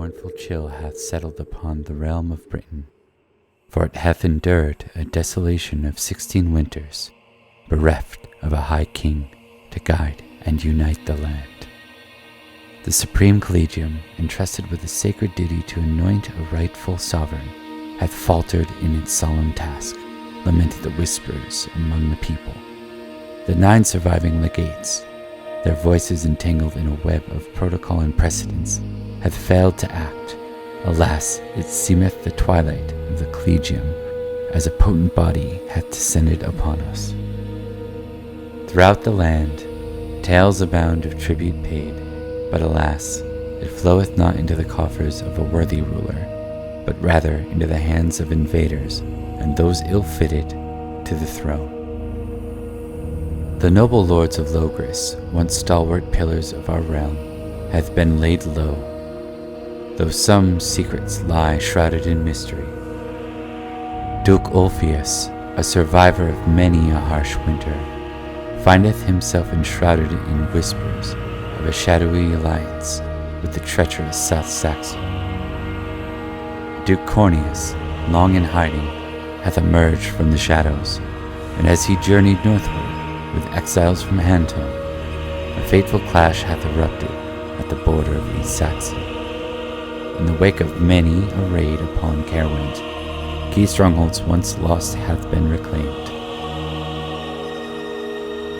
mournful chill hath settled upon the realm of Britain, for it hath endured a desolation of 16 winters, bereft of a high king to guide and unite the land. The Supreme Collegium, entrusted with the sacred duty to anoint a rightful sovereign, hath faltered in its solemn task, lamented the whispers among the people. The 9 surviving legates, their voices entangled in a web of protocol and precedence, hath failed to act. Alas, it seemeth the twilight of the Collegium, as a potent body hath descended upon us. Throughout the land, tales abound of tribute paid, but alas, it floweth not into the coffers of a worthy ruler, but rather into the hands of invaders and those ill-fitted to the throne. The noble lords of Logris, once stalwart pillars of our realm, hath been laid low, though some secrets lie shrouded in mystery. Duke Ulfius, a survivor of many a harsh winter, findeth himself enshrouded in whispers of a shadowy alliance with the treacherous South Saxon. Duke Corneus, long in hiding, hath emerged from the shadows, and as he journeyed northward with exiles from Hanton, a fateful clash hath erupted at the border of East Saxon. In the wake of many a raid upon Caerwent, key strongholds once lost hath been reclaimed.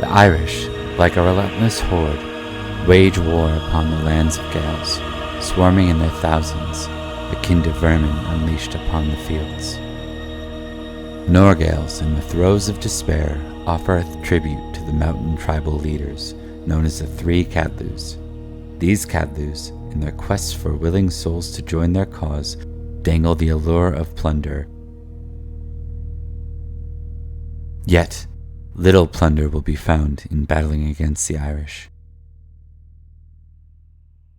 The Irish, like a relentless horde, wage war upon the lands of Gales, swarming in their thousands, akin to vermin unleashed upon the fields. Norgales, in the throes of despair, offereth tribute to the mountain tribal leaders, known as the 3 Cadlus. These Cadlus, in their quest for willing souls to join their cause, dangle the allure of plunder. Yet, little plunder will be found in battling against the Irish.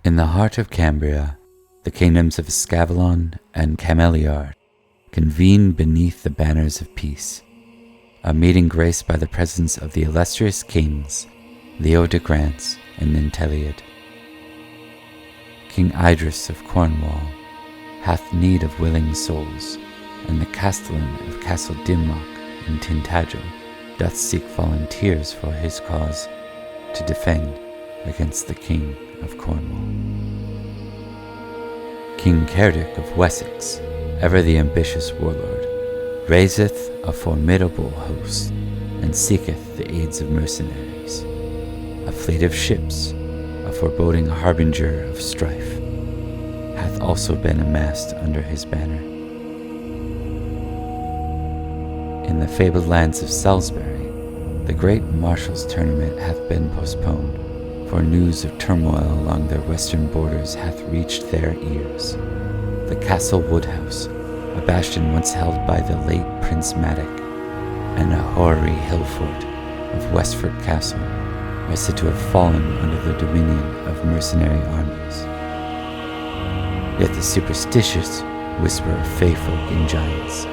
In the heart of Cambria, the kingdoms of Avalon and Camelot convene beneath the banners of peace, a meeting graced by the presence of the illustrious kings Leo de Grance and Ninteliad. King Idris of Cornwall hath need of willing souls, and the Castellan of Castle Dimmock in Tintagel doth seek volunteers for his cause to defend against the King of Cornwall. King Cerdic of Wessex, ever the ambitious warlord, raiseth a formidable host, and seeketh the aids of mercenaries. A fleet of ships, a foreboding harbinger of strife, hath also been amassed under his banner. In the fabled lands of Salisbury, the great Marshal's tournament hath been postponed, for news of turmoil along their western borders hath reached their ears. The Castle Woodhouse, a bastion once held by the late Prince Madoc, and a hoary hill fort of Westford Castle, are said to have fallen under the dominion of mercenary armies. Yet the superstitious whisper of fey-folk and giants,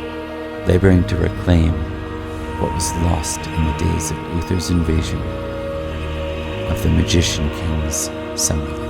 laboring to reclaim what was lost in the days of Uther's invasion of the magician king's Summerland.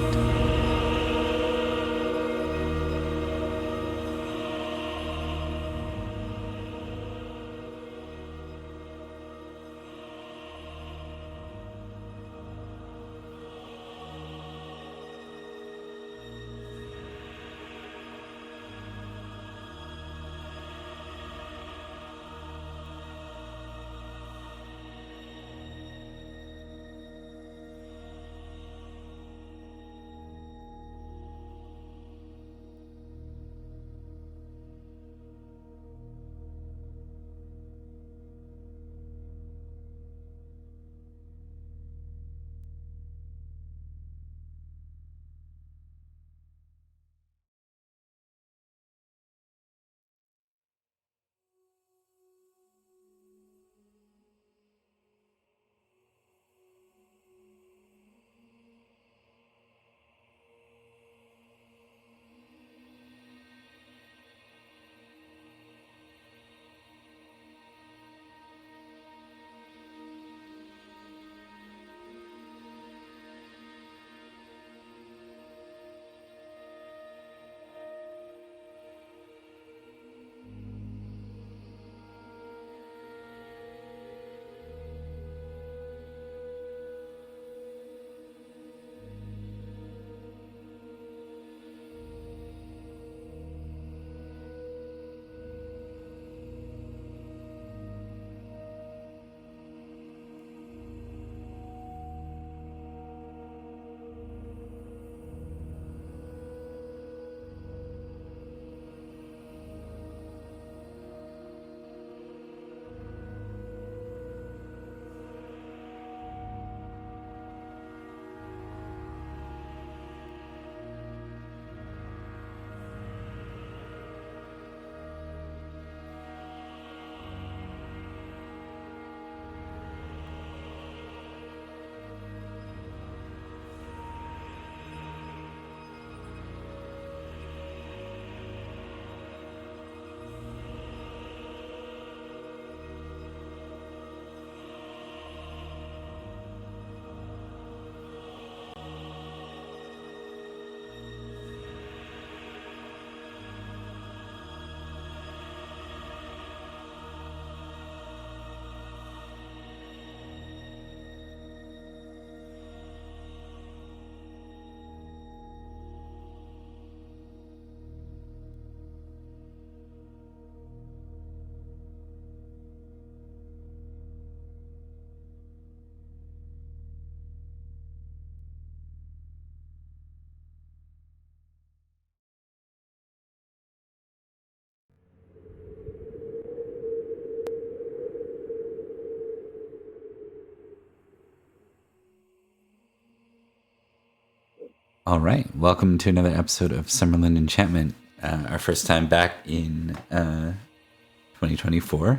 All right, welcome to another episode of Summerland Enchantment. Our first time back in 2024.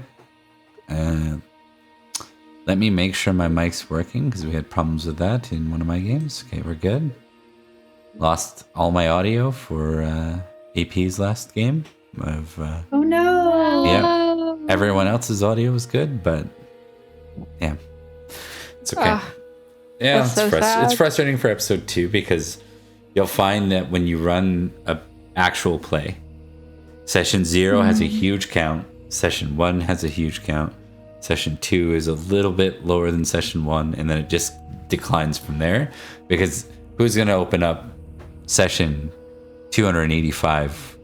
Let me make sure my mic's working because we had problems with that in one of my games. Okay, we're good. Lost all my audio for AP's last game. Oh no! Yeah, everyone else's audio was good, but yeah, it's okay. Yeah, it's frustrating for episode 2 because you'll find that when you run a actual play, session 0 has a huge count, session 1 has a huge count, session 2 is a little bit lower than session 1, and then it just declines from there. Because who's going to open up session 285?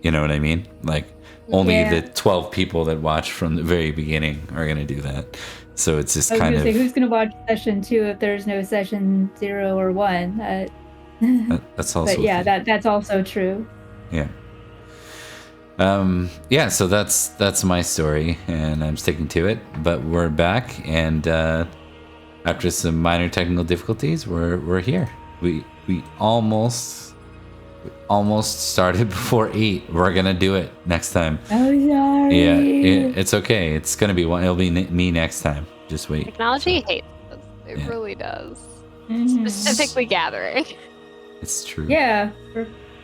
You know what I mean? Like, only the 12 people that watch from the very beginning are going to do that. So it's just kind of... who's going to watch session 2 if there's no session 0 or 1? That's also... But yeah, that's also true. Yeah. So that's my story, and I'm sticking to it. But we're back, and after some minor technical difficulties, we're here. We almost started before 8. We're gonna do it next time. Oh, sorry. Yeah, it's okay. It's gonna be one. It'll be me next time. Just wait. Technology hates us. It really does. Specifically gathering. It's true. Yeah.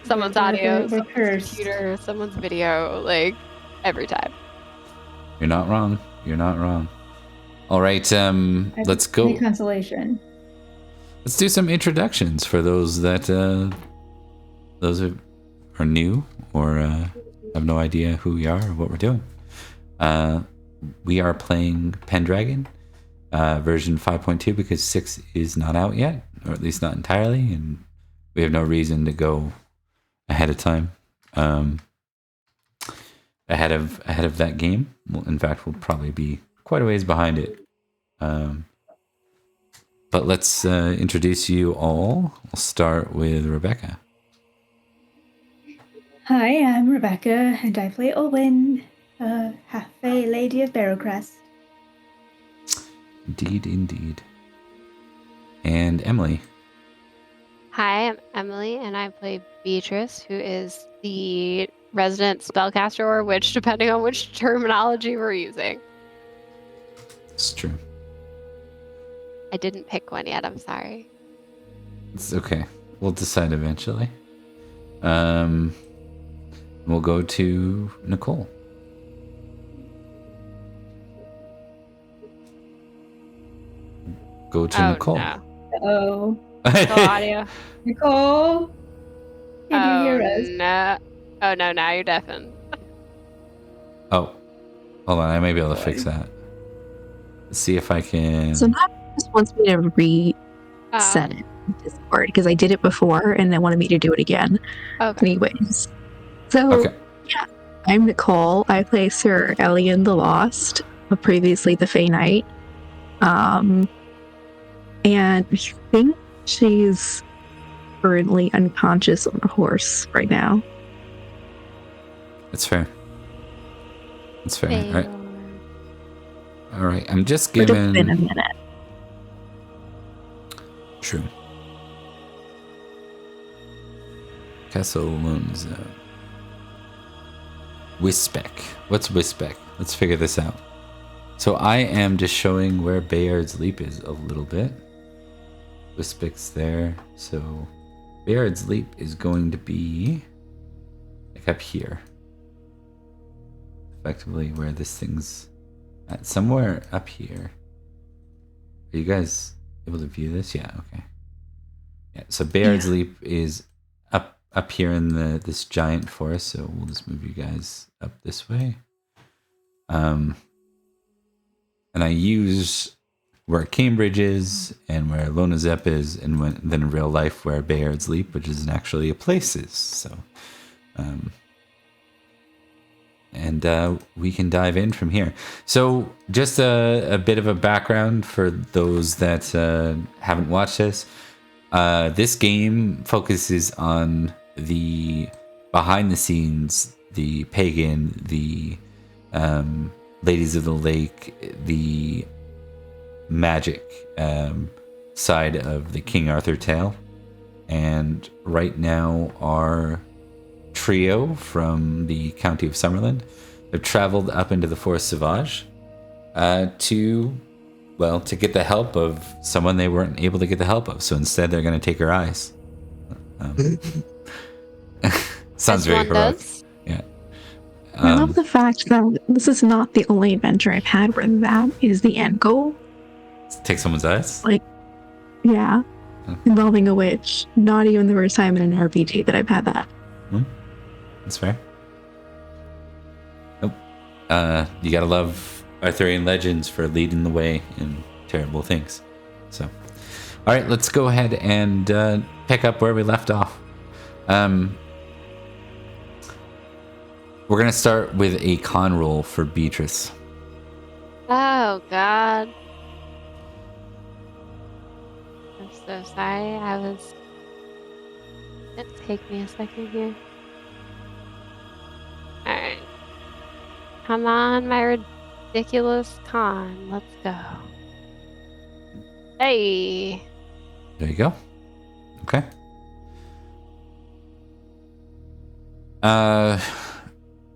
Someone's audio, we're someone's cursed. computer, someone's video, like every time. You're not wrong. All right. Let's go. Any consolation. Let's do some introductions for those that are new or have no idea who we are or what we're doing. We are playing Pendragon, version 5.2 because 6 is not out yet, or at least not entirely, and we have no reason to go ahead of time. Ahead of that game. Well, in fact, we'll probably be quite a ways behind it. But let's introduce you all. We'll start with Rebecca. Hi, I'm Rebecca, and I play Olwen, half-fae Lady of Barrowcrest. Indeed. And Emily. Hi, I'm Emily, and I play Beatrice, who is the resident spellcaster or witch, depending on which terminology we're using. It's true. I didn't pick one yet, I'm sorry. It's okay. We'll decide eventually. We'll go to Nicole. Nicole. No. Oh. No audio. Nicole? Can you hear us? No. Oh, no, now you're deafened. Oh. Hold on, I may be able to fix that. Let's see if I can... So that just wants me to reset it in Discord, because I did it before, and they wanted me to do it again. Okay. Anyways. So, yeah. I'm Nicole. I play Sir Carlion the Lost, previously the Fae Knight. And I think she's currently unconscious on a horse right now. That's fair. Fair. All right. I'm just But giving... it's been a minute. True. Castle Lunza. Wispec. What's Wispec? Let's figure this out. So I am just showing where Bayard's Leap is a little bit. Wispec's there. So Bayard's Leap is going to be like up here. Effectively where this thing's at. Somewhere up here. Are you guys able to view this? Yeah, okay. Yeah, so Bayard's Leap is up here in this giant forest, so we'll just move you guys up this way. And I use where Cambridge is and where Lonazep is, and then in real life where Bayard's Leap, which isn't actually a place, is. So, we can dive in from here. So just a bit of a background for those that haven't watched this. This game focuses on the behind the scenes, the pagan, the Ladies of the Lake, the magic side of the King Arthur tale. and right now our trio from the county of Summerland have traveled up into the Forest Sauvage to get the help of someone they weren't able to get the help of. So instead, they're going to take her eyes. Sounds very heroic. Does. Yeah. I love the fact that this is not the only adventure I've had where that is the end goal. Take someone's eyes? Like, yeah. Involving a witch. Not even the first time in an RPG that I've had that. That's fair. Nope. You gotta love Arthurian legends for leading the way in terrible things. So, all right, let's go ahead and pick up where we left off. We're gonna start with a con roll for Beatrice. Oh God. I'm so sorry. It'll take me a second here. Alright. Come on, my ridiculous con. Let's go. Hey. There you go. Okay.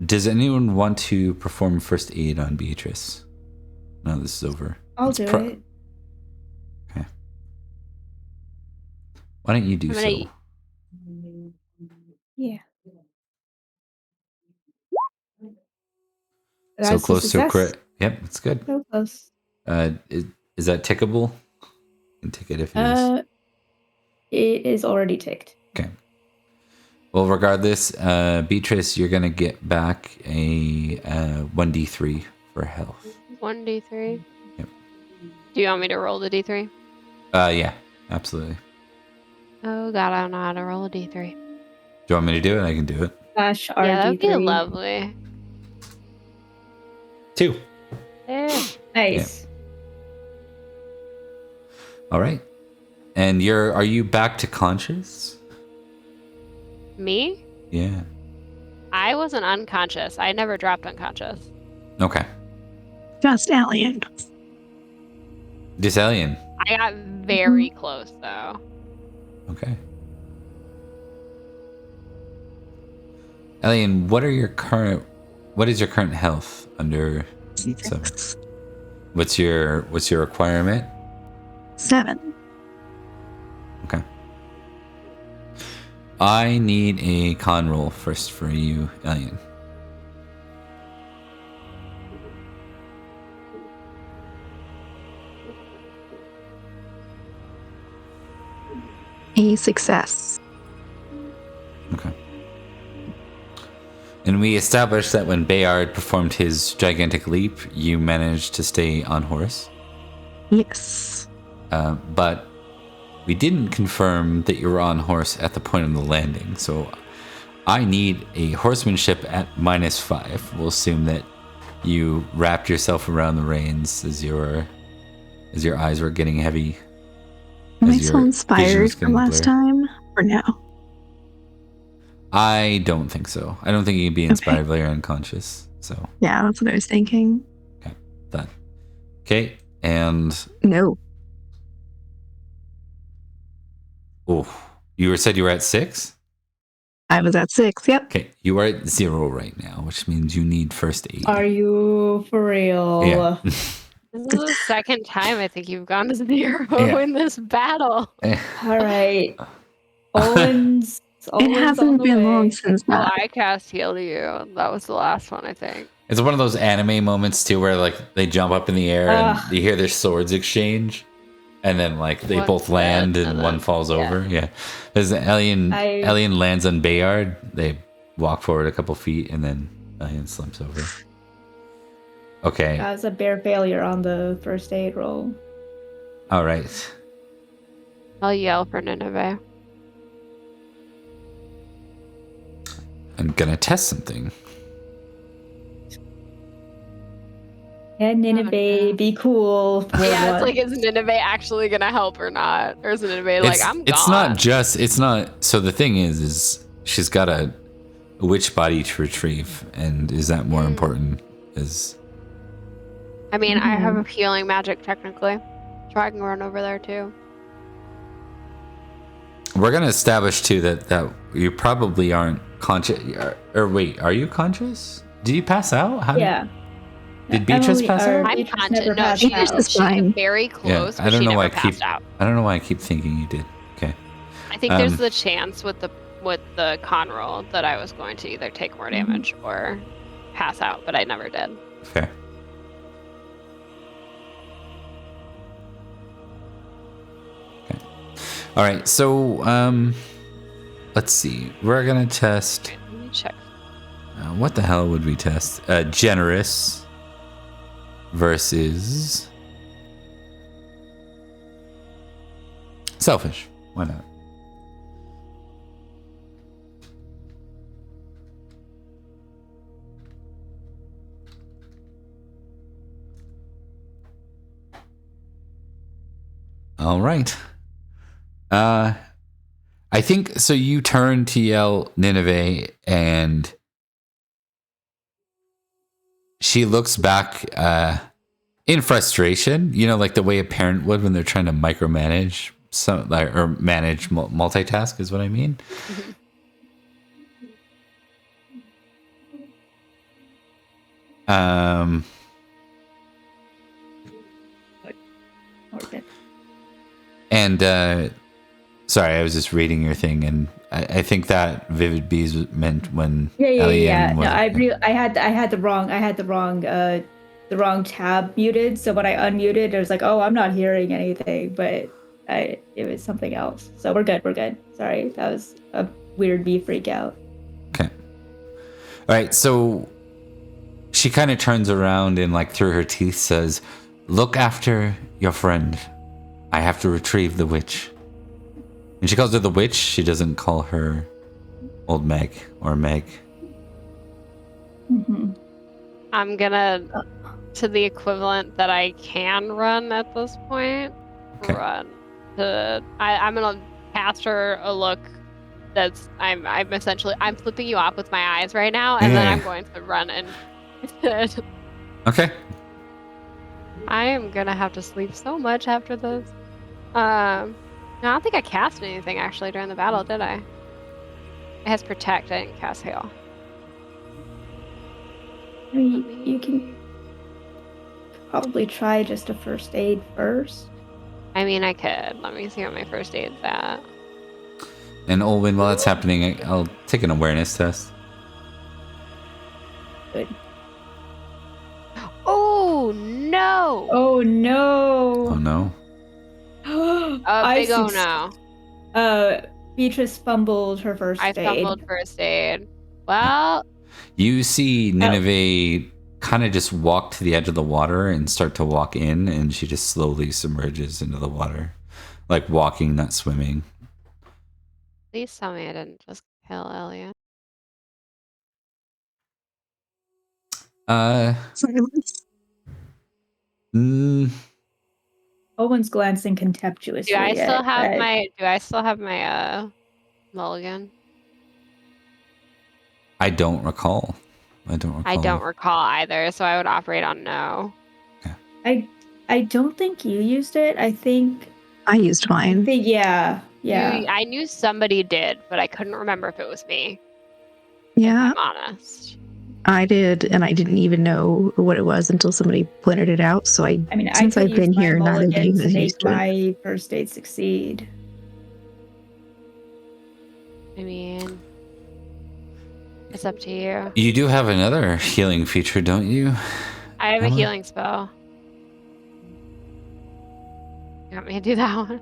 Does anyone want to perform first aid on Beatrice? No, this is over. I'll do it. Okay. Why don't you do so? Yeah. So That's close to a success. crit. Yep, that's good. So close. Is that tickable? You can tick it if it is. It is already ticked. Okay. Well, regardless, Beatrice, you're gonna get back a 1d3 for health. 1d3. Yep. Do you want me to roll the d3? Yeah, absolutely. Oh God, I don't know how to roll a d3. Do you want me to do it? I can do it. Slash RD3. Yeah, that would be lovely. 2. Yeah. Nice. All right. And are you back to conscious? Me? Yeah. I wasn't unconscious. I never dropped unconscious. Okay. Just Alien. This alien. I got very close though. Okay. Alien, what is your current health under 7? What's your requirement? 7. Okay. I need a con roll first for you, Alien. A success. Okay. And we established that when Bayard performed his gigantic leap, you managed to stay on horse. Yes. But we didn't confirm that you were on horse at the point of the landing. So I need a horsemanship at -5. We'll assume that you wrapped yourself around the reins as your eyes were getting heavy. Am I still inspired from last time? Or no? I don't think so. I don't think you'd be inspired while you're unconscious. So yeah, that's what I was thinking. Okay, that. Okay, and no. Oh, you said you were at 6? I was at 6. Yep. Okay, you are at 0 right now, which means you need first aid. Are you for real? Yeah. This is the second time I think you've gone to 0 in this battle. All right. Owen's it hasn't been long since that. I cast Heal to You. That was the last one, I think. It's one of those anime moments too where like they jump up in the air and you hear their swords exchange. And then like they both land and one falls over. Yeah. As Alien lands on Bayard, they walk forward a couple feet and then Alien slumps over. Okay. That was a bare failure on the first aid roll. All right. I'll yell for Nineveh. I'm gonna test something. Yeah, Nineveh, be cool. Yeah, it's like, is Nineveh actually gonna help or not? Or is Nineveh like, I'm gone? It's not, so the thing is she's got a witch body to retrieve, and is that more important? I mean, I have a healing magic technically, so I can run over there too. we're gonna establish too that you probably aren't conscious. Or wait, are you conscious? Did you pass out? Yeah. Did Beatrice pass out? I'm Beatrice conscious. never No, passed she out. was very close, I but don't she know never why passed out. I don't know why I keep thinking you did. Okay. I think there's the chance with the con roll that I was going to either take more damage or pass out, but I never did. Fair. Okay. All right. So let's see. We're gonna test. Wait, let me check. What the hell would we test? Generous versus selfish. Why not? All right. I think so. You turn to yell Nineveh, and she looks back in frustration. You know, like the way a parent would when they're trying to micromanage or manage multitask is what I mean. And sorry, I was just reading your thing, and I think that Vivid Bees meant when Yeah. No, I had the wrong tab muted. So when I unmuted, it was like, oh, I'm not hearing anything, but it was something else. So we're good. Sorry, that was a weird bee freak out. Okay. All right, so she kind of turns around and, like, through her teeth says, "Look after your friend. I have to retrieve the witch." And she calls her the witch. She doesn't call her old Meg or Meg. Mm-hmm. I'm gonna, to the equivalent that I can run at this point, run to. I'm gonna cast her a look. That's I'm flipping you off with my eyes right now, and then I'm going to run and. Okay. I am gonna have to sleep so much after this. No, I don't think I cast anything actually during the battle, did I? It has protect. I didn't cast hail. I mean, you can probably try just a first aid first. I mean, I could. Let me see what my first aid's at. And Olwyn, while that's happening, I'll take an awareness test. Good. Oh no! Oh no! Oh no! Big oh no! Beatrice fumbled her first aid. I fumbled first aid. Well, you see Nineveh kind of just walk to the edge of the water and start to walk in, and she just slowly submerges into the water, like walking, not swimming. Please tell me I didn't just kill Elliot. Owen's glancing contemptuously. Do I still have my mulligan? I don't recall. I don't recall either, so I would operate on no. Okay. I don't think you used it. I think I used mine. Yeah. I knew somebody did, but I couldn't remember if it was me. Yeah. If I'm honest. I did, and I didn't even know what it was until somebody pointed it out. So since I've been here, none of you has used it. My first aid succeed. I mean, it's up to you. You do have another healing feature, don't you? I have a healing spell. You want me to do that one?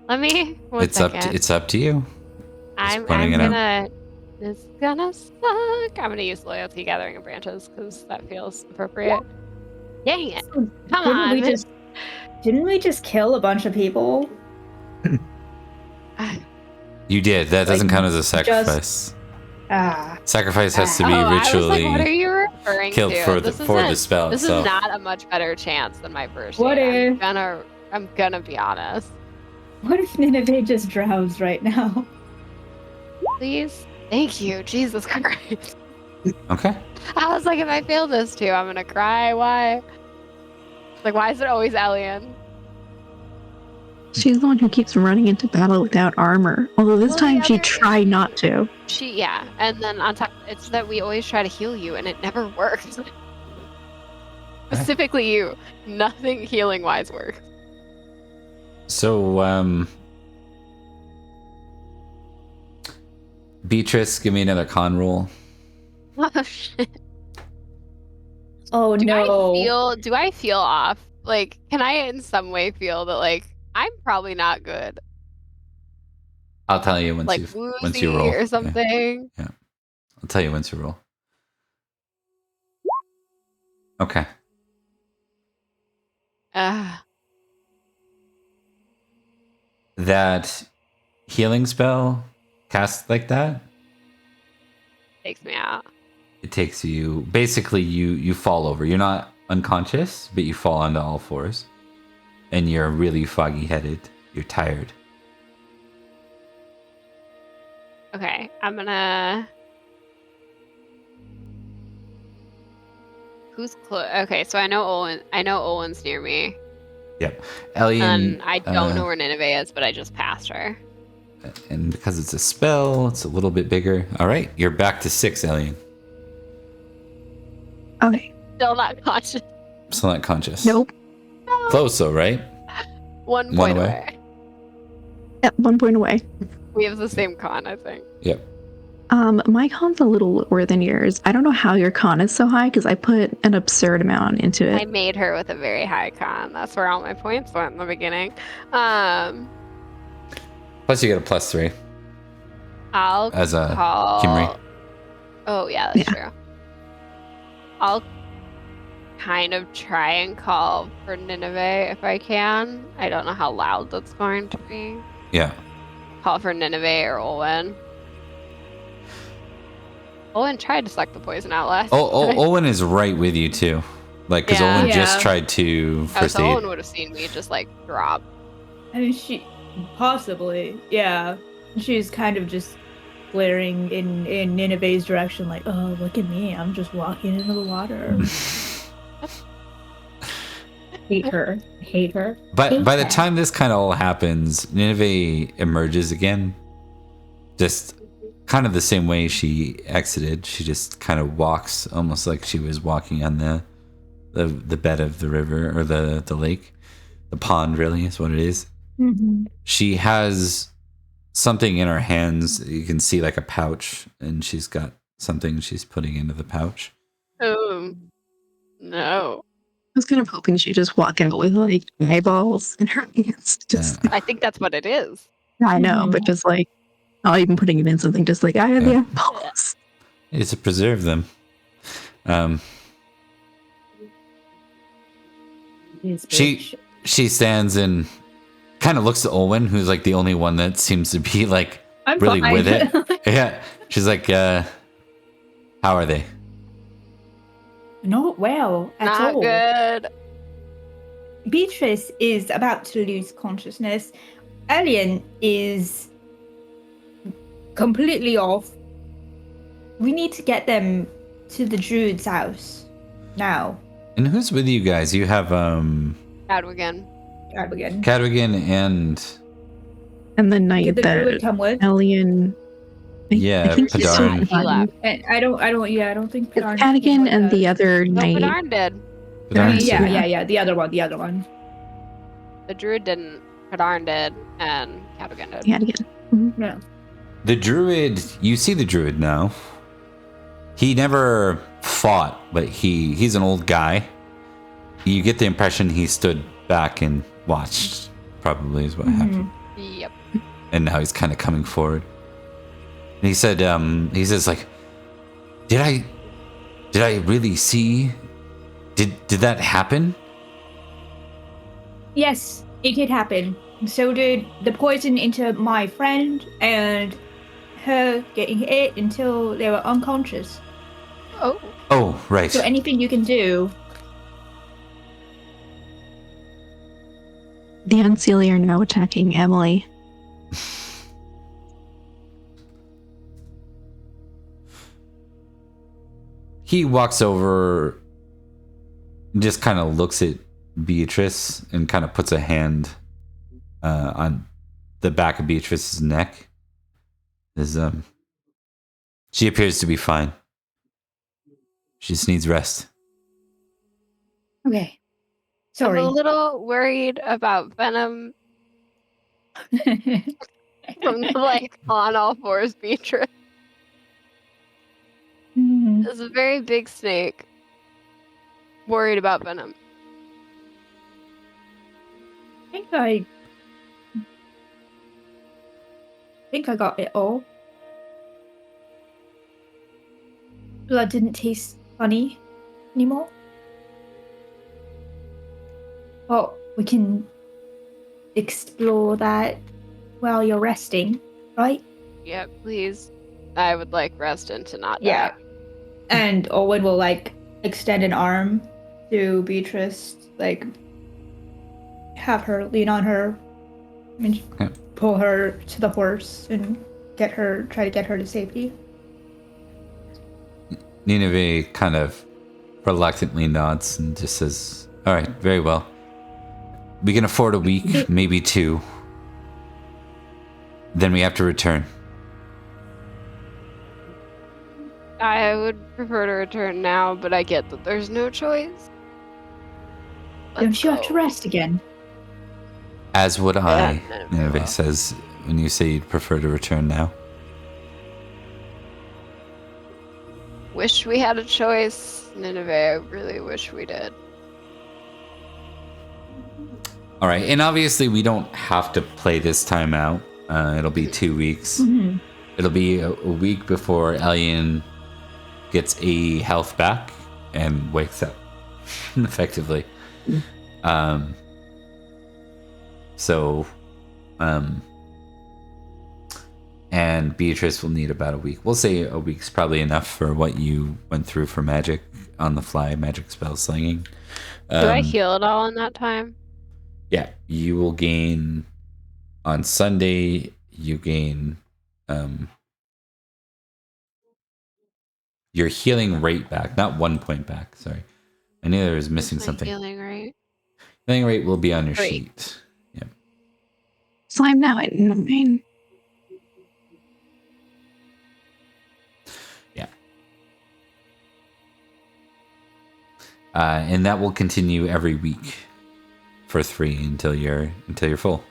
Let me. It's up to you. I'm gonna. It's gonna suck. I'm gonna use loyalty gathering of branches because that feels appropriate. Dang it! Come on. Didn't we just kill a bunch of people? You did. That doesn't count as a sacrifice. Sacrifice has to be ritually what are you referring killed to? for the spell. This is not a much better chance than my first. I'm gonna be honest. What if Nineveh just drowns right now? Please. Thank you. Jesus Christ. Okay. I was like, if I fail this too, I'm gonna cry. Why? Like, why is it always Alien? She's the one who keeps running into battle without armor. Although this Well, time the she other tried not to. And then on top, it's that we always try to heal you, and it never works. Specifically you. Nothing healing-wise works. So, Beatrice, give me another con roll. Oh, shit. Oh no. Do I feel off? Like, can I in some way feel that, like, I'm probably not good? I'll tell you once Like, you roll. or something? Yeah. I'll tell you once you roll. Okay. That healing spell cast like that Takes me out. it takes you basically you fall over. You're not unconscious, but you fall onto all fours, and you're really foggy headed. You're tired. Okay, I'm gonna. Who's close? Okay, so I know Owen's near me. Yep. Elian, And I don't know where Nineveh is, but I just passed her. And because it's a spell, it's a little bit bigger. All right, you're back to 6, Elian. Okay. Still not conscious. Still not conscious. Nope. Close though, right? 1 point away. Yep, 1 point away. We have the same con, I think. Yep. My con's a little lower than yours. I don't know how your con is so high because I put an absurd amount into it. I made her with a very high con. That's where all my points went in the beginning. Plus you get a +3 I'll as a call... Kimri. Oh, yeah, that's true. I'll kind of try and call for Nineveh if I can. I don't know how loud that's going to be. Yeah. Call for Nineveh or Owen. Owen tried to suck the poison out last time. Owen is right with you too. Like, because Owen just tried to first aid. Owen would have seen me just like drop. I mean, she possibly, yeah. She's kind of just glaring in Nineveh's direction, like, "Oh, look at me! I'm just walking into the water." Hate her. But by the time this kind of all happens, Nineveh emerges again. Just kind of the same way she exited. She just kind of walks almost like she was walking on the bed of the river or the lake. The pond really is what it is. Mm-hmm. She has something in her hands. You can see like a pouch, and she's got something she's putting into the pouch. Oh, no. I was kind of hoping she'd just walk out with like eyeballs in her hands. I think that's what it is. I know, but just like not even putting it in something, just like I have the eyeballs. It's to preserve them. She stands and kind of looks at Olwen, who's like the only one that seems to be like really fine. with it. Yeah. She's like, how are they? Not well at Not all. good. Beatrice is about to lose consciousness. Alien is completely off. We need to get them to the druid's house now. And who's with you guys? You have Cadwigan and the night Did the that druid come with? Alien. Yeah, Padarn. He left. And I don't think Padarn Cadogan came with and the us. other No, night. Padarn did. Padarn's Yeah, there. yeah, the other one. The druid didn't. Padarn did, and Cadwigan did. Cadogan. Yeah. The druid, you see the druid now. He never fought, but he's an old guy. You get the impression he stood back and watched, probably is what happened. Yep. And now he's kind of coming forward. And he says like, did I really see? Did that happen? Yes, it did happen. So did the poison into my friend and her getting hit until they were unconscious. Oh, right. So anything you can do. The Unseelie are now attacking Emily. He walks over, just kind of looks at Beatrice and kind of puts a hand on the back of Beatrice's neck. She appears to be fine. She just needs rest. Okay. Sorry. I'm a little worried about Venom from like on all fours Beatrice. It's a very big snake. Worried about Venom. I think I got it all. Blood didn't taste funny anymore. Well, we can explore that while you're resting, right? Yeah, please. I would like Reston to not Yeah. die. And Owen will like extend an arm to Beatrice, like have her lean on her and pull her to the horse and try to get her to safety. Nineveh kind of reluctantly nods and just says, all right, very well. We can afford a week, maybe 2. Then we have to return. I would prefer to return now, but I get that there's no choice. Don't you have to rest again? As would I, Yeah, Nineveh says, when you say you'd prefer to return now. Wish we had a choice, Nineveh. I really wish we did. All right, and obviously we don't have to play this time out. It'll be 2 weeks. Mm-hmm. It'll be a week before Alien gets a health back and wakes up, effectively. And Beatrice will need about a week. We'll say a week's probably enough for what you went through for magic on the fly, magic spell slinging. Do I heal at all in that time? Yeah, you will gain on Sunday. You gain your healing rate back, not 1 point back. Sorry, I knew there was missing something. Healing rate. Healing rate will be on your 3. sheet. Yeah. So I'm now at 9. Yeah. And that will continue every week for 3 until you're full.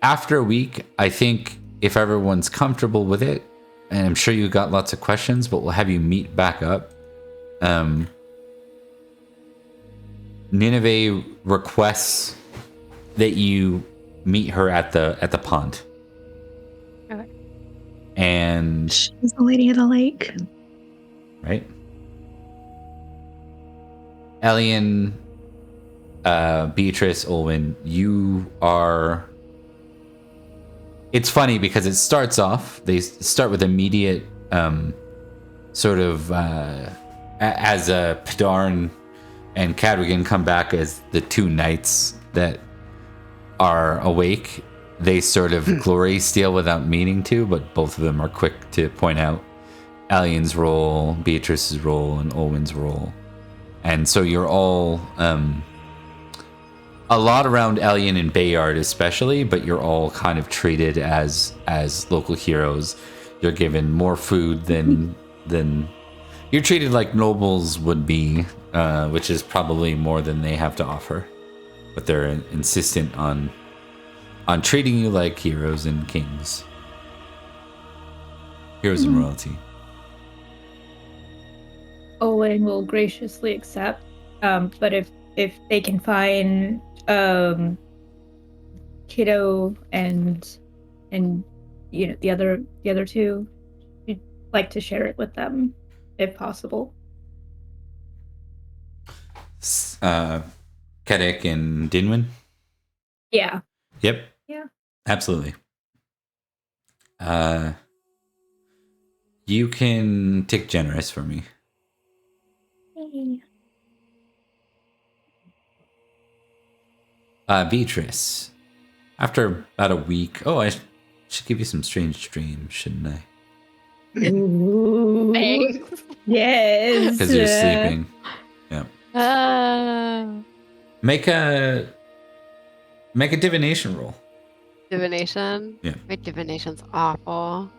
After a week, I think if everyone's comfortable with it, and I'm sure you got lots of questions, but we'll have you meet back up. Nineveh requests that you meet her at the pond. Okay. And She's the lady of the lake. right? Elian, Beatrice, Olwen, you are... It's funny because it starts off, they start with immediate sort of as Padarn and Cadrigan come back as the 2 knights that are awake. They sort of glory steal without meaning to, but both of them are quick to point out Alien's role, Beatrice's role, and Olwen's role. And so you're all a lot around Alien and Bayard especially, but you're all kind of treated as local heroes. You're given more food than you're treated like nobles would be, which is probably more than they have to offer. But they're insistent on treating you like heroes and kings. Heroes and royalty. Owen will graciously accept, but if they can find Kiddo and you know the other 2, we'd like to share it with them if possible. Kedek and Dinwin? Yeah. Yep. Yeah. Absolutely. You can tick generous for me. Beatrice, after about a week... Oh, I should give you some strange dreams, shouldn't I? Ooh. Thanks. Yes. Because you're sleeping. Yeah. Make a divination roll. Divination? Yeah. My divination's awful.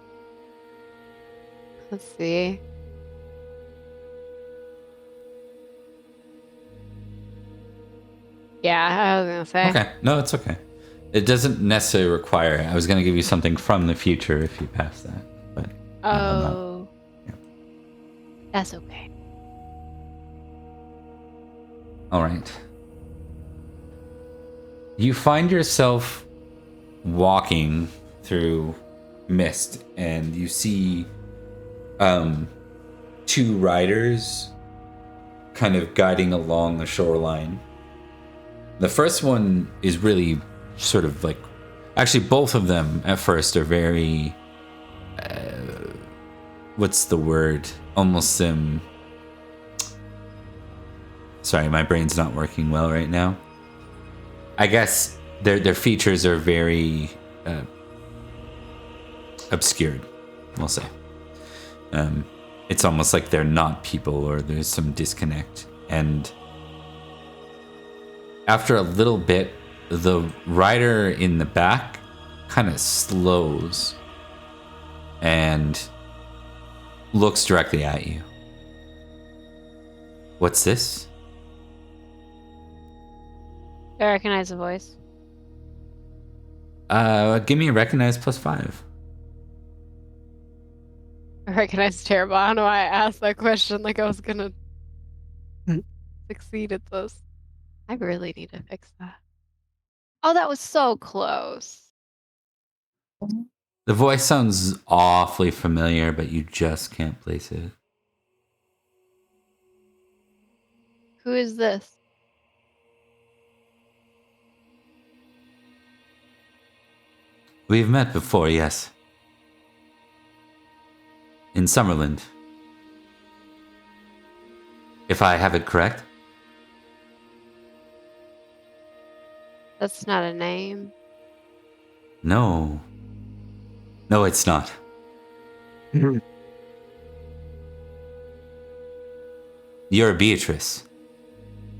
Let's see. Yeah, I was gonna say. Okay. No, it's okay. It doesn't necessarily require it. I was going to give you something from the future if you pass that, but I'm not. Oh. Yeah. That's okay. All right. You find yourself walking through mist, and you see two riders kind of guiding along the shoreline. The first one is really sort of like, actually both of them at first are very what's the word, almost sorry, my brain's not working well right now. I guess their features are very obscured, we'll say. It's almost like they're not people, or there's some disconnect. And after a little bit, the rider in the back kind of slows and looks directly at you. What's this? I recognize the voice. Give me a recognize +5. I recognize terrible. I don't know why I asked that question like I was gonna succeed at this. I really need to fix that. Oh, that was so close. The voice sounds awfully familiar, but you just can't place it. Who is this? We've met before, yes. In Summerland. If I have it correct. That's not a name. No. No, it's not. You're Beatrice,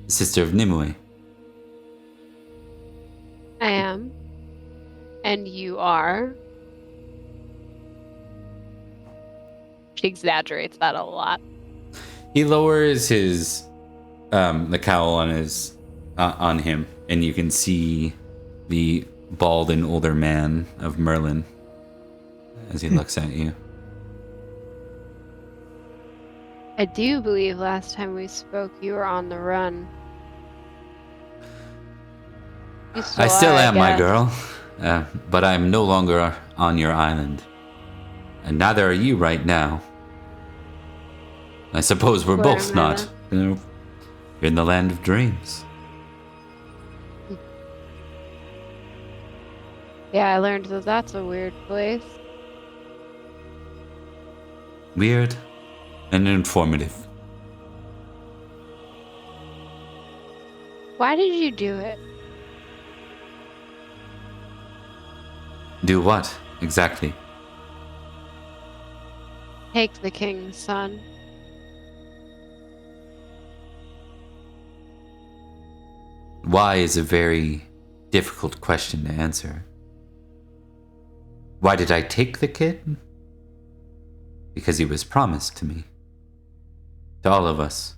sister of Nimue. I am. And you are? She exaggerates that a lot. He lowers his the cowl on his on him, and you can see the bald and older man of Merlin as he looks at you. I do believe last time we spoke you were on the run. I still am, my girl, but I'm no longer on your island, and neither are you right now. I suppose we're both not. You're in the land of dreams. Yeah, I learned that that's a weird place. Weird and informative. Why did you do it? Do what, exactly? Take the king's son. Why is a very difficult question to answer. Why did I take the kid? Because he was promised to me. To all of us.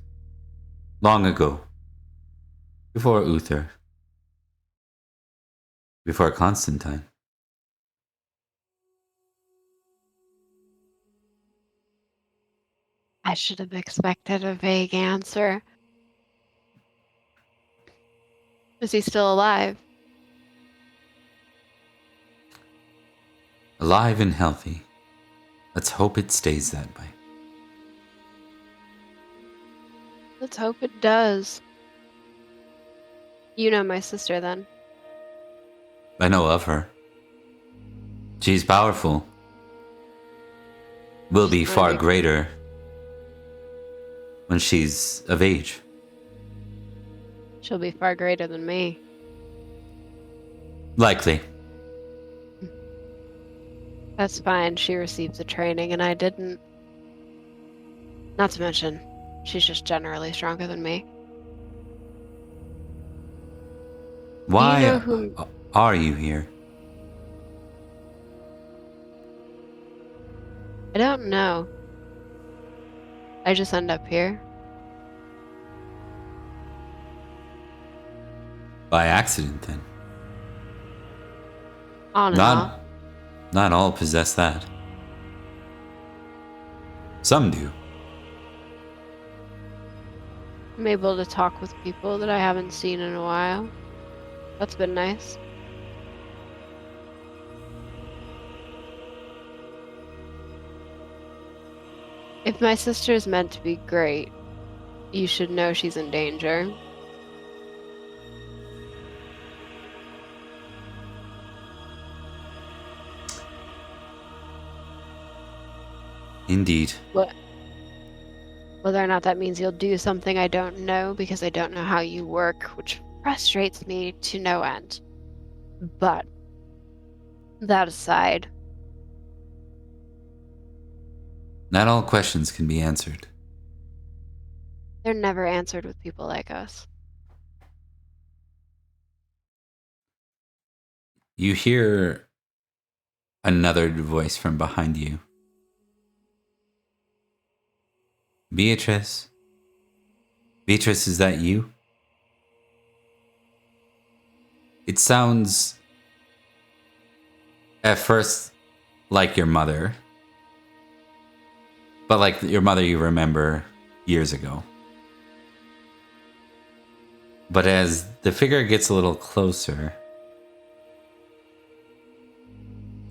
Long ago. Before Uther. Before Constantine. I should have expected a vague answer. Is he still alive? Alive and healthy. Let's hope it stays that way. Let's hope it does. You know my sister then. I know of her. She's powerful. Will be far greater when she's of age. She'll be far greater than me. Likely. That's fine. She received the training and I didn't. Not to mention, she's just generally stronger than me. Why know who- are you here? I don't know. I just end up here. By accident, then. On and off. Not all possess that. Some do. I'm able to talk with people that I haven't seen in a while. That's been nice. If my sister is meant to be great, you should know she's in danger. Indeed. Whether or not that means you'll do something I don't know because I don't know how you work, which frustrates me to no end. But that aside, Not all questions can be answered. they're never answered with people like us. You hear another voice from behind you. Beatrice? Beatrice, is that you? It sounds at first like your mother, but like your mother you remember years ago. But as the figure gets a little closer,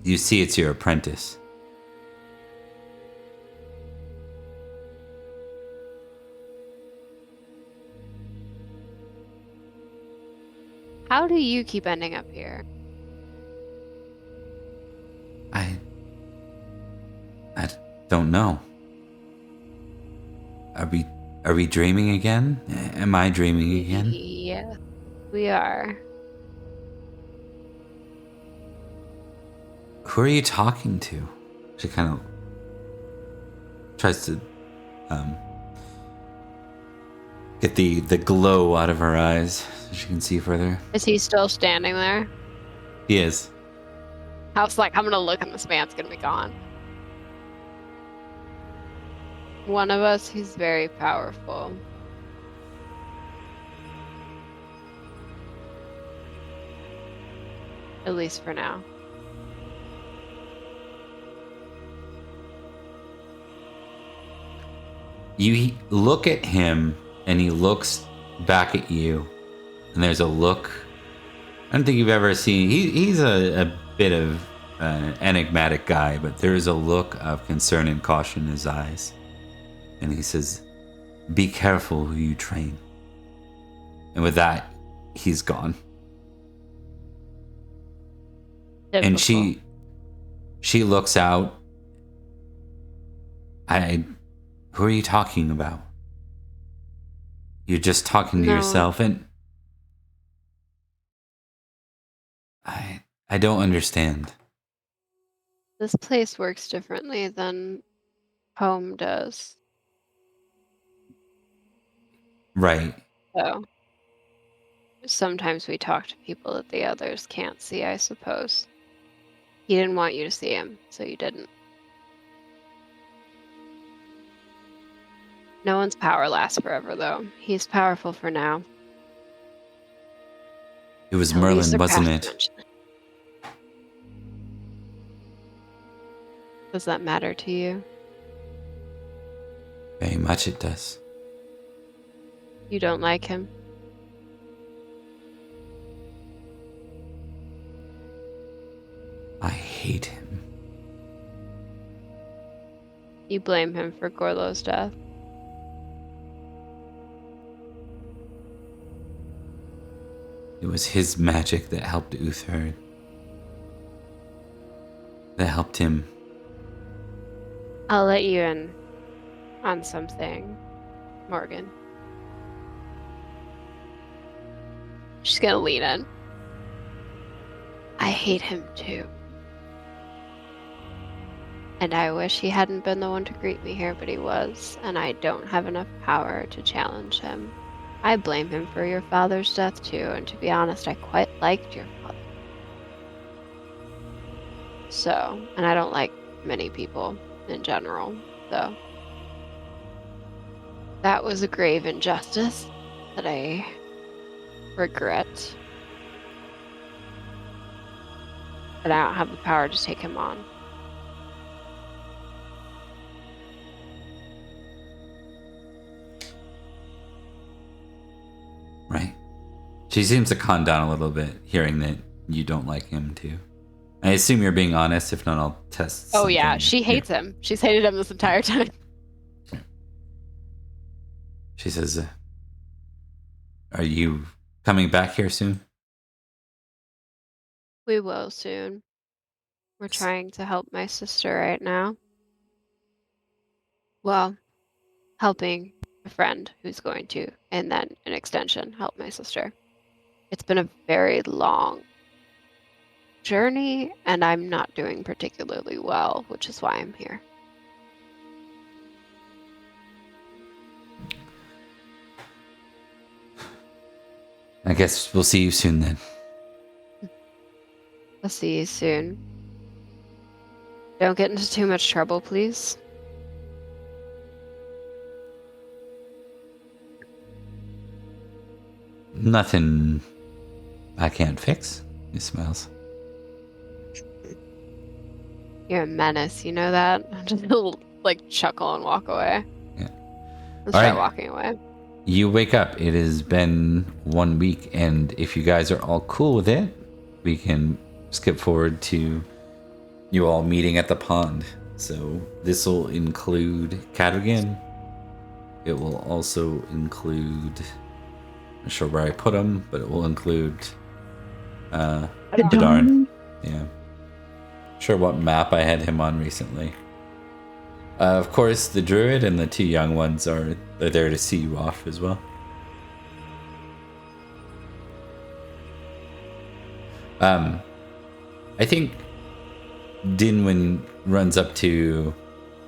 you see it's your apprentice. How do you keep ending up here? I don't know. Are we dreaming again? Am I dreaming again? Yes, we are. Who are you talking to? She kind of tries to get the glow out of her eyes so she can see further. Is he still standing there? He is. I was like, I'm gonna look and this man's gonna be gone. One of us, he's very powerful. At least for now. You look at him and he looks back at you, and there's a look I don't think you've ever seen. He's a bit of an enigmatic guy, but there is a look of concern and caution in his eyes. And he says, "Be careful who you train." And with that, he's gone. Typical. And she looks out. Who are you talking about? You're just talking to No. yourself, and I don't understand. This place works differently than home does. Right. So sometimes we talk to people that the others can't see, I suppose. He didn't want you to see him, so you didn't. No one's power lasts forever, though. He's powerful for now. It was Till we Merlin, surpass wasn't it? dimension. Does that matter to you? Very much it does. You don't like him? I hate him. You blame him for Gorlo's death? It was his magic that helped Uther. That helped him. I'll let you in on something, Morgan. She's gonna lean in. I hate him too. And I wish he hadn't been the one to greet me here, but he was, and I don't have enough power to challenge him I blame him for your father's death too, and to be honest, I quite liked your father. So, and I don't like many people in general, so that was a grave injustice that I regret. But I don't have the power to take him on. Right. She seems to calm down a little bit, hearing that you don't like him too. I assume you're being honest. If not, I'll test. Oh yeah, something she hates him. She's hated him this entire time. She says, "Are you coming back here soon?" We will soon. We're trying to help my sister right now. Well, helping a friend who's going to, and then an extension, help my sister. It's been a very long journey, and I'm not doing particularly well, which is why I'm here. I guess we'll see you soon then. I'll see you soon. Don't get into too much trouble, please. Nothing I can't fix. He smiles. You're a menace, you know that? Just like chuckle and walk away. Yeah. And start walking away. You wake up. It has been 1 week, and if you guys are all cool with it, we can skip forward to you all meeting at the pond. So this will include Cadogan. It will also include, I'm not sure where I put him, but it will include Darn. Yeah. Sure what map I had him on recently. Of course, the druid and the 2 young ones are there to see you off as well. I think Dinwin runs up to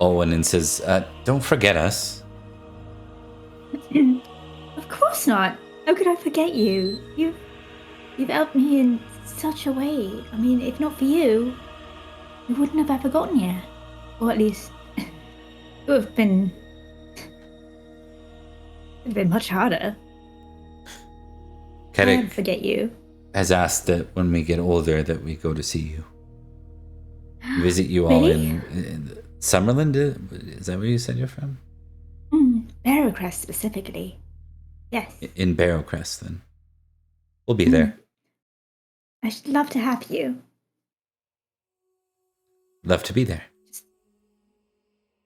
Owen and says, "Don't forget us." Of course not. How could I forget you? You've helped me in such a way. I mean, if not for you, we wouldn't have ever gotten here. Or at least it would have been much harder. I can't forget you. Has asked that when we get older that we go to see you. Visit you all in Summerland? Is that where you said you're from? Barrowcrest specifically. Yes. In Barrowcrest, then. We'll be there. I should love to have you. Love to be there.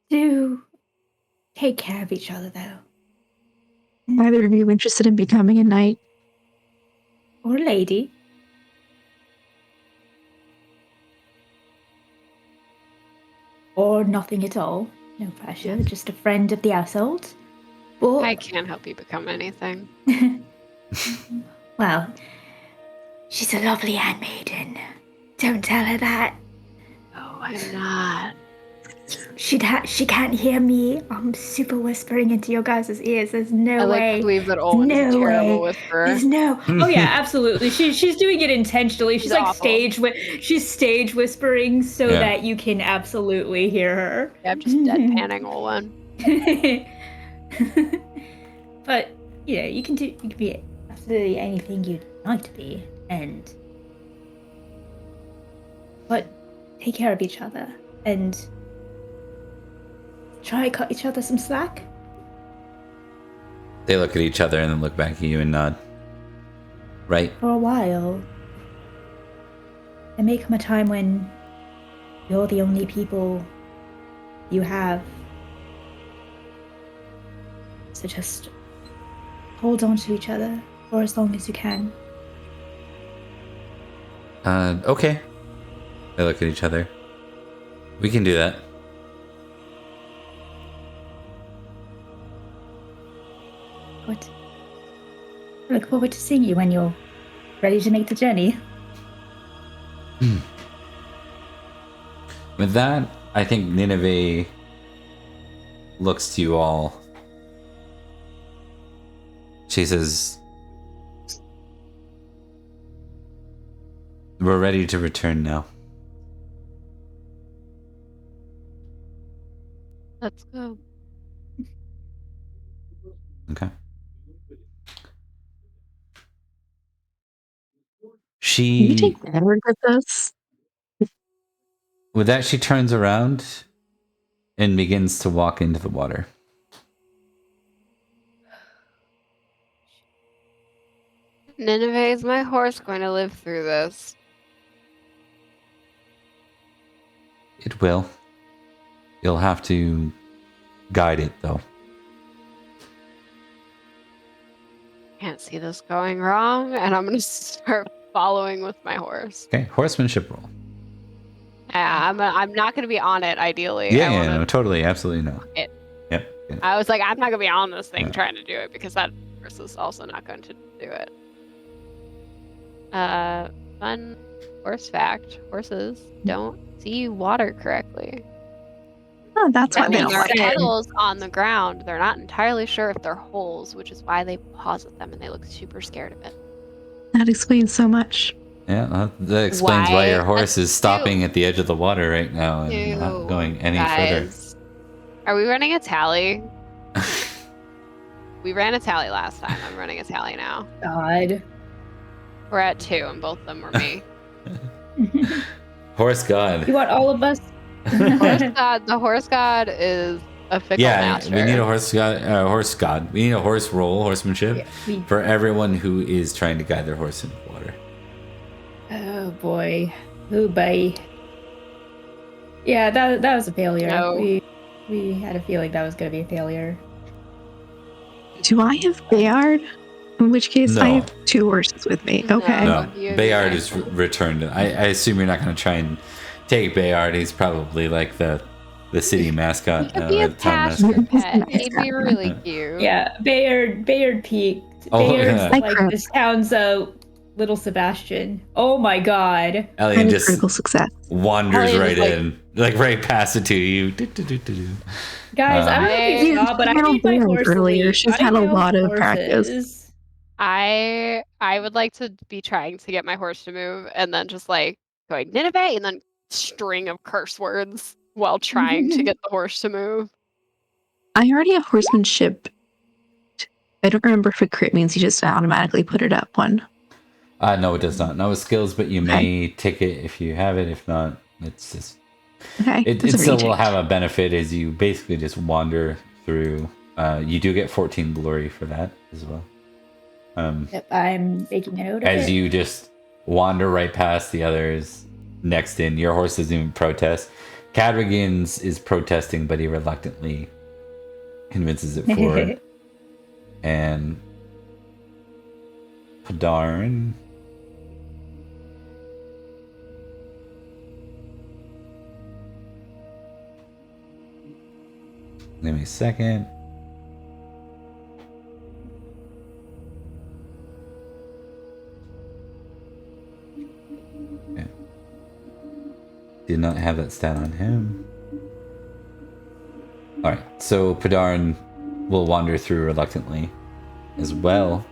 Do take care of each other, though. Neither of you interested in becoming a knight? Or a lady. Or nothing at all. No pressure. Just a friend of the household. Or... I can't help you become anything. Well, she's a lovely handmaiden. Don't tell her that. No, I'm not. She can't hear me. I'm super whispering into your guys' ears. There's no way. I believe that Owen is a terrible whisperer. There's no. Oh yeah, absolutely. She's doing it intentionally. She's like awful. she's stage whispering so that you can absolutely hear her. Yeah, I'm just deadpanning Owen. But you can be absolutely anything you'd like to be, but take care of each other and try to cut each other some slack. They look at each other and then look back at you and nod. Right. For a while. There may come a time when you're the only people you have. So just hold on to each other for as long as you can. Okay. They look at each other. We can do that. Good. I look forward to seeing you when you're ready to make the journey. With that, I think Nineveh looks to you all. She says, "We're ready to return now." Let's go. Okay. Can you take Edward with us? With that, she turns around and begins to walk into the water. Nineveh, is my horse going to live through this? It will. You'll have to guide it, though. Can't see this going wrong, and I'm going to start following with my horse. Okay, horsemanship roll. Yeah, I'm not going to be on it, ideally. Yeah, no, totally, absolutely not. It. Yep. Yeah. I was like, I'm not going to be on this thing trying to do it, because that horse is also not going to do it. Fun horse fact. Horses don't see water correctly. Oh, that's why they There don't are like it. puddles on the ground. They're not entirely sure if they're holes, which is why they pause at them and they look super scared of it. That explains so much. Yeah, that explains why your horse is stopping at the edge of the water right now and not going any further. Are we running a tally? We ran a tally last time. I'm running a tally now. God. We're at 2, and both of them were me. Horse god. You want all of us? The horse god is a fickle master. We need a horse god. We need a horse roll, horsemanship, for everyone who is trying to guide their horse in the water. Oh boy. Oh boy. Yeah, that was a failure. No. We had a feeling that was going to be a failure. Do I have Bayard? In which case, No. I have 2 horses with me. Okay. No, Bayard is returned. I assume you're not going to try and take Bayard. He's probably like the city mascot. He could be a town pasture mascot. pet. He'd be really cute. Yeah, Bayard peaked. Oh, Bayard's yeah. like this town's little Sebastian. Oh my god. Elliot just critical success. wanders Elliot right is in, like right past it to you. Guys, I don't know if you saw, but I made my horse earlier. leap. She's I had a know lot of horses. practice. I would like to be trying to get my horse to move and then just like going Nineveh and then string of curse words while trying to get the horse to move. I already have horsemanship. I don't remember if a crit means you just automatically put it up one. No, it does not. No skills, but you may take it if you have it. If not, it's just... Okay. It still will have a benefit as you basically just wander through. You do get 14 glory for that as well. Yep, I'm making a note of it. As you just wander right past the others next in. Your horse doesn't even protest. Cadragon's is protesting, but he reluctantly convinces it forward. And Padarn... Give me a second. Okay. Did not have that stat on him. Alright, so Padarn will wander through reluctantly as well.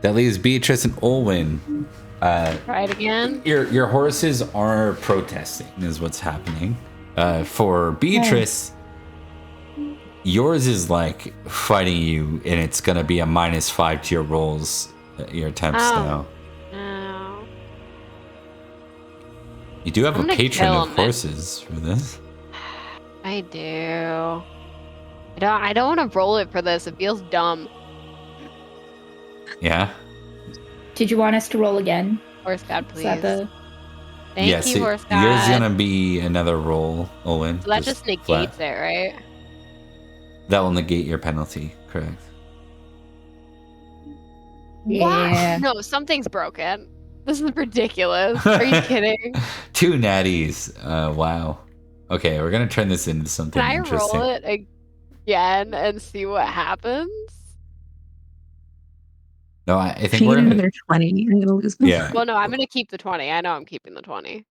That leaves Beatrice and Olwen. Try it again. Your horses are protesting is what's happening. For Beatrice... Yours is like fighting you, and it's gonna be a -5 to your rolls, your attempts now. No. You do have I'm a gonna patron kill of him. horses for this. I do. I don't want to roll it for this. It feels dumb. Yeah. Did you want us to roll again? Horse god, Is please. that the... Thank Yes, you, horse god. yours is gonna be another roll, Owen. So that just negates flat. it, right? That will negate your penalty, correct? Yeah. No, something's broken. This is ridiculous. Are you kidding? 2 natties. Wow. Okay, we're gonna turn this into something Can I interesting. roll it again and see what happens? No, I think If you we're get gonna. another 20, I'm gonna lose. Yeah. Well, no, I'm gonna keep the 20. I know I'm keeping the 20.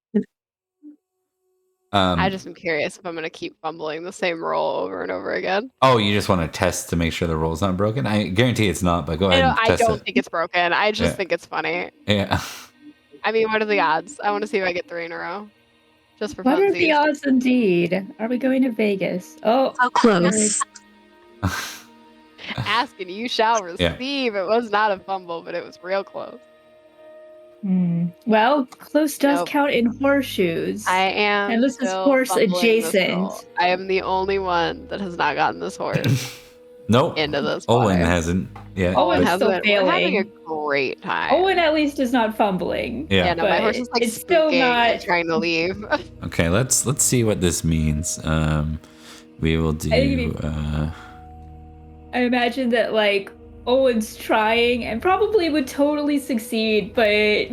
I just am curious if I'm gonna keep fumbling the same roll over and over again. Oh, you just want to test to make sure the roll's not broken? I guarantee it's not, but go ahead and I test don't it. think it's broken. I just think it's funny. Yeah. I mean, what are the odds? I want to see if I get 3 in a row. Just for What are the funsies. odds indeed? Are we going to Vegas? Oh, So close. Ask and you shall receive. It was not a fumble, but it was real close. Well, close does Nope. count in horseshoes. I am. And this is horse adjacent. I am the only one that has not gotten this horse Nope. into this Owen water. hasn't yet. Owen's but- still We're having a failing. great time. Owen at least is not fumbling. Yeah. No, my but horse is like it's still spooking not. and trying to leave. Okay, let's see what this means. We will do. I imagine that like Owen's trying and probably would totally succeed, but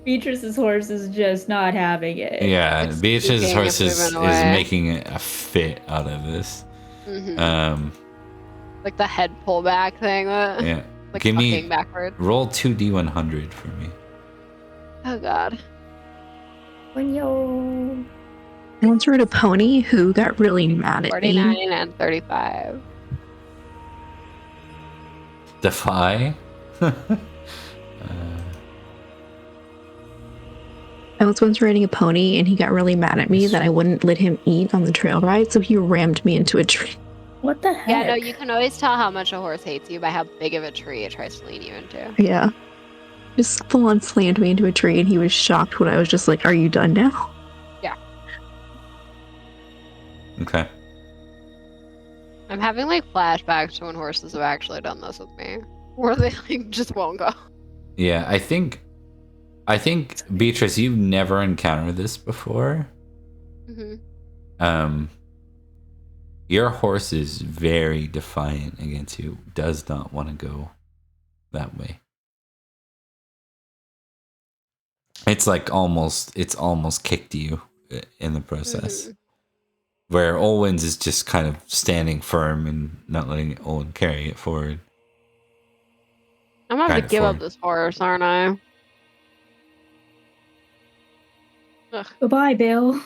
Beatrice's horse is just not having it. Yeah, It's Beatrice's spooking horse and is moving away. making a fit out of this. Like the head pullback thing. Yeah. Like Give me fucking backwards. roll 2d100 for me. Oh god. When you I once rode a pony who got really mad at 49 me. and 35. Defy. I was once riding a pony and he got really mad at me that I wouldn't let him eat on the trail ride, so he rammed me into a tree. What the heck? Yeah, no, you can always tell how much a horse hates you by how big of a tree it tries to lean you into. Yeah. Just full on slammed me into a tree and he was shocked when I was just like, "Are you done now?" Yeah. Okay. I'm having like flashbacks to when horses have actually done this with me. Where they like just won't go. Yeah, I think Beatrice, you've never encountered this before. Your horse is very defiant against you. Does not want to go that way. It's like almost kicked you in the process. Where Owen's is just kind of standing firm and not letting Owen carry it forward. I'm gonna have Kinda to give up forward. this horse, aren't I? Goodbye, Bill.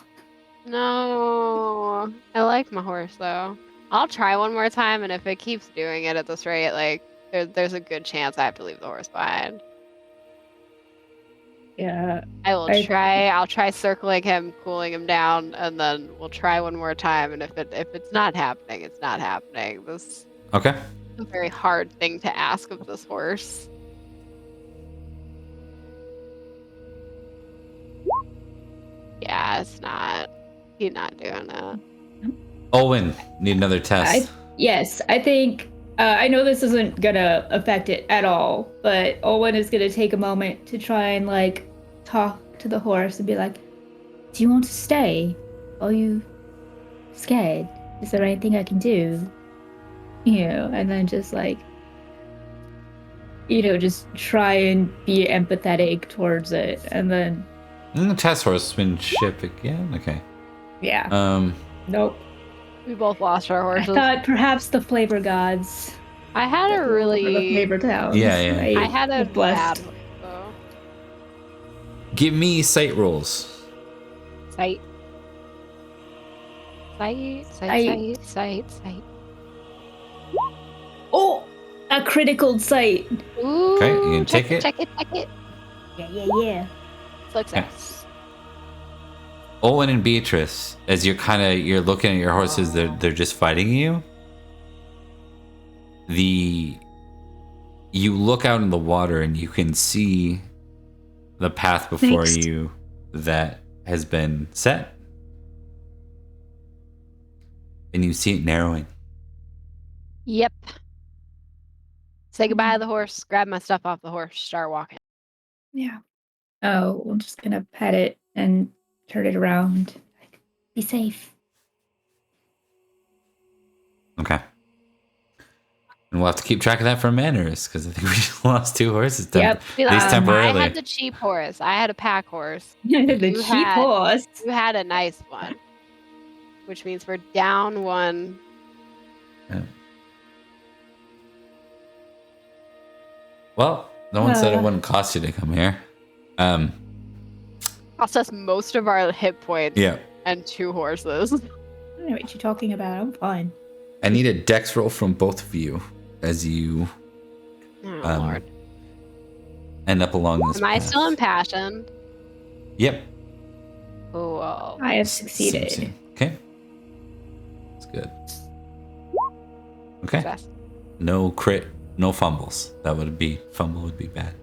No. I like my horse though. I'll try one more time, and if it keeps doing it at this rate, like there's a good chance I have to leave the horse behind. Yeah. I'll try circling him, cooling him down, and then we'll try one more time. And if it's not happening, it's not happening. This Okay. is a very hard thing to ask of this horse. Yeah, it's not. He's not doing it. Owen, need another test. Yes, I think I know this isn't gonna affect it at all, but Owen is gonna take a moment to try and like talk to the horse and be like, "Do you want to stay? Are you scared? Is there anything I can do?" And then just like, just try and be empathetic towards it, and then. Test horsemanship again. Okay. Yeah. Nope. We both lost our I horses. thought perhaps the flavor gods. I had a the really flavor towns. Yeah, yeah. I had a was blessed. bad horse though. Give me sight rolls. Sight. Oh, a critical sight. Ooh, Okay, you can take it. Check it. Yeah. Success. Owen and Beatrice, as you're looking at your horses, they're just fighting you. You look out in the water and you can see the path before Thanks. you that has been set. And you see it narrowing. Yep. Say goodbye to the horse, grab my stuff off the horse, start walking. Yeah. Oh, I'm just gonna pet it and turn it around. Like, be safe. Okay. And we'll have to keep track of that for Manors, because I think we just lost 2 horses. Yep. At least temporarily. I had the cheap horse. I had a pack horse. The You cheap horse. You had a nice one. Which means we're down 1. Yeah. Well, no one said it wouldn't cost you to come here. cost us most of our hit points. Yeah. And 2 horses. I don't know what you're talking about. I'm fine. I need a dex roll from both of you as you Lord. end up along this Am I path. still impassioned? Yep. Oh. I have succeeded. Same. Okay. That's good. Okay. Success. No crit, no fumbles. Fumble would be bad.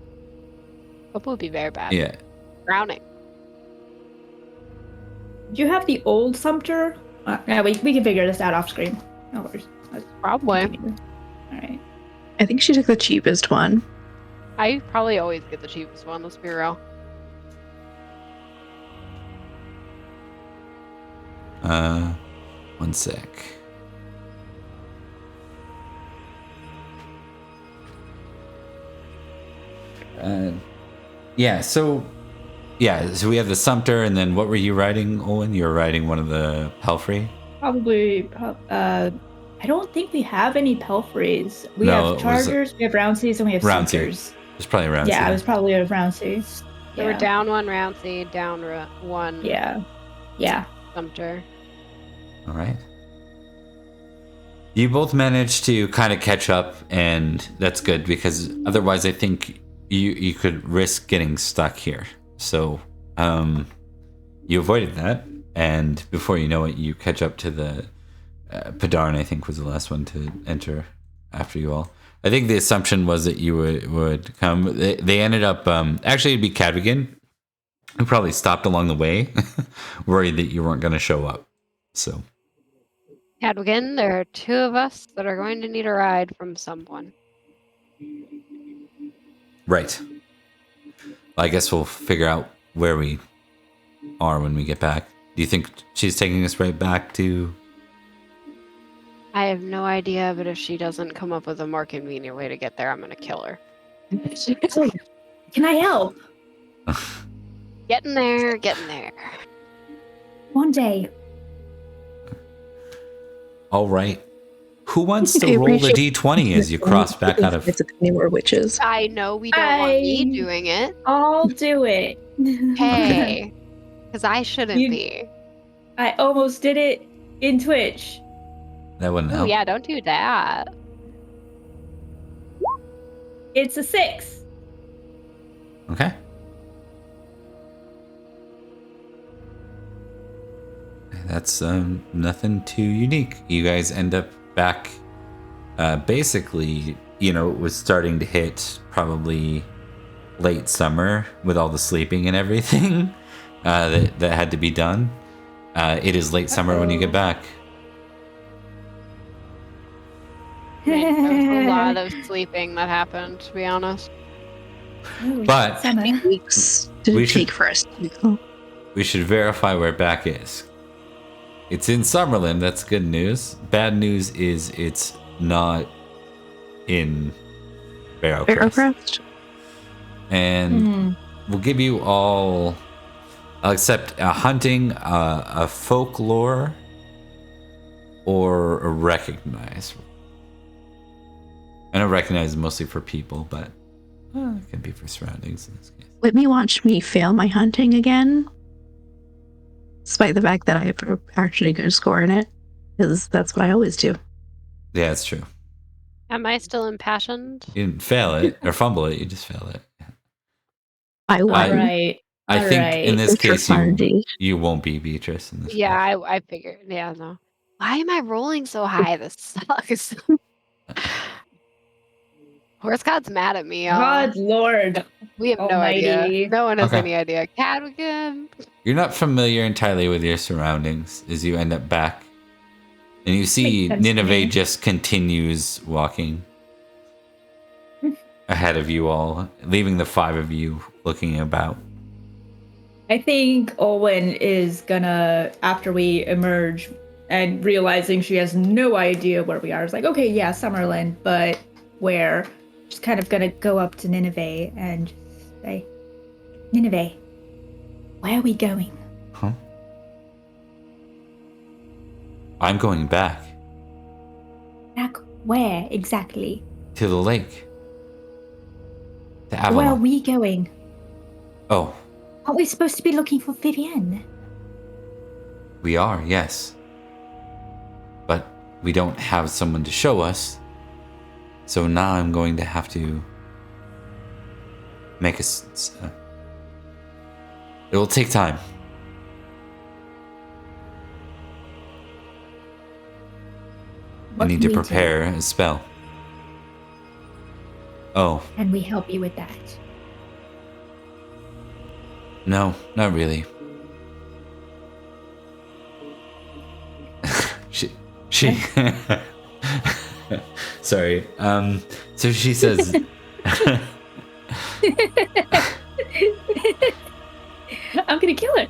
Fumble would be very bad. Yeah. Drowning. Do you have the old Sumter? Yeah, we can figure this out off screen. No worries. Probably. All right. I think she took the cheapest one. I probably always get the cheapest one, let's be real. One sec. So we have the Sumter, and then what were you riding, Owen? You were riding one of the Pelfrey? Probably. I don't think we have any Pelfreys. We have Chargers, we have Roundseys, and we have Sumters. It's probably Roundsea. Yeah, it was probably a Roundsea. So Yeah. we're down 1 Roundsea, down 1 Yeah. Sumter. All right. You both managed to kind of catch up, and that's good because otherwise I think you could risk getting stuck here. So you avoided that, and before you know it, you catch up to the Padarn, I think, was the last one to enter after you all. I think the assumption was that you would come. They ended up, actually it'd be Cadrigan, who probably stopped along the way, worried that you weren't going to show up. So. Cadwigan, there are 2 of us that are going to need a ride from someone. Right. I guess we'll figure out where we are when we get back. Do you think she's taking us right back to... I have no idea, but if she doesn't come up with a more convenient way to get there, I'm going to kill her. Can I help? Getting there, getting there. One day. All right. Who wants to roll the d20 as you cross back out of... It's a penny more witches. I know we don't want me doing it. I'll do it. Hey. Because I shouldn't be. I almost did it in Twitch. That wouldn't Oh, help. yeah, don't do that. It's a 6. Okay. That's nothing too unique. You guys end up back, basically, it was starting to hit probably late summer with all the sleeping and everything that had to be done. It is late summer when you get back. There was a lot of sleeping that happened, to be honest. But Weeks did We it should- take for us to go? we should verify where back is. It's in Summerland. That's good news. Bad news is it's not in Barrowcrest. Barrowcrest? And we'll give you all, except a hunting, a folklore, or a recognize. I know recognize is mostly for people, but it can be for surroundings in this case. Let me watch me fail my hunting again. Despite the fact that I have a actually good score in it. Because that's what I always do. Yeah, it's true. Am I still impassioned? You didn't fail it or fumble it, you just failed it. Yeah. I won. All right. I All think right. in this It's your case you, party. you won't be Beatrice in this Yeah, case. I figured. Yeah, no. Why am I rolling so high? This sucks. Horse God's mad at me, y'all. God Lord. We have no Almighty. idea. No one has Okay. any idea. Cadwigan. You're not familiar entirely with your surroundings as you end up back. And you see Makes sense to Nineveh me. just continues walking ahead of you all, leaving the 5 of you looking about. I think Owen is gonna, after we emerge and realizing she has no idea where we are, is like, okay, yeah, Summerland, but where? She's kind of gonna go up to Nineveh and just say, Nineveh, where are we going? Huh? I'm going back Back where exactly? to the lake. To Where are Avalon. we going? Oh, Are we supposed to be looking for Vivienne? We are, yes. But we don't have someone to show us. So now I'm going to have to make it will take time. I need to prepare a spell. Oh. Can we help you with that? No, not really. she sorry. So she says I'm gonna kill her.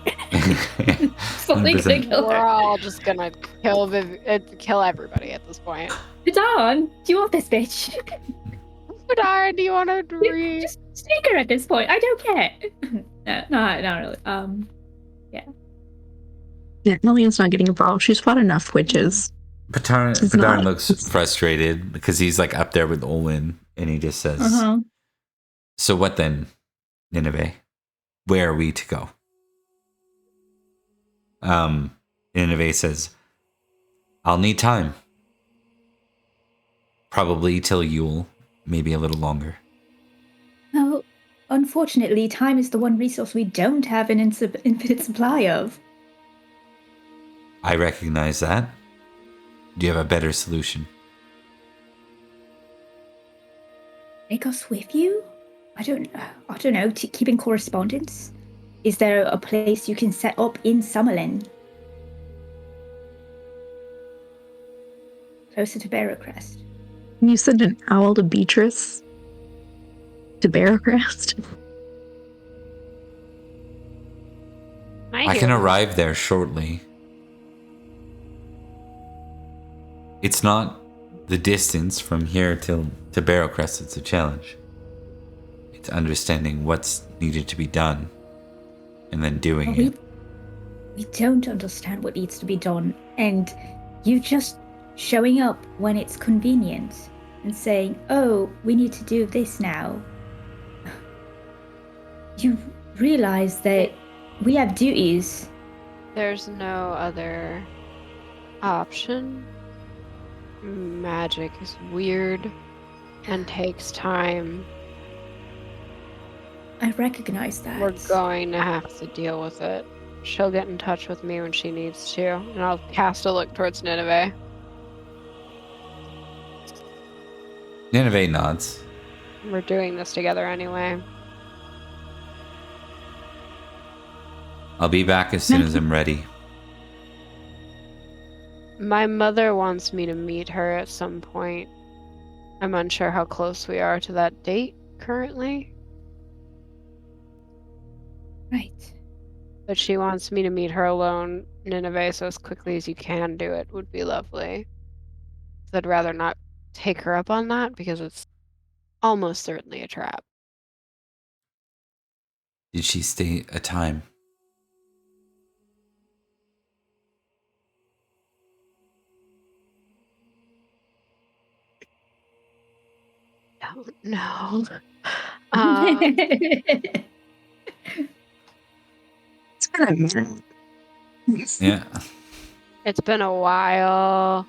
Fully gonna kill her. We're all just gonna kill everybody at this point. Don, do you want this bitch? Darn, do you want to read? Just sneak her at this point. I don't care. No, not really. Yeah. Yeah, Lillian's not getting involved. She's fought enough witches. Padarn looks frustrated because he's like up there with Olin, and he just says, "So what then, Nineveh? Where are we to go?" Nineveh says, "I'll need time. Probably till Yule, maybe a little longer." Well, unfortunately, time is the one resource we don't have an infinite supply of. I recognize that. Do you have a better solution? Take us with you? I don't know. Keeping correspondence? Is there a place you can set up in Summerland? Closer to Barrowcrest. Can you send an owl to Beatrice? To Barrowcrest? I can arrive there shortly. It's not the distance from here to Barrowcrest that's a challenge. It's understanding what's needed to be done and then doing it. We don't understand what needs to be done, and you just showing up when it's convenient and saying, "Oh, we need to do this now." You realize that we have duties. There's no other option. Magic is weird and takes time. I recognize that. We're going to have to deal with it. She'll get in touch with me when she needs to, and I'll cast a look towards Nineveh. Nineveh nods. We're doing this together anyway. I'll be back as soon as I'm ready. My mother wants me to meet her at some point. I'm unsure how close we are to that date currently. Right. But she wants me to meet her alone, Nineveh, so as quickly as you can do it would be lovely. I'd rather not take her up on that because it's almost certainly a trap. Did she state a time? Don't know. It's been a minute. Yeah. It's been a while.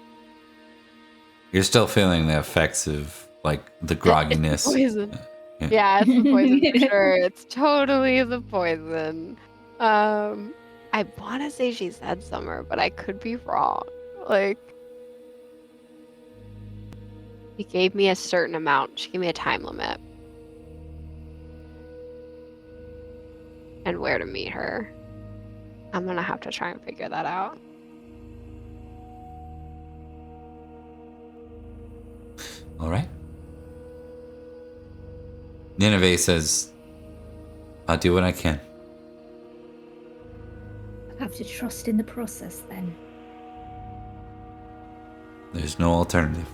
You're still feeling the effects of, like, the grogginess. Poison. Yeah, it's the poison for sure. It's totally the poison. I want to say she said summer, but I could be wrong. Like, she gave me a certain amount. She gave me a time limit. And where to meet her. I'm going to have to try and figure that out. All right. Nineveh says, "I'll do what I can." I have to trust in the process then. There's no alternative.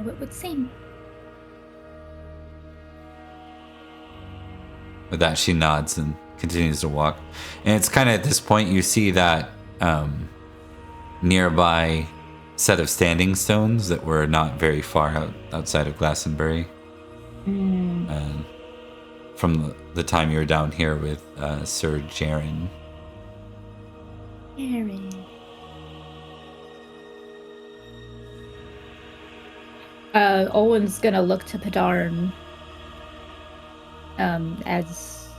It would seem. With that, she nods and continues to walk. And it's kind of at this point you see that nearby set of standing stones that were not very far outside of Glastonbury. from the time you were down here with Sir Jaren. Jaren. Owen's gonna look to Padarn as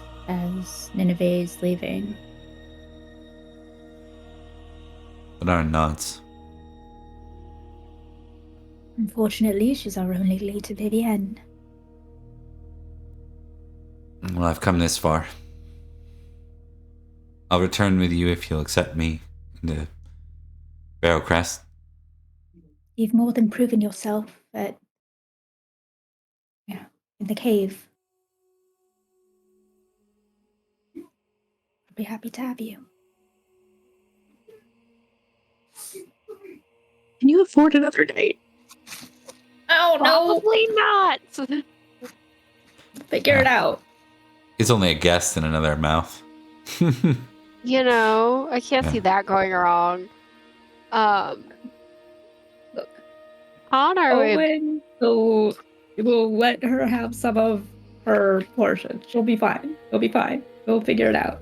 Nineveh is leaving. Padarn nods. Unfortunately, she's our only lead to the end. Well, I've come this far. I'll return with you if you'll accept me into Barrowcrest. You've more than proven yourself in the cave. I'll be happy to have you. Can you afford another date? Oh no! Probably not. Figure it out. It's only a guest in another mouth. You know, I can't see that going wrong. Look, On our way. Owen will let her have some of her portion. She'll be fine. She'll be fine. We'll figure it out.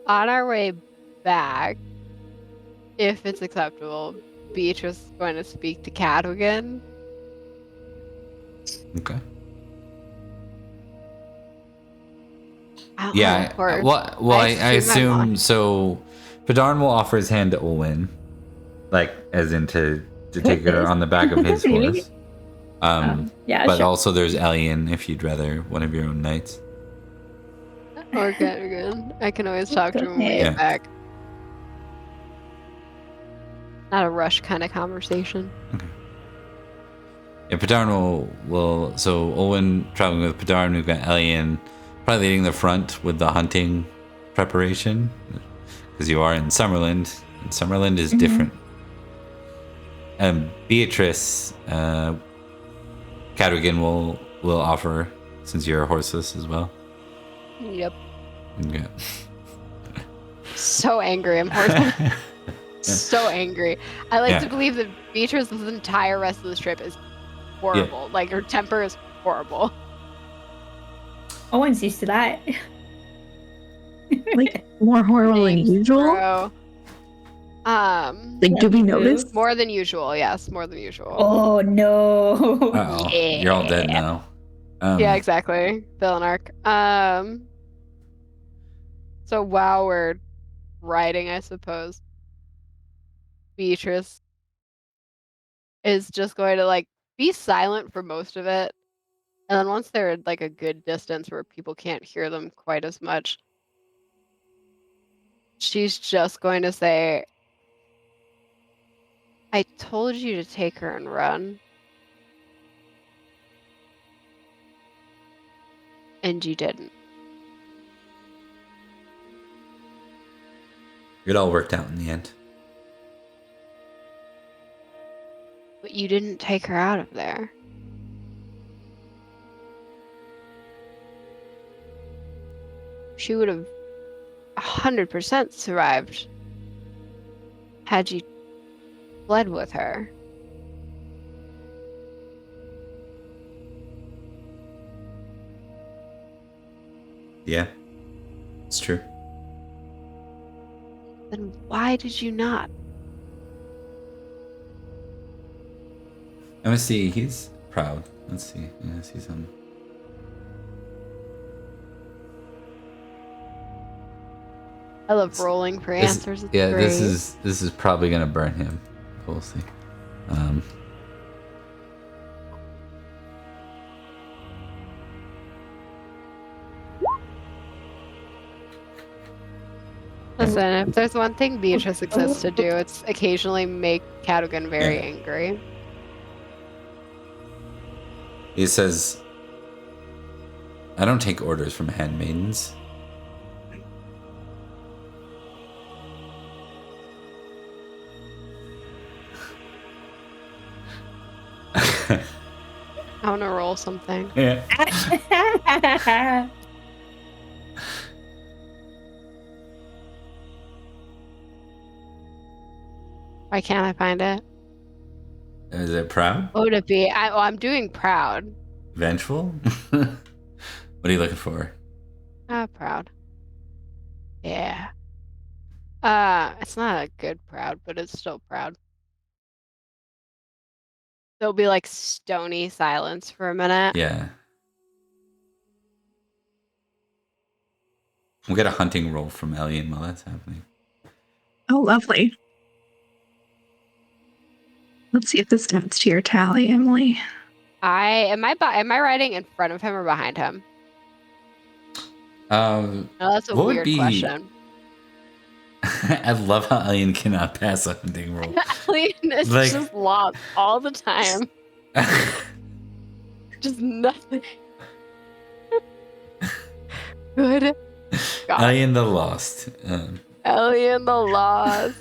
On our way back, if it's acceptable, Beatrice is going to speak to Cadwgan. Okay. Yeah. I assume so. Padarn will offer his hand to Olwen, like as in to take her on the back of his horse. Yeah, but sure. also there's Elian if you'd rather one of your own knights. Or Cadwgan. I can always talk to him when we get back. Not a rush kind of conversation. Okay. Yeah, Padarn will so Olwen traveling with Padarn, we've got Elian probably leading the front with the hunting preparation. Because you are in Summerland, and Summerland is different. And Beatrice, Cadwgan will offer, since you're horseless as well. Yep. Okay. So angry, I'm horseless. So angry. I like to believe that Beatrice's entire rest of this trip is horrible. Yeah. Like her temper is horrible. Owen's used to that. Like more horrible than usual. Bro. Like, do we notice? More than usual, yes, more than usual. Oh no. Uh-oh. Yeah. You're all dead now. Yeah, exactly. Bill and Ark. So while we're riding, I suppose, Beatrice is just going to like be silent for most of it. And then once they're at like a good distance where people can't hear them quite as much, she's just going to say, I told you to take her and run. And you didn't. It all worked out in the end. But you didn't take her out of there. She would have 100% survived had you fled with her. Yeah, it's true. Then why did you not? I'm gonna see. He's proud. Let's see. Yeah, see some. I love rolling for answers. It's yeah, great. this is probably gonna burn him. We'll see. Listen, if there's one thing Beatrice exists to do, it's occasionally make Cadwgan very angry. He says, I don't take orders from handmaidens. I want to roll something. Yeah. Why can't I find it? Is it proud? What would it be? I'm doing proud. Vengeful? What are you looking for? Proud. Yeah. It's not a good proud, but it's still proud. There'll be like stony silence for a minute. Yeah. We'll get a hunting roll from Elian while that's happening. Oh, lovely. Let's see if this adds to your tally, Emily. Am I riding in front of him or behind him? Oh, that's a weird question. I love how Elian cannot pass a hunting roll. Elian is just lost all the time. Just nothing. Good God. Elian the Lost. Elian the Lost.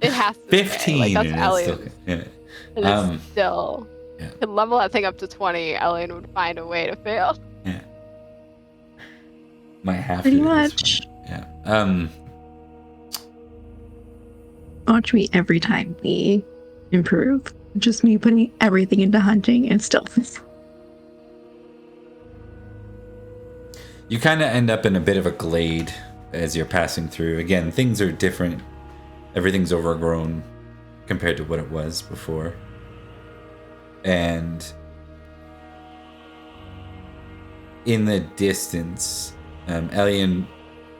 It has to 15. Like, that's Elian. And it's still. Yeah. To level that thing up to 20, Elian would find a way to fail. Yeah. Might have pretty to. Much. Yeah. Watch me every time we improve. Just me putting everything into hunting and stealth. You kind of end up in a bit of a glade as you're passing through. Again, things are different. Everything's overgrown compared to what it was before. And in the distance, Elian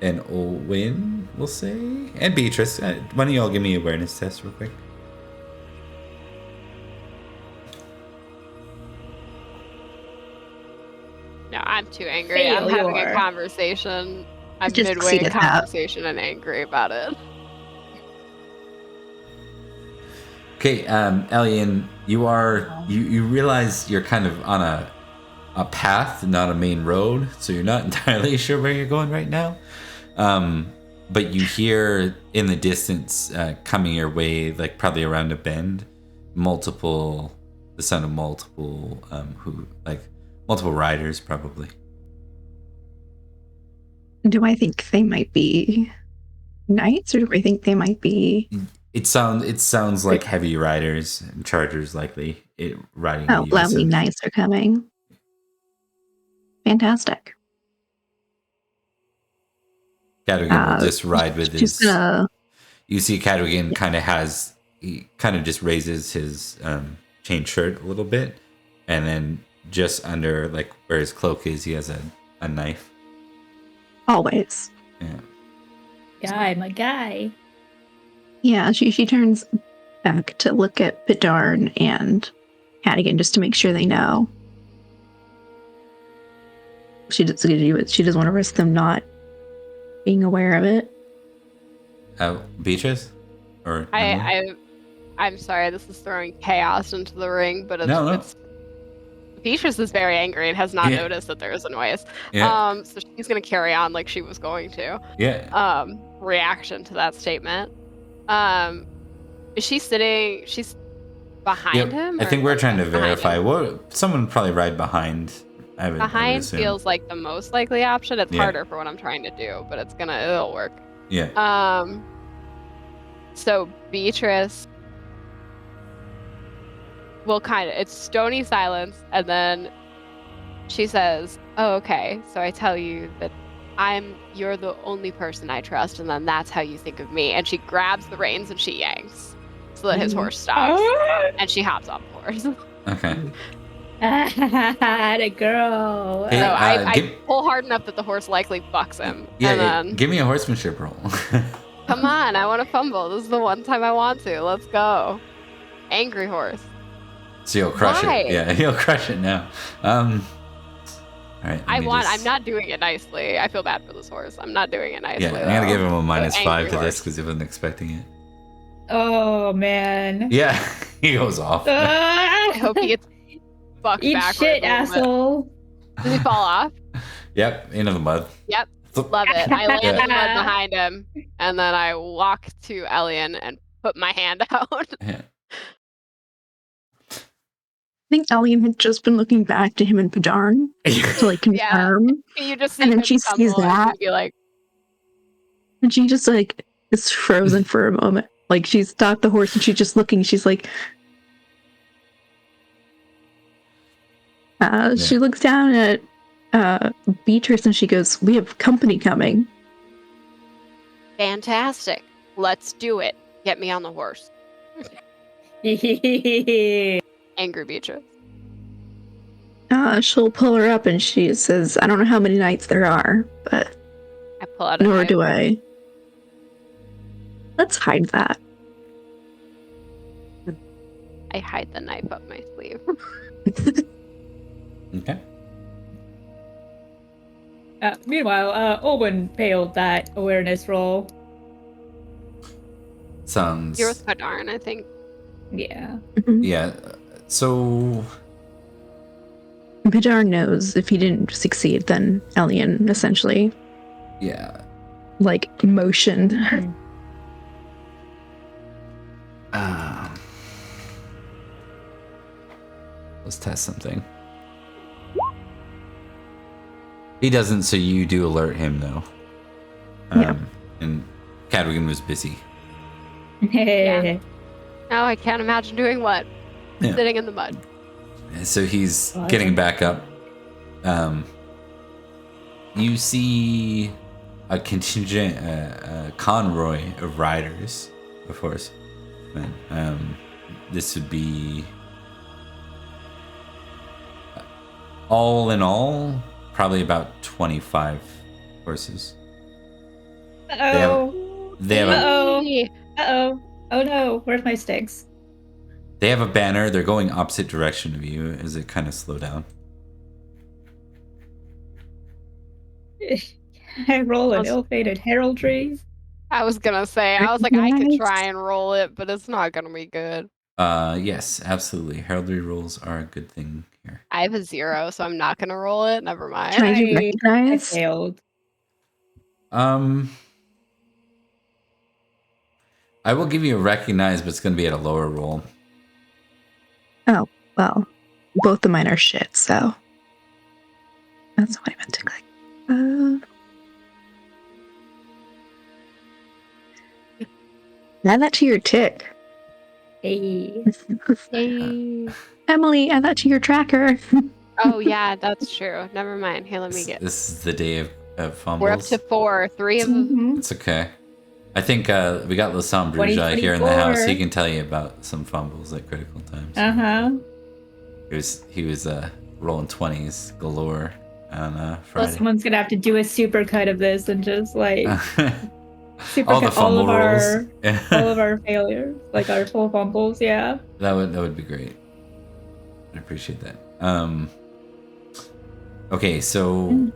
and Olwyn, we'll say, and Beatrice. Why don't you all give me an awareness test real quick? No, I'm too angry. I'm having a conversation. I'm midway in conversation and angry about it. Okay, Elian, you realize you're kind of on a path, not a main road, so you're not entirely sure where you're going right now. But you hear in the distance, coming your way, like probably around a bend, the sound of multiple riders, probably. Do I think they might be knights, or do I think they might be? It sounds like heavy riders and chargers, likely riding. Oh, lovely knights are coming. Fantastic. Cadogan will just ride with his. You see, Cadogan kind of just raises his chain shirt a little bit, and then just under like where his cloak is, he has a knife. Always. Yeah. Guy, my guy. Yeah, she turns back to look at Bidarn and Cadogan just to make sure they know. She doesn't want to risk them not being aware of it. Beatrice? Or I'm sorry, this is throwing chaos into the ring, but it's Beatrice is very angry and has not noticed that there is a noise. Yeah. So she's gonna carry on like she was going to. Yeah. Reaction to that statement. Is she sitting? She's behind him. I think we're trying to verify. Someone would probably ride behind. Behind feels like the most likely option. It's harder for what I'm trying to do, but it'll work. Yeah. So Beatrice will it's stony silence, and then she says, "Oh, okay. So I tell you that you're the only person I trust, and then that's how you think of me." And she grabs the reins and she yanks so that his horse stops, and she hops off the horse. Okay. A girl. Hey, so I pull hard enough that the horse likely bucks him. Yeah, and then, give me a horsemanship roll. Come on, I want to fumble. This is the one time I want to. Let's go. Angry horse. So you'll crush it. Yeah, he'll crush it now. All right. I'm not doing it nicely. I feel bad for this horse. I'm not doing it nicely. Yeah, I'm gonna give him a -5 to this because he wasn't expecting it. Oh man. Yeah, he goes off. I hope he gets bucked backwards. Eat shit, asshole. Does he fall off? Yep, into the mud. Yep, love it. I land in the mud behind him, and then I walk to Elian and put my hand out. Yeah. I think Elian had just been looking back to him and Bidarn to like confirm. You just see and then she sees that, and be like, and she just like is frozen for a moment. Like she's stopped the horse and she's just looking. She's like, She looks down at Beatrice and she goes, "We have company coming." Fantastic. Let's do it. Get me on the horse. Angry Beatrice. She'll pull her up and she says, "I don't know how many knights there are, but I pull out a nor knife. do I." Let's hide that. I hide the knife up my sleeve. Okay. Meanwhile, Owen failed that awareness roll. Sounds. You're with Padarn, I think. Yeah. Yeah. So. Bidar knows if he didn't succeed, then Elian essentially. Yeah. Like motioned. Let's test something. He doesn't, so you do alert him though. Yeah. And Cadrigan was busy. Yeah. Now I can't imagine doing what? Yeah. Sitting in the mud. So he's getting back up. You see a contingent, a convoy of riders, of course. This would be all in all probably about 25 horses. Uh-oh. They have Uh-oh. Oh no, where's my sticks? They have a banner. They're going opposite direction of you as it kind of slow down. I roll an ill-fated heraldry. I was gonna say, I was like, I could try and roll it, but it's not gonna be good. Yes, absolutely. Heraldry rolls are a good thing here. I have a 0, so I'm not gonna roll it. Never mind. Can I do recognize? I failed. I will give you a recognize, but it's going to be at a lower roll. Oh, well, both of mine are shit, so that's what I meant to click. Add that to your tick. Hey. Yay. Emily, add that to your tracker. Oh yeah, that's true. Never mind. Here, let me get. This is the day of fumbles. We're up to 4. 3 of them. It's okay. I think we got Lassam Bruja here in the house. He can tell you about some fumbles at critical times. He was rolling 20s galore on Friday. Well, someone's gonna have to do a supercut of this and just like all the fumble rolls. all of our failures, like our full fumbles. Yeah, that would be great. I appreciate that. Okay, so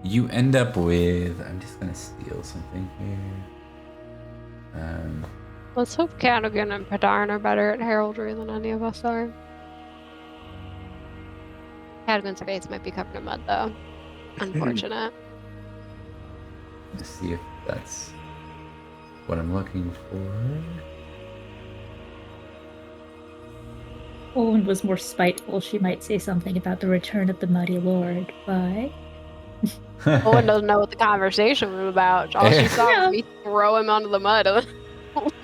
you end up with. I'm just gonna steal something here. Let's hope Cadigan and Padarn are better at heraldry than any of us are. Cadigan's face might be covered in mud, though. Unfortunate. Let's see if that's what I'm looking for. Owen was more spiteful. She might say something about the return of the Muddy Lord, but Owen doesn't know what the conversation was about. All she saw was me throw him onto the mud.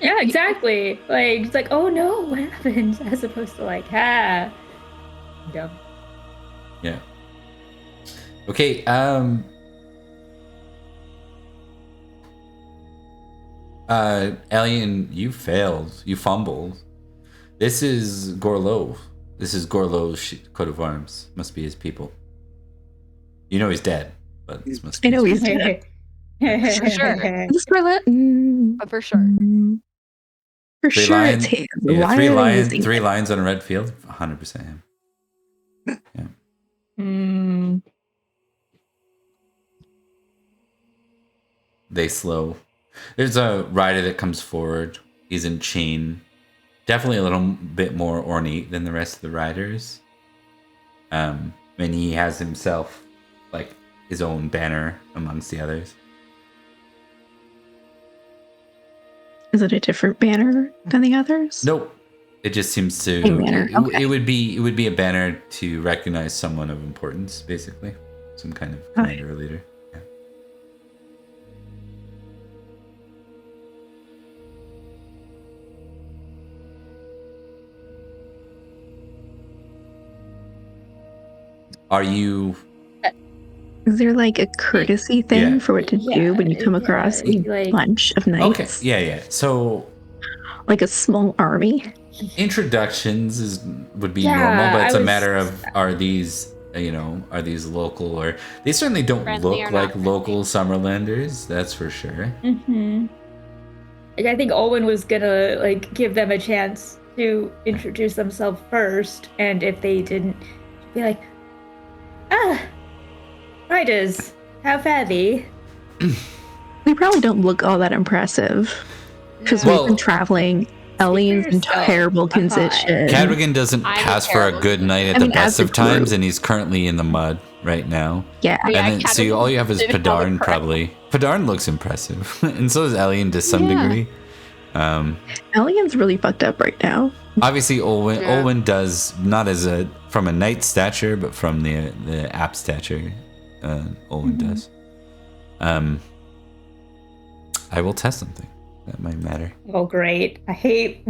yeah, exactly. Like it's like, oh no, what happened? As opposed to like, dumb. Yeah. Okay. Alien, you failed. You fumbled. This is Gorlo. This is Gorlo's coat of arms. Must be his people. You know he's dead, but this must be. I know he's dead. For sure. But for sure. For sure, it's him. Yeah, three lions on a red field. 100% him. Yeah. They slow. There's a rider that comes forward. He's in chain. Definitely a little bit more ornate than the rest of the riders. And he has himself like his own banner amongst the others. Is it a different banner than the others? Nope. It just seems to. It would be a banner to recognize someone of importance, basically, some kind of commander or leader. Yeah. Are you? Is there like a courtesy thing for what to do when you come across a like, bunch of knights? Okay, yeah. So, like a small army. Introductions would be normal, but it's a matter of are these local, or they certainly don't look like local Summerlanders, that's for sure. Mm-hmm. Like, I think Owen was gonna like give them a chance to introduce themselves first, and if they didn't, be like, riders, how fare thee? We probably don't look all that impressive because we've been traveling. Ellion's in terrible condition. Cadrigan doesn't pass for a good knight at the best of times, and he's currently in the mud right now. Yeah. And then, so all you have is Padarn, probably. Padarn looks impressive, and so does Ellion to some degree. Ellion's really fucked up right now. Obviously, Olwen does, not from a knight stature, but from the app stature, Olwen does. I will test something. That might matter. Oh, great. I hate...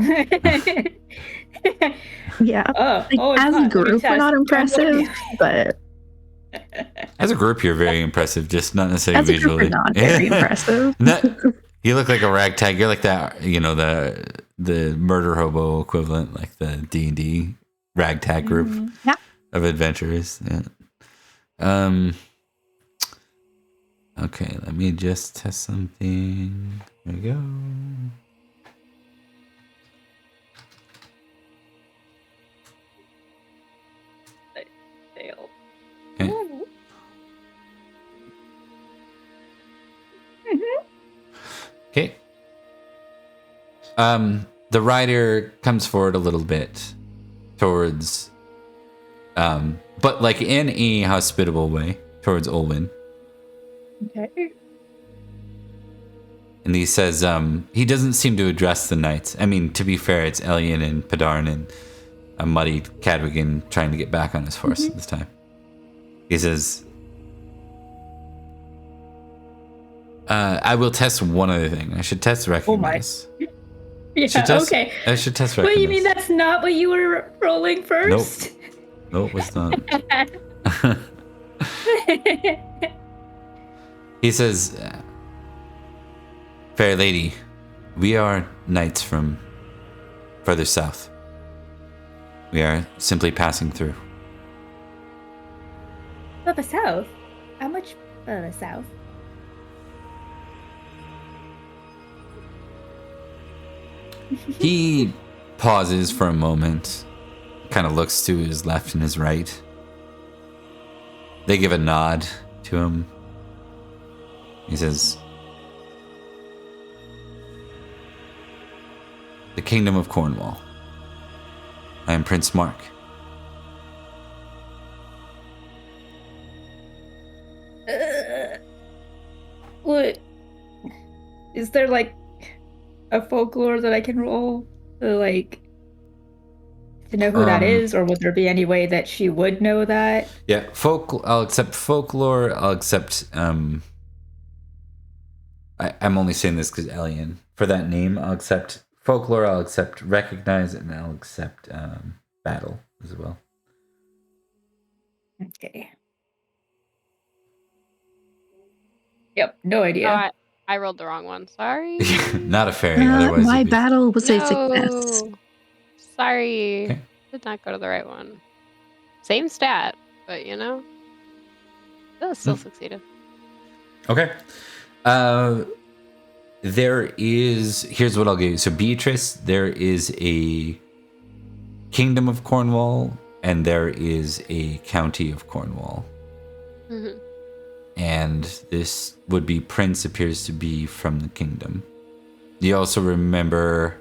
Yeah. As a group, we're not impressive, but... As a group, you're very impressive, just not necessarily visually. We're not very impressive. You look like a ragtag. You're like that, the murder hobo equivalent, like the D&D ragtag group of adventurers. Yeah. Okay, let me just test something. There we go. Okay. Okay. The rider comes forward a little bit towards, but like in a hospitable way towards Olwen. Okay. And he says, he doesn't seem to address the knights. I mean, to be fair, it's Ellion and Padarn and a muddied Cadrigan trying to get back on his horse this time. He says, I will test one other thing. I should test recognize. Oh my. Yeah, okay. I should test recognize. Wait, you mean that's not what you were rolling first? Nope, it's not. He says, fair lady, we are knights from further south. We are simply passing through. Further south? How much further south? He pauses for a moment, kind of looks to his left and his right. They give a nod to him. He says, the Kingdom of Cornwall. I am Prince Mark. What? Is there like a folklore that I can roll to know who that is, or would there be any way that she would know that? Yeah, I'll accept folklore. I'll accept. I'm only saying this because Ellion. For that name, I'll accept folklore. I'll accept recognize, and I'll accept battle as well. Okay. Yep, no idea. Oh, I rolled the wrong one. Sorry. Not a fairy. Otherwise, my battle was a success. Sorry. Okay. Did not go to the right one. Same stat, but still succeeded. Okay. Here's what I'll give you. So Beatrice, there is a Kingdom of Cornwall, and there is a County of Cornwall. Mm-hmm. And this would be Prince appears to be from the kingdom. You also remember,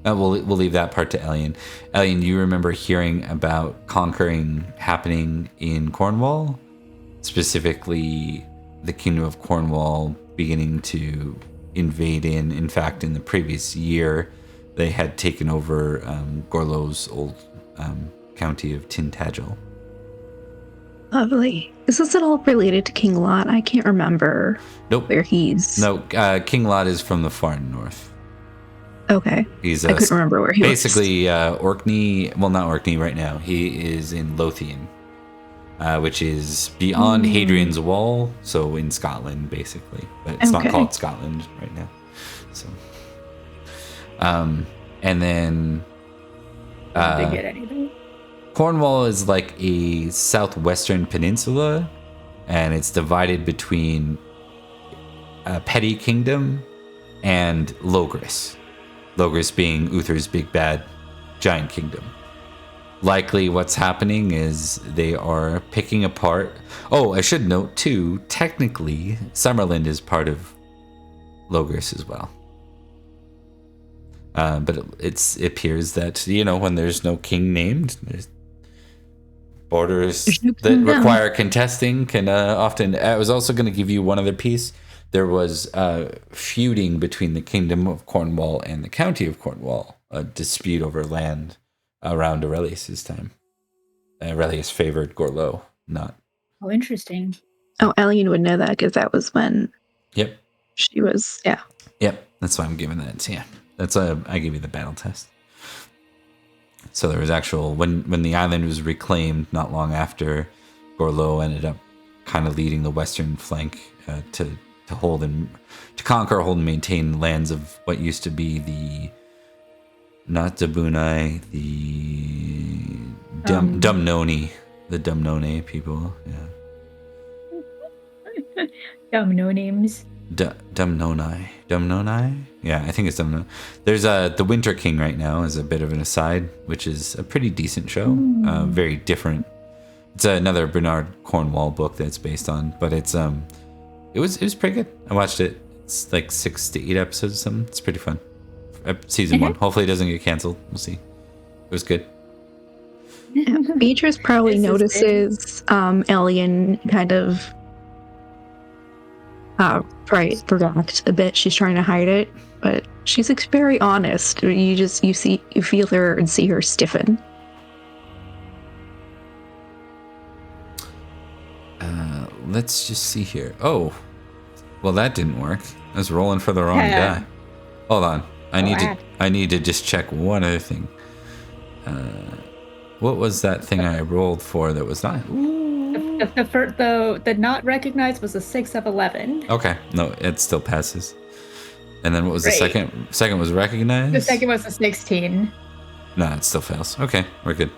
we'll leave that part to Ellion. Ellion, you remember hearing about conquering happening in Cornwall? Specifically, the Kingdom of Cornwall beginning to invade in fact, in the previous year, they had taken over Gorlo's old county of Tintagel. Lovely. Is this at all related to King Lot? I can't remember. Nope. Where he's. No, King Lot is from the far north. Okay. I couldn't remember where he was. Basically, Orkney. Well, not Orkney right now. He is in Lothian. which is beyond Hadrian's Wall, so in Scotland, basically. But it's not called Scotland right now. So, and then Didn't get anything. Cornwall is like a southwestern peninsula, and it's divided between a petty kingdom and Logris. Logris being Uther's big bad giant kingdom. Likely what's happening is they are picking apart. Oh, I should note too, technically, Summerland is part of Logris as well. But it appears that, when there's no king named, there's borders that require contesting can often... I was also going to give you one other piece. There was feuding between the Kingdom of Cornwall and the County of Cornwall, a dispute over land around Aurelius's time. Aurelius favored Gorlo, not... Oh, interesting. Oh, Alien would know that because that was when... Yep. She was, yeah. Yep, that's why I'm giving that. So, yeah, that's I gave you the battle test. So there was when the island was reclaimed not long after, Gorlo ended up kind of leading the western flank to conquer, hold, and maintain lands of what used to be not Dabunai, the Dumnoni, the Dumnone people. Yeah. Dumb no names. Dumnoni. Yeah, I think it's Dumnoni. There's the Winter King right now is a bit of an aside, which is a pretty decent show. Very different. It's another Bernard Cornwall book that's based on, but it was pretty good. I watched it. It's like 6 to 8 episodes or something. It's pretty fun. Season 1. Hopefully it doesn't get canceled. We'll see. It was good. Yeah, Beatrice probably notices Alien kind of forgot a bit. She's trying to hide it, but she's very honest. You feel her and see her stiffen. Let's just see here. Oh, well, that didn't work. I was rolling for the wrong guy. Hold on. I need to just check one other thing. What was that thing I rolled for that was not? The not recognized was a 6 of 11. Okay, no, it still passes. And then what was the second? Second was recognized. The second was a 16. No, it still fails. Okay, we're good.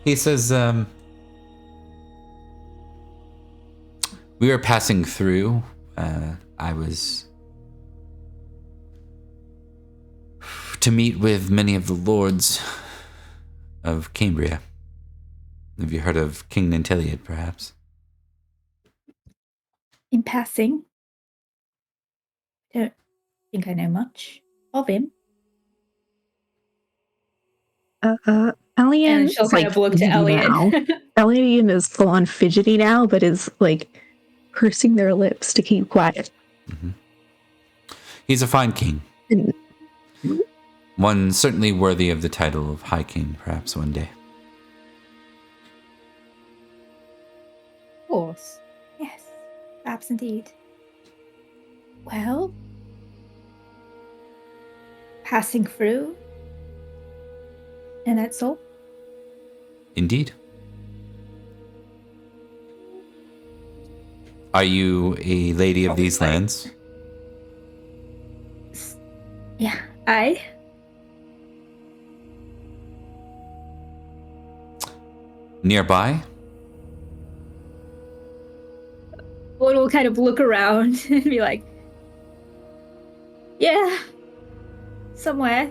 He says, we were passing through. I was to meet with many of the lords of Cambria. Have you heard of King Nanteliad, perhaps? In passing, don't think I know much of him. Alien. And she'll kind of look to Elliot. Alien is full on fidgety now, but is like pursing their lips to keep quiet. Mm-hmm. He's a fine king. One certainly worthy of the title of High King, perhaps one day. Of course. Yes, perhaps indeed. Well, passing through, and that's all. Indeed. Are you a lady of these lands? Yeah, I. Nearby? One will kind of look around and be like, yeah, somewhere.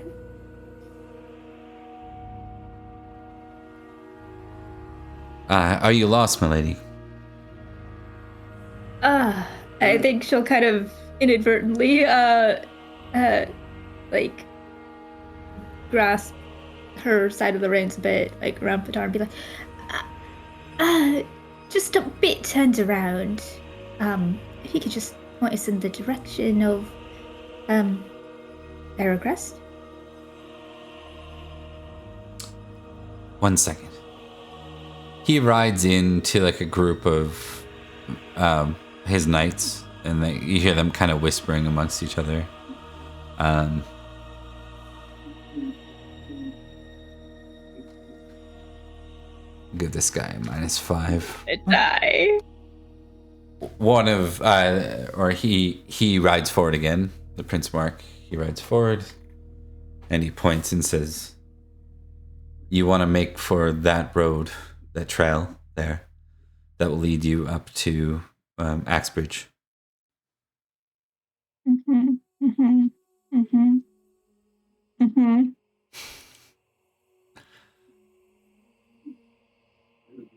Are you lost, my lady? I think she'll kind of inadvertently, like, grasp her side of the reins a bit, like, around Patar and be like, just a bit turned around. If you could just point us in the direction of, Aragrast? 1 second. He rides into like a group of his knights, and you hear them kind of whispering amongst each other. give this guy a -5. Die. One of, or he rides forward again. The Prince Mark, he rides forward, and he points and says, "You want to make for that road, that trail there, that will lead you up to Axbridge."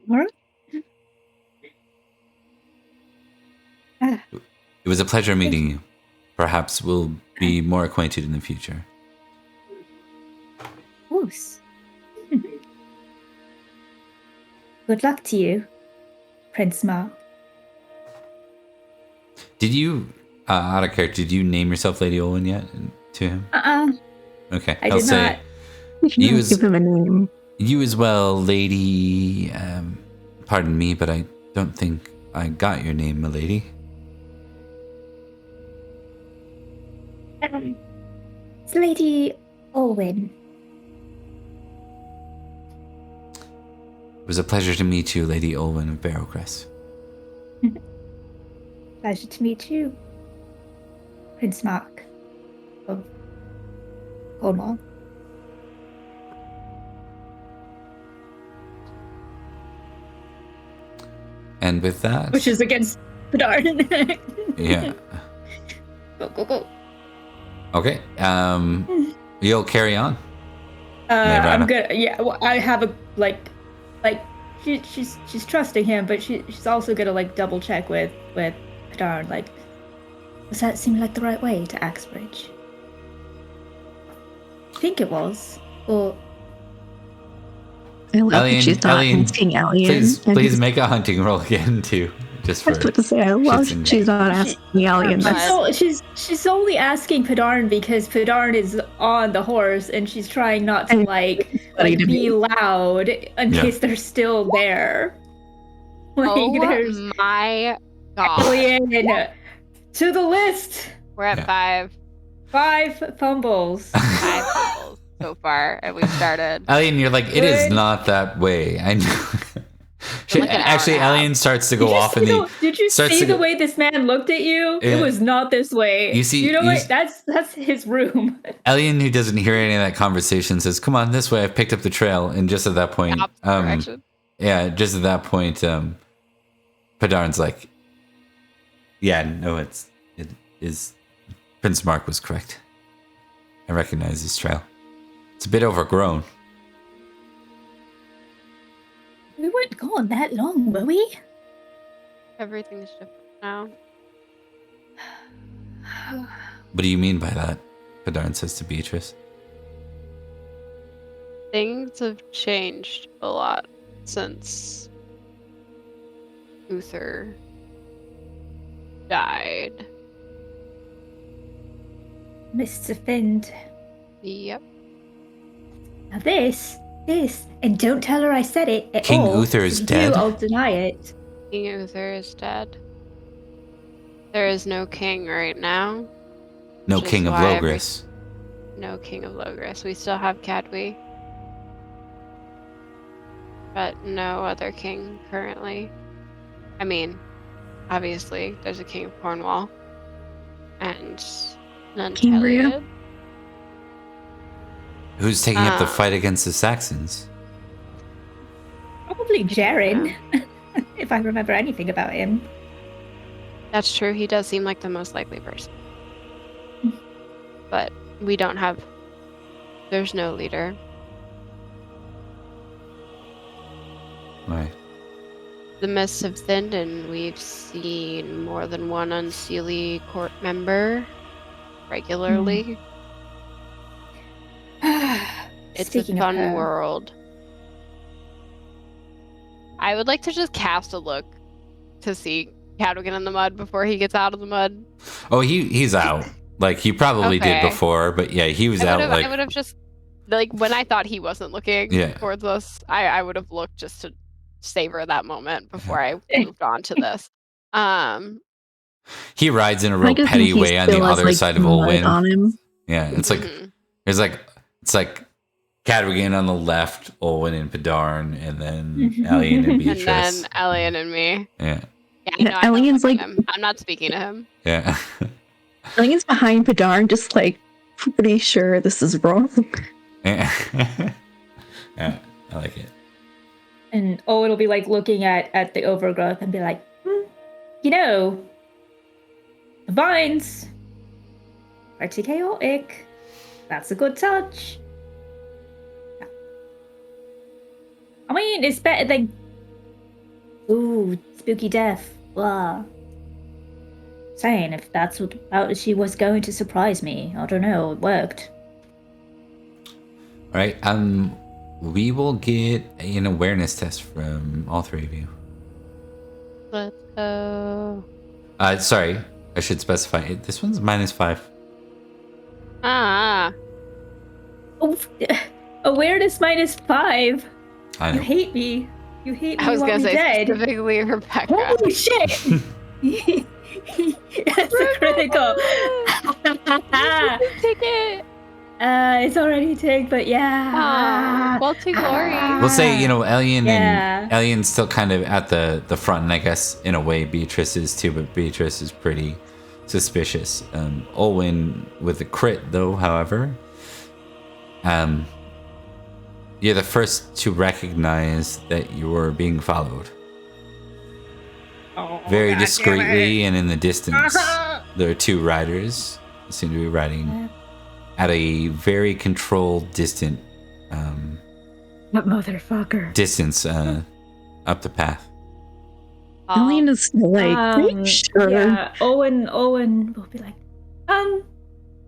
What? It was a pleasure meeting you. Perhaps we'll be more acquainted in the future. Goose. Good luck to you, Prince Mark. Did you, out of character, did you name yourself Lady Olwen yet to him? Okay, I I'll did say not. you give him a name. You as well, Lady. Pardon me, but I don't think I got your name, milady. It's Lady Olwen. It was a pleasure to meet you, Lady Olwen of Barrowcrest. Pleasure to meet you, Prince Mark of Cornwall. And with that, Which is against Bedard. yeah. Go. Okay. You'll carry on. I'm good. Yeah, well, I have a like she's trusting him, but she's also gonna like double check with Bedard. Like, does that seem like the right way to Axbridge? I think it was. Or I love that she's not asking Alien. Please make a hunting roll again too. Just for I was about to say, I love she's not asking Alien. She's only asking Padarn because Padarn is on the horse and she's trying not to be loud in case they're still there. There's my god. Alien to the list. We're at 5. 5 fumbles. 5 fumbles so far, and we started. Alien, you're like, it is not that way. I know. Actually, Alien starts to go off in the. Did you see the way this man looked at you? It was not this way. You know what? That's his room. Alien, who doesn't hear any of that conversation, says, "Come on, this way. I've picked up the trail." And just at that point, Padarn's like, "Yeah, no, it is. Prince Mark was correct. I recognize this trail. It's a bit overgrown." We weren't gone that long, were we? Everything's different now. What do you mean by that? Padarn says to Beatrice. Things have changed a lot since Uther died. Mr. Find. Yep. Now this, and don't tell her I said it at King all. Uther is dead? I'll deny it. King Uther is dead. There is no king right now. No king of Logris. No king of Logris. We still have Cadwy. But no other king currently. I mean, obviously, there's a king of Cornwall. And none Teliad. Who's taking up the fight against the Saxons? Probably Jaren, if I remember anything about him. That's true. He does seem like the most likely person. But we don't have... There's no leader. Right. The mists have thinned and we've seen more than one unseelie court member regularly. It's a fun world. I would like to just cast a look to see Cadogan in the mud before he gets out of the mud. Oh, he's out. Like, he probably did before, but yeah, he was out. I would have just, like, when I thought he wasn't looking towards us, I would have looked just to savor that moment before I moved on to this. He rides in a real petty way on the other side of Olwen. Yeah, it's like, it's like Cadrigan on the left, Olwen and Padarn, and then Alien and Beatrice. And then Alien and me. Yeah. Yeah, no, I don't Alien's look at like- him. I'm not speaking to him. Yeah. Alien's behind Padarn, just like pretty sure this is wrong. Yeah. Yeah, I like it. And Owen will be like looking at the overgrowth and be like, you know, the vines, pretty chaotic. That's a good touch. I mean, it's better than... Ooh, spooky death. Blah. Saying if that's what how she was going to surprise me. I don't know, it worked. All right, we will get an awareness test from all three of you. Let's go. Sorry, I should specify. This one's -5. Ah. Oh, awareness -5. I You know. hate me. You hate me. I was going gonna to say dead. specifically Rebecca. Holy shit! That's a critical. Take it. It's already ticked, but yeah. Well, to glory. We'll say, Alien Yeah. and Alien's still kind of at the front, and I guess in a way Beatrice is too, but Beatrice is pretty suspicious. Olwen with the crit though, however. You're the first to recognize that you were being followed. Oh, Very God discreetly and in the distance. damn it. There are two riders who seem to be riding at a very controlled, distant What motherfucker? distance up the path. Alien is like, pretty sure. Yeah, Owen will be like, I'm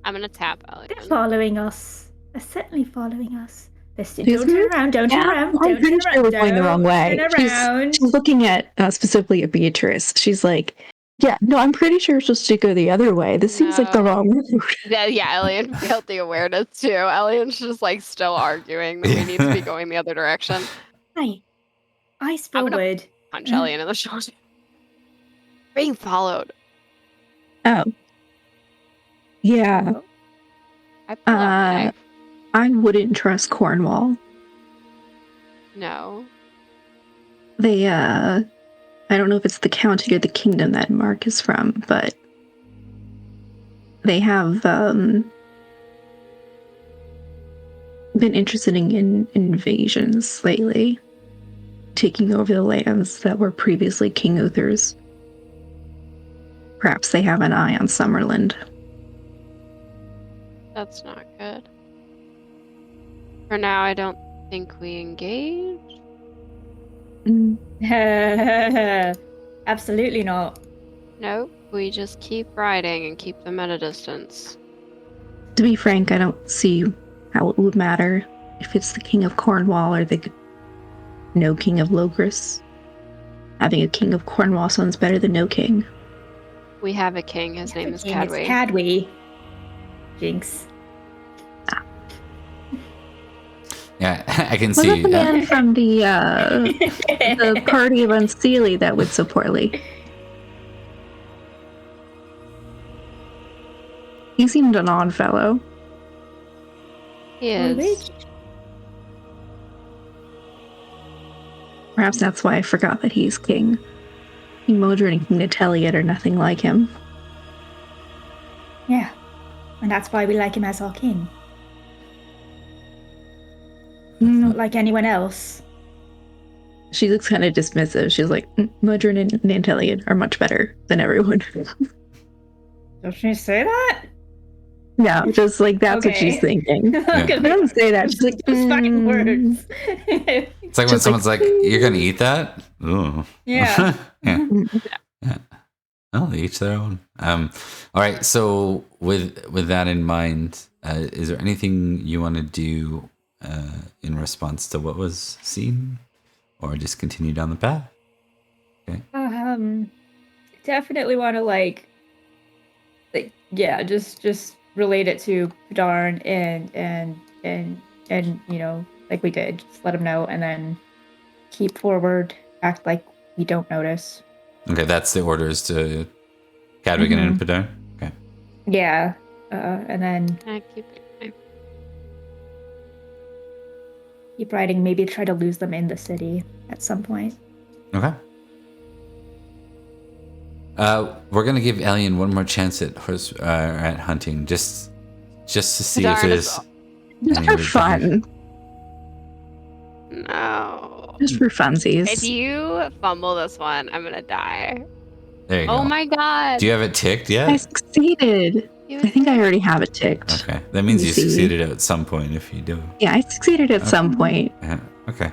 gonna tap they're Alien. following us. They're certainly following us. Don't She's turn around, don't turn Yeah, around, I'm don't pretty turn sure around. we're going the wrong way. Turn around. She's looking at specifically at Beatrice. She's like, yeah, no, I'm pretty sure we're supposed to go the other way. This seems like the No. wrong route. Yeah, Alien failed the awareness too. Alien's just like still arguing that we need to be going the other direction. Hey, eyes I'm gonna- forward. Punch Alien in the shoulder. Being followed. Oh. Yeah, I pull out my knife. I wouldn't trust Cornwall. No. They, I don't know if it's the county or the kingdom that Mark is from, but they have, been interested in invasions lately, taking over the lands that were previously King Uther's. Perhaps they have an eye on Summerland. That's not good. For now, I don't think we engage. Absolutely not. Nope. We just keep riding and keep them at a distance. To be frank, I don't see how it would matter if it's the King of Cornwall or the no King of Logris. Having a King of Cornwall sounds better than no king. We have a king. His name is It's Cadway. Cadway. Jinx. Yeah, I can Was see. it the man from the party of Unseelie that would support Lee? He seemed an odd fellow. He is. Perhaps that's why I forgot that he's king. King Modron and King Nateliot are nothing like him. Yeah. And that's why we like him as our king. Not like anyone else. She looks kind of dismissive. She's like, Modron and Nateliot are much better than everyone. Don't she say that? No, just like that's what she's Okay. thinking. Yeah. She doesn't say that. She's like, Those fucking words. It's like when Just like- someone's like, "You're gonna eat that?" Ooh. Yeah. Yeah. Yeah. Oh, they each their own. All right. So with that in mind, is there anything you want to do in response to what was seen, or just continue down the path? Definitely want to like yeah, just relate it to Padarn and like we did, just let him know, and then keep forward, act like we don't notice. Okay, that's the orders to Cadrigan and Padarn. Okay. Yeah, and then Can I keep it? keep riding. Maybe try to lose them in the city at some point. Okay. We're gonna give Alien one more chance at at hunting, just to see if there's just for fun. No. Just for funsies. If you fumble this one, I'm gonna die. There you go. Oh my god. Do you have it ticked yet? I succeeded. I think I already have it ticked. Okay, that means you succeeded at some point if you do. Yeah, I succeeded at some point. Okay.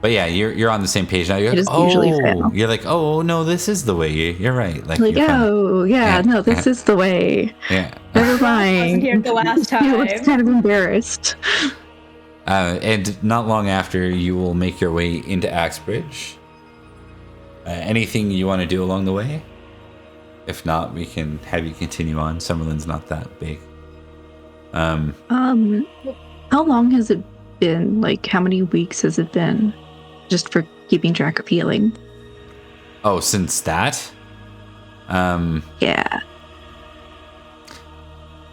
But yeah, you're on the same page now. You're like, you're like, oh no, this is the way. You're right. Like oh yeah, no, this is the way. Yeah. Never mind. Wasn't here the last time. I was kind of embarrassed. And not long after, you will make your way into Axbridge. Anything you want to do along the way? If not, we can have you continue on. Summerland's not that big. How long has it been? Like, how many weeks has it been? Just for keeping track of healing. Oh, since that? Yeah.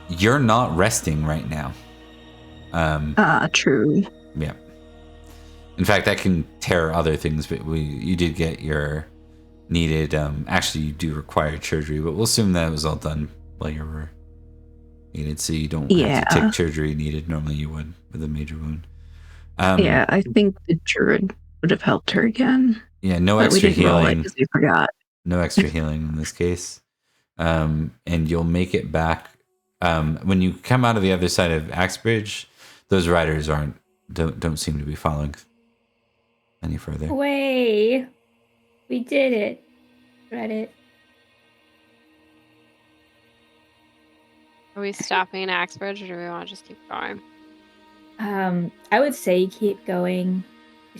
You're not resting right now. True. Yeah. In fact, that can tear other things, but you did get your needed. Actually, you do require surgery, but we'll assume that it was all done while you were needed, so you don't have to take surgery needed. Normally, you would with a major wound. Yeah, I think the druid would have helped her again. Yeah, no extra healing. We forgot. No extra healing in this case. And you'll make it back. When you come out of the other side of Axbridge, those riders don't seem to be following any further. Way, we did it. Read it. Are we stopping Axbridge, or do we want to just keep going? I would say keep going.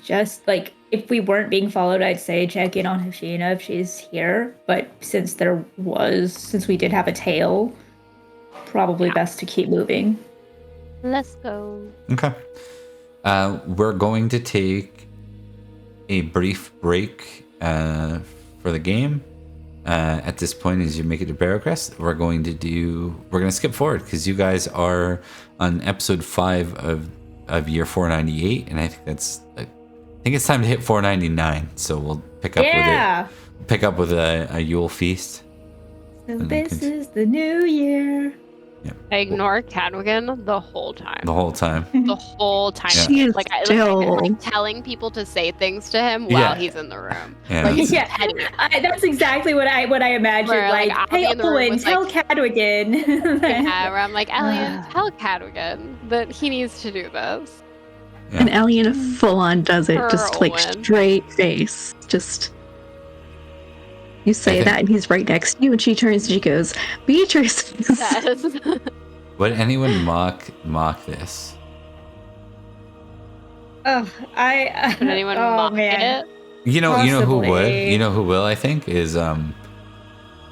Just like if we weren't being followed, I'd say check in on Hashina if she's here. But since we did have a tail, probably best to keep moving. Let's go. Okay. We're going to take a brief break for the game. At this point, as you make it to Barrowcrest, we're going to skip forward because you guys are on episode 5 of year 498, and I think it's time to hit 499. So we'll pick up with a Yule feast. So this is the new year. Yeah. I ignore Cadwigan the whole time. The whole time. The whole time. Yeah. Like I'm telling people to say things to him while he's in the room. Yeah. Like, that's exactly what I imagined. Where, like, hey, Owen, tell Cadwigan. Yeah, where I'm like, Elian, tell Cadwigan that he needs to do this. Yeah. And Elian full on does it, just like straight face. Just you say that, and he's right next to you, and she turns and she goes, Beatrice. Yes. Would anyone mock this? Oh, Would anyone mock it? You know who would? You know who will? I think is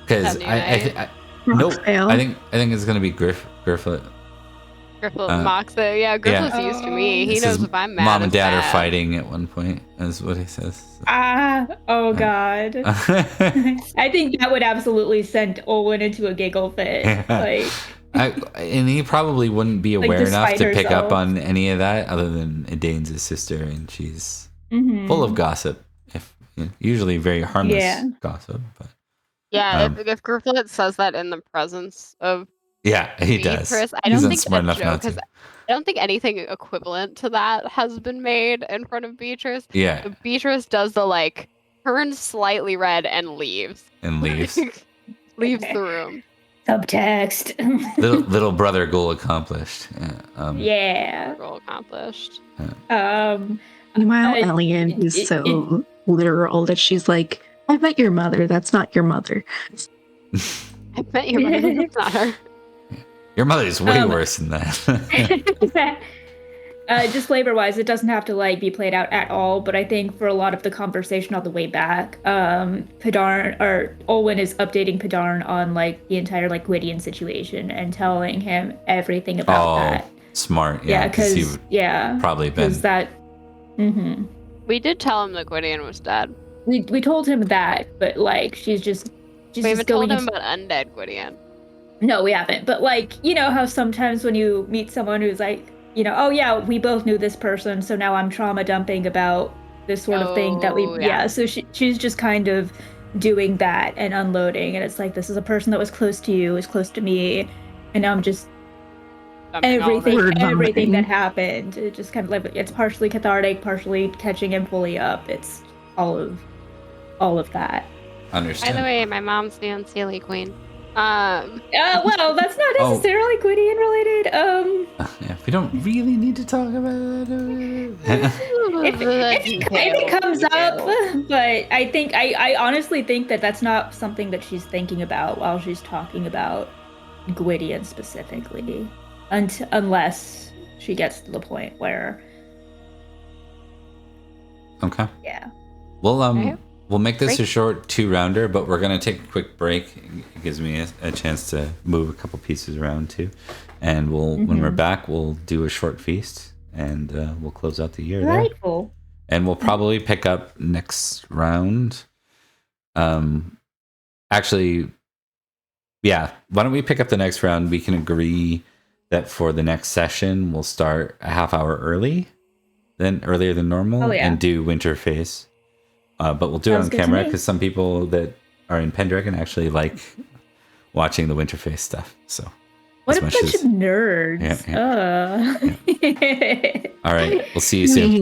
because nope. I think it's gonna be Grifflet. Grifflet mocks it. Yeah, Grifflet's used to me. He knows if I'm mad. Mom and Dad are fighting at one point. Is what he says. So. Oh God. I think that would absolutely send Olwen into a giggle fit. Yeah. And he probably wouldn't be aware enough to pick up on any of that, other than Edane's his sister, and she's full of gossip. Usually very harmless gossip, but if Grifflet says that in the presence of he Beatrice, does. I don't think that joke because I don't think anything equivalent to that has been made in front of Beatrice. Yeah, but Beatrice does the turns slightly red and leaves. Leaves the room. Subtext. little brother goal accomplished. Goal accomplished. Meanwhile, Elian is so literal that she's like, I met your mother. That's not your mother. I bet your mother. That's not her. Your mother is way worse than that. Just flavor-wise, it doesn't have to be played out at all. But I think for a lot of the conversation on the way back, Olwen is updating Padarn on the entire Gwydion situation and telling him everything about that. Smart, because he would probably been that. We did tell him that Gwydion was dead. We told him that, but she's we haven't told him about undead Gwydion. No, we haven't. But how sometimes when you meet someone who's oh yeah, we both knew this person, so now I'm trauma dumping about this sort of thing that Oh, yeah. so she's just kind of doing that and unloading, and it's like, this is a person that was close to you, is close to me, and now I'm just Dumping all of it. everything that happened. It just kind of like, it's partially cathartic, partially catching him fully up. It's all of that. Understand. By the way, my mom's the Unseelie Queen. Well, that's not necessarily Gwydion related. Yeah, we don't really need to talk about it. If it comes up, but I honestly think that that's not something that she's thinking about while she's talking about Gwydion specifically, unless she gets to the point where. Okay. Yeah. Well, we'll make this a short 2-rounder, but we're gonna take a quick break. It gives me a chance to move a couple pieces around too, and when we're back, we'll do a short feast, and we'll close out the year there. And we'll probably pick up next round. Actually, yeah. Why don't we pick up the next round? We can agree that for the next session, we'll start a half hour earlier than normal, and do winter phase. But we'll do it on camera because some people that are in Pendragon actually like watching the winter phase stuff. So what a bunch of nerds. Yeah. All right, we'll see you soon.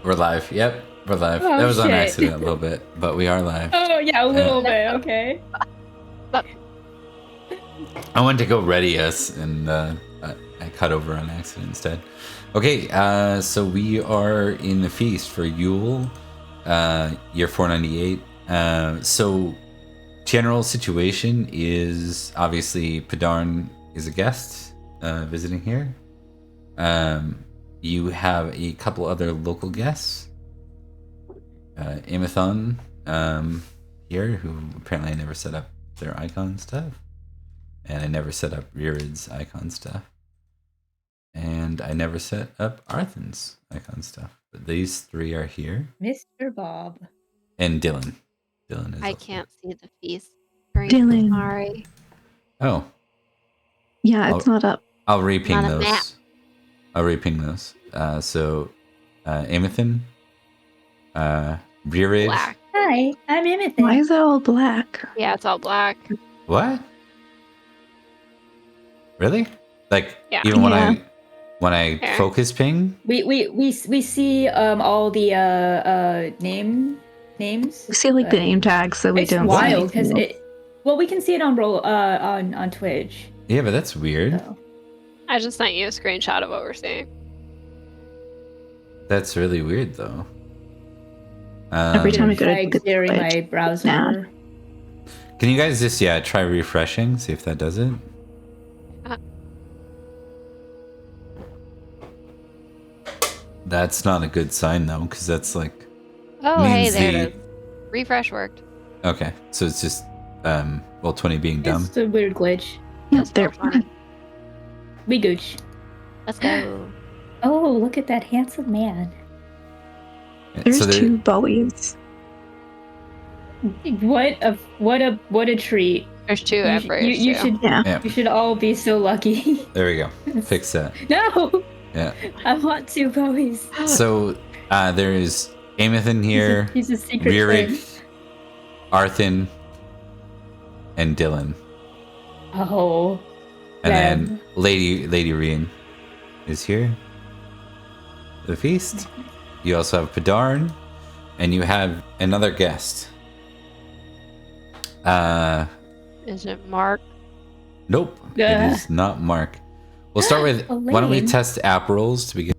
We're live. Yep, we're live. Oh, That was on shit. accident a little bit, but we are live. Oh yeah, a little bit. Okay. I wanted to go ready us, and I cut over on accident instead. Okay, so we are in the feast for Yule, year 498. So general situation is obviously Padarn is a guest visiting here. You have a couple other local guests. Amathon here, who apparently I never set up their icon stuff. And I never set up Ririd's icon stuff. And I never set up Arthan's icon stuff. But these three are here. Mr. Bob. And Dylan. Dylan is I also can't see the feast. Dylan. Sorry. Oh. Yeah, it's not up. I'll re-ping Not a map. those. I'll re-ping those. So, Amathan, Ririd. Black. Hi, I'm Emmett. Why is it all black? Yeah, it's all black. What? Really? Like, Yeah. even when Yeah. I Yeah. focus ping? We see all the names. We see like the name tags, so we It's don't. wild see because it. we can see it on on Twitch. Yeah, but that's weird. So. I just sent you a screenshot of what we're seeing. That's really weird, though. Every time I go to Like the clearing Twitch, my browser. nah. Can you guys just, try refreshing, see if that does it? That's not a good sign, though, because that's like... Oh, hey, means there the- it is. Refresh worked. Okay, so it's just, well, 20 being dumb. It's a weird glitch. Yeah, That's they're so funny. We gooch. Let's go. Oh, look at that handsome man. Yeah, There's so there- two Bowies. What a treat. There's two You, Emperors. you too. should Yeah. Yeah, you should all be so lucky. there we go. Fix that. No, Yeah. I want two Bowies. So, there's Amathan here, He's a secret Ririd, thing. Arthan, and Dylan. Oh. And Them. then Lady Rien is here. The feast. You also have Padarn, and you have another guest. Is it Mark? Nope. It Ugh. is not Mark. We'll start with, why don't we Elaine. test app rolls to begin?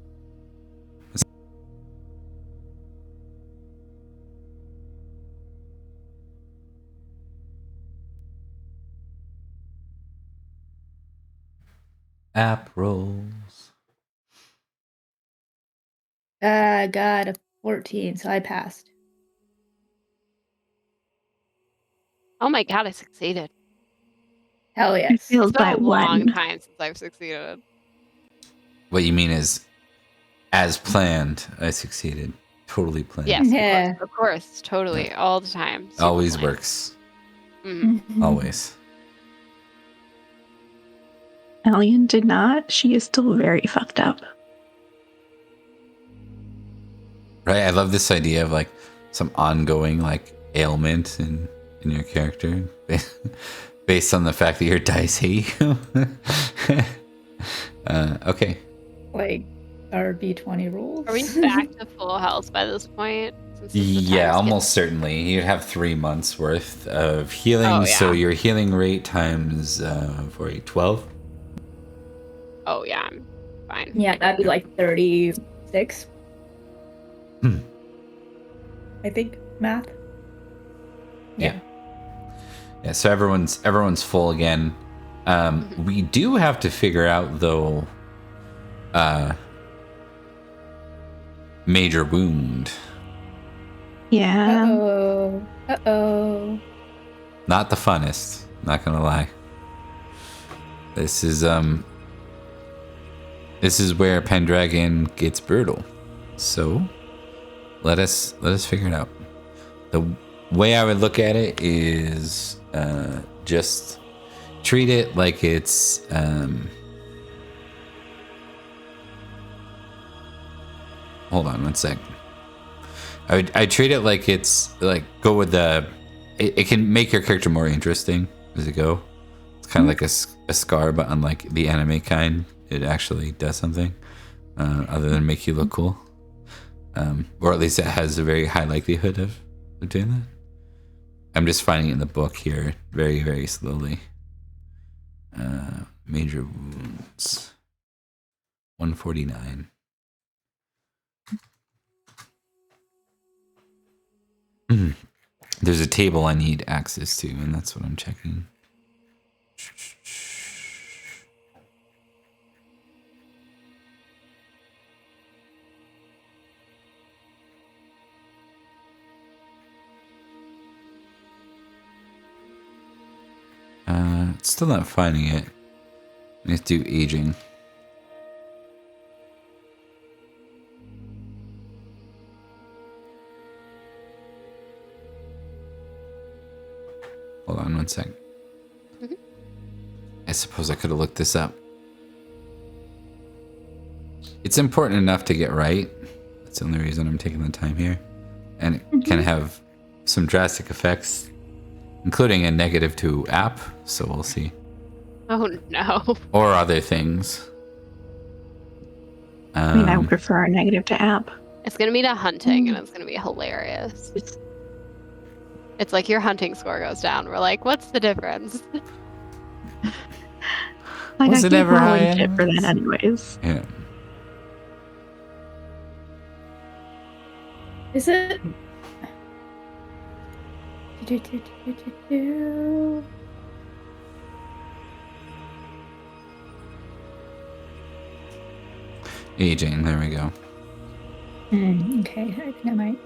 App rolls. I got a 14, so I passed. Oh my god, I succeeded. Hell It yes. feels It's been by a long one. time since I've succeeded. What you mean is, as planned, I succeeded. Totally planned. Yes, Yeah. of course, totally, all the time. Super Always planned. works. Mhm. Always. Alien did not. She is still very fucked up. Right? I love this idea of like some ongoing like ailment in your character based on the fact that your dice hate you. Okay. Like our B20 rules. Are we back to full health by this point? Since this is the Yeah, time almost certainly. You have 3 months worth of healing, Oh, so yeah. your healing rate times for 12. skip? Oh yeah, I'm fine. Yeah, that'd be like 36. Hmm. I think math. Yeah. Yeah, so everyone's full again. We do have to figure out though major wound. Yeah. Uh-oh. Uh-oh. Not the funnest, not gonna lie. This is where Pendragon gets brutal. So let us figure it out. The way I would look at it is just treat it like it's hold on one sec. I treat it like it's like go with the it can make your character more interesting as it go. It's kind of like a scar, but unlike the anime kind, it actually does something. other than make you look cool. Or at least it has a very high likelihood of doing that. I'm just finding it in the book here very, very slowly. Major wounds. 149. There's a table I need access to, and that's what I'm checking. Still not finding it. I have to do aging. Hold on one sec. Mm-hmm. I suppose I could have looked this up. It's important enough to get right. That's the only reason I'm taking the time here. And it can have some drastic effects, including a -2 app, so we'll see. Oh no. Or other things. I mean, I would prefer a negative to app. It's gonna be to hunting, and it's gonna be hilarious. It's like your hunting score goes down. We're like, what's the difference? Like, Was I it keep ever rolling high shit for anyways? that anyways. Yeah. Is it? Aging, there we go. Okay, I think I might.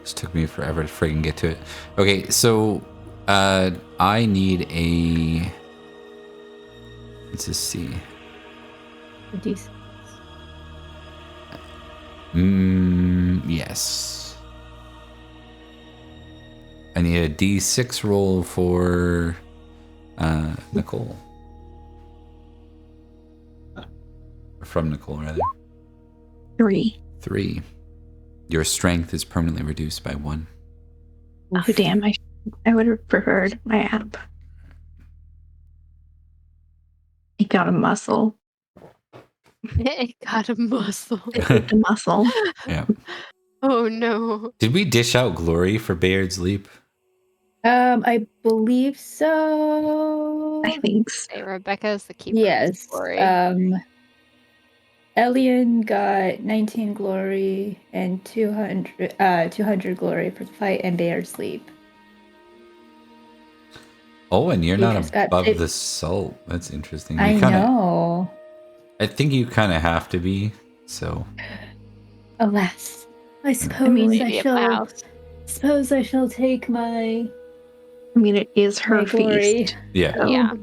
Just took me forever to friggin' get to it. Okay, so I need a. Let's just see. Decent. Yes. I need a D6 roll for Nicole. From Nicole, rather. 3. 3. Your strength is permanently reduced by 1. Oh, damn. I would have preferred my app. It got a muscle. It got a muscle. It got a muscle. Yeah. Oh no. Did we dish out glory for Bayard's Leap? I believe so. I think so. Hey, Rebecca's the keeper. Yes. Of glory. Elian got 19 glory and 200 glory for the fight and Bayard's Sleep. Oh, and you're You not just got above it- the salt. That's interesting. I You kinda, know. I think you kind of have to be. So Alas, I suppose I, Be at my shall. house. Suppose I shall take my I mean, it is her my glory. feast. yeah, So, Yeah.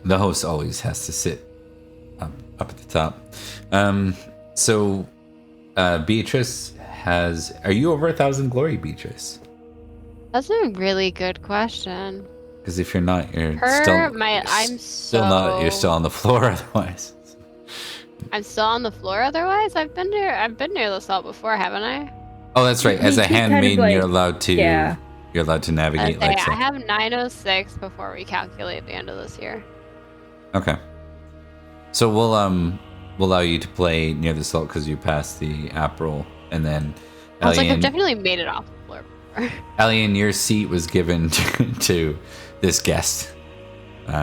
the host always has to sit up at the top. So Beatrice has. Are you over 1,000 glory, Beatrice? That's a really good question. Because if you're not, you're Her, still. I'm still not. You're so- still on the floor otherwise. I'm still on the floor otherwise? I've been near the salt before, haven't I? Oh, that's right. As a She's kind of handmaiden, like- you're allowed to. yeah. You're allowed to navigate Okay, like I so. have 906 before we calculate the end of this year. Okay. So we'll allow you to play near the salt because you passed the app roll, and then I was like, I've Elian, definitely made it off the floor before. Elian, your seat was given to this guest,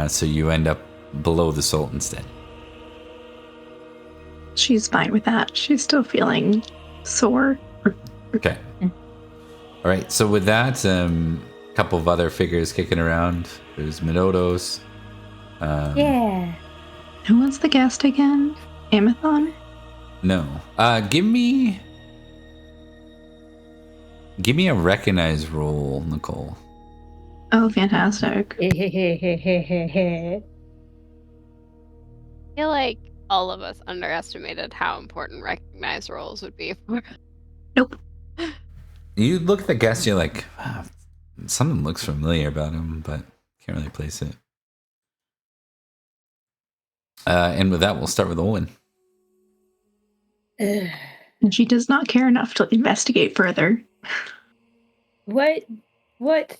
so you end up below the salt instead. she's fine with that. She's still feeling sore. Okay. All right. So with that, a couple of other figures kicking around. There's Minodos. Yeah. Who was the guest again? Amathon? No. Give me a recognize roll, Nicole. Oh, fantastic. I feel like all of us underestimated how important recognized roles would be for. Nope. You look at the guest, you're like, ah, something looks familiar about him, but can't really place it. And with that, we'll start with Owen. Ugh. And she does not care enough to investigate further. What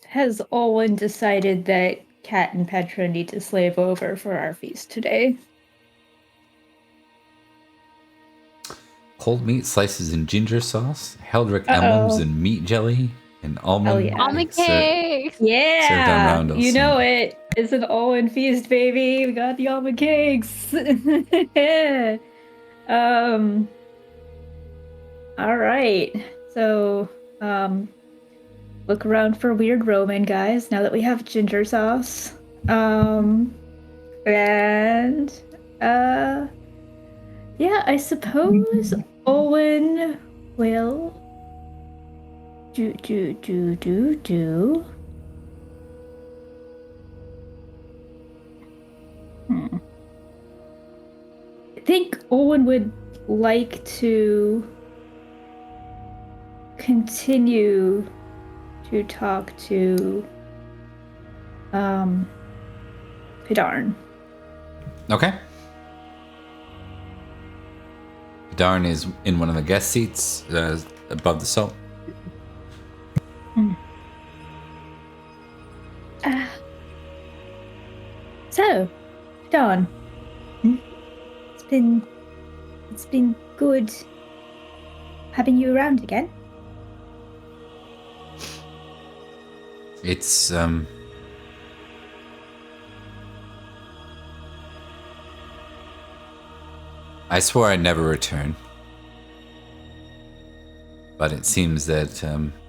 has Olwen decided that Kat and Petra need to slave over for our feast today. Cold meat slices in ginger sauce, Heldrick emblems and meat jelly, and almond yeah. Almond cakes cakes. served on Yeah, roundels. you know it. It's an all-in feast, baby. We got the almond cakes. All right. So, look around for weird Roman guys. Now that we have ginger sauce, and yeah, I suppose Owen will do. I think Owen would like to continue to talk to Pidarn. Okay. Darn is in one of the guest seats above the salt. So, Pidarn, it's been good having you around again. It's I swore I'd never return, but it seems that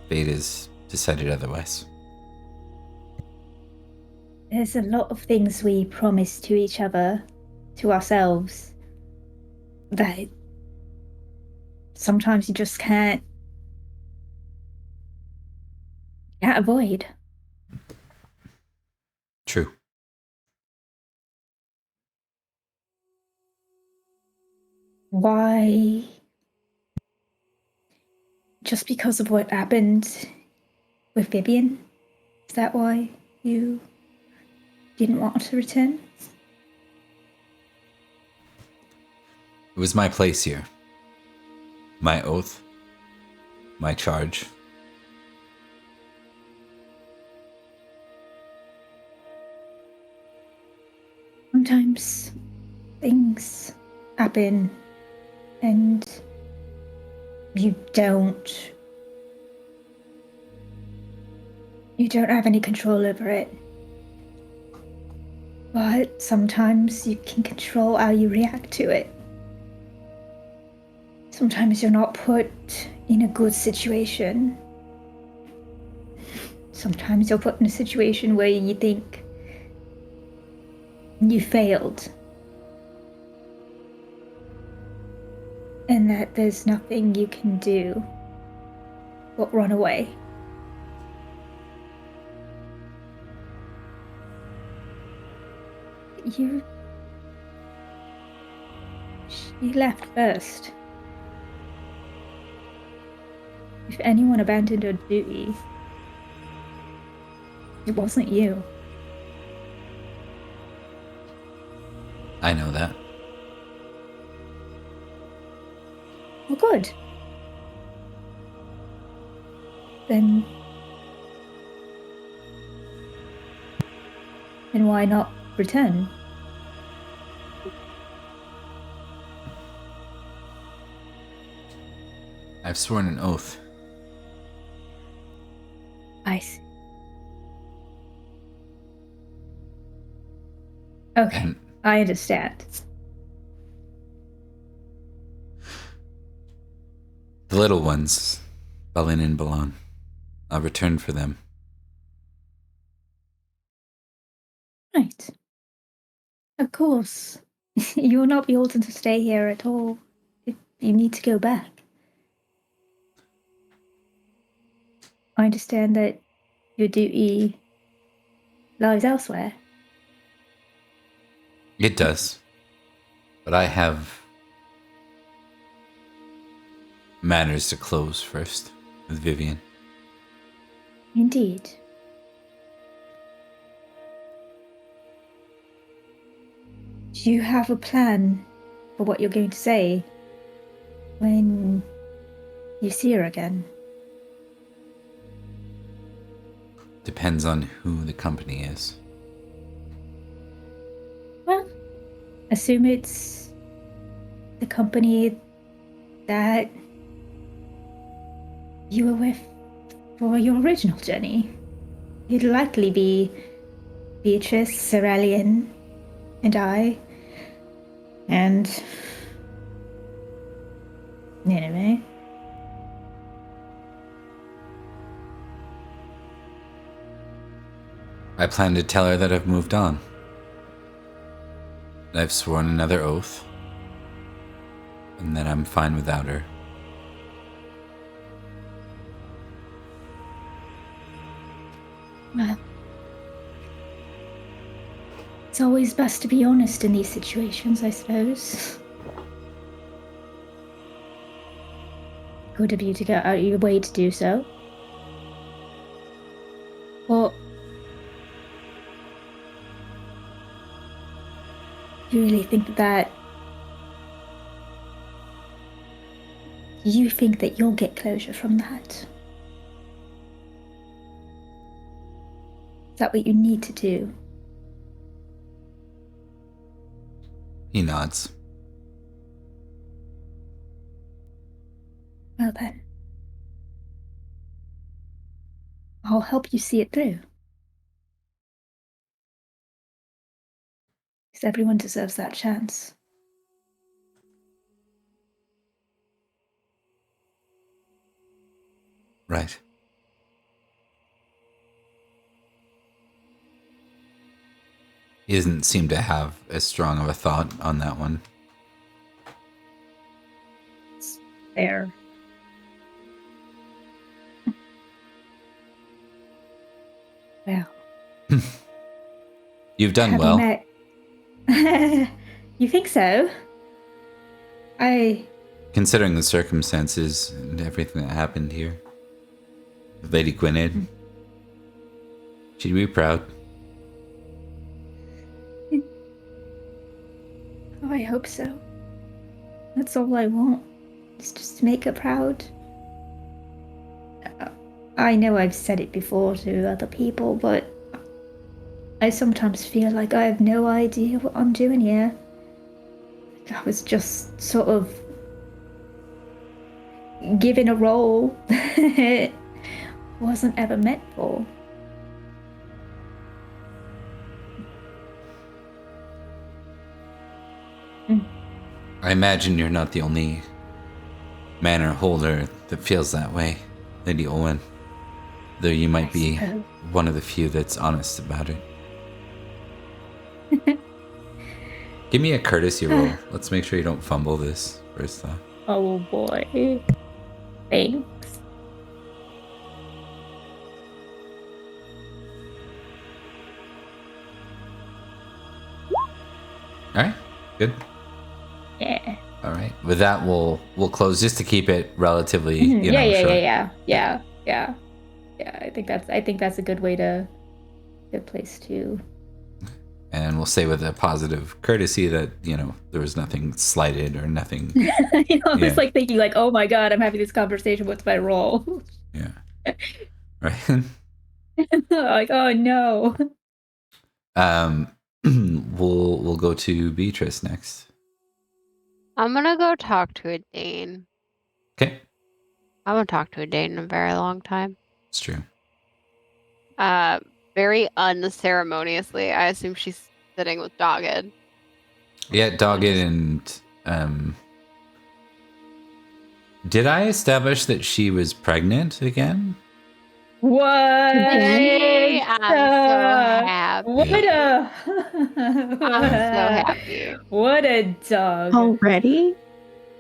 fate has decided otherwise. There's a lot of things we promise to each other, to ourselves, that sometimes you just can't avoid. True. Why? Just because of what happened with Vivian? Is that why you didn't want to return? It was my place here. My oath. My charge. Sometimes things happen and you don't have any control over it. But sometimes you can control how you react to it. Sometimes you're not put in a good situation. Sometimes you're put in a situation where you think you failed. And that there's nothing you can do but run away. She left first. If anyone abandoned her duty, it wasn't you. I know that. Well, good. Then why not return? I've sworn an oath. I see. Okay, And I understand. the little ones, Balin and Balon, I'll return for them. Right. Of course. You will not be able to stay here at all. You need to go back. I understand that your duty lies elsewhere. It does. But I have matters to close first with Vivian. Indeed. Do you have a plan for what you're going to say when you see her again? Depends on who the company is. assume it's the company that you were with for your original journey. It'd likely be Beatrice, Ceralian, and I. And anyway. I plan to tell her that I've moved on. I've sworn another oath. And that I'm fine without her. Well, it's always best to be honest in these situations, I suppose. Good of you to go out of your way to do so. Well, you really think that you think that you'll get closure from that? Is that what you need to do? He nods. Well then, I'll help you see it through. Because everyone deserves that chance. Right. He doesn't seem to have as strong of a thought on that one. It's fair. Well. You've done Have well. You met? You think so? Considering the circumstances and everything that happened here. Lady Gwynedd. She'd be proud. Oh, I hope so. That's all I want. Is just to make her proud. I know I've said it before to other people, but I sometimes feel like I have no idea what I'm doing here. I was just sort of given a role it wasn't ever meant for. I imagine you're not the only manor holder that feels that way, Lady Olwen. Though you might be one of the few that's honest about it. Give me a courtesy roll. Let's make sure you don't fumble this first off. Oh boy. Thanks. Alright, good. Yeah. Alright. With that we'll close just to keep it relatively short. Yeah. I think that's a good place to. And we'll say with a positive courtesy that, there was nothing slighted or nothing. I was like thinking like, oh my god, I'm having this conversation, what's my role? Yeah. Right. Like, oh no. We'll go to Beatrice next. I'm gonna go talk to a Dane. Okay. I haven't talked to a Dane in a very long time. It's true. Very unceremoniously, I assume she's sitting with Dogged. Yeah, Dogged and did I establish that she was pregnant again? What? I'm so happy. I'm so happy. What a dog. Already?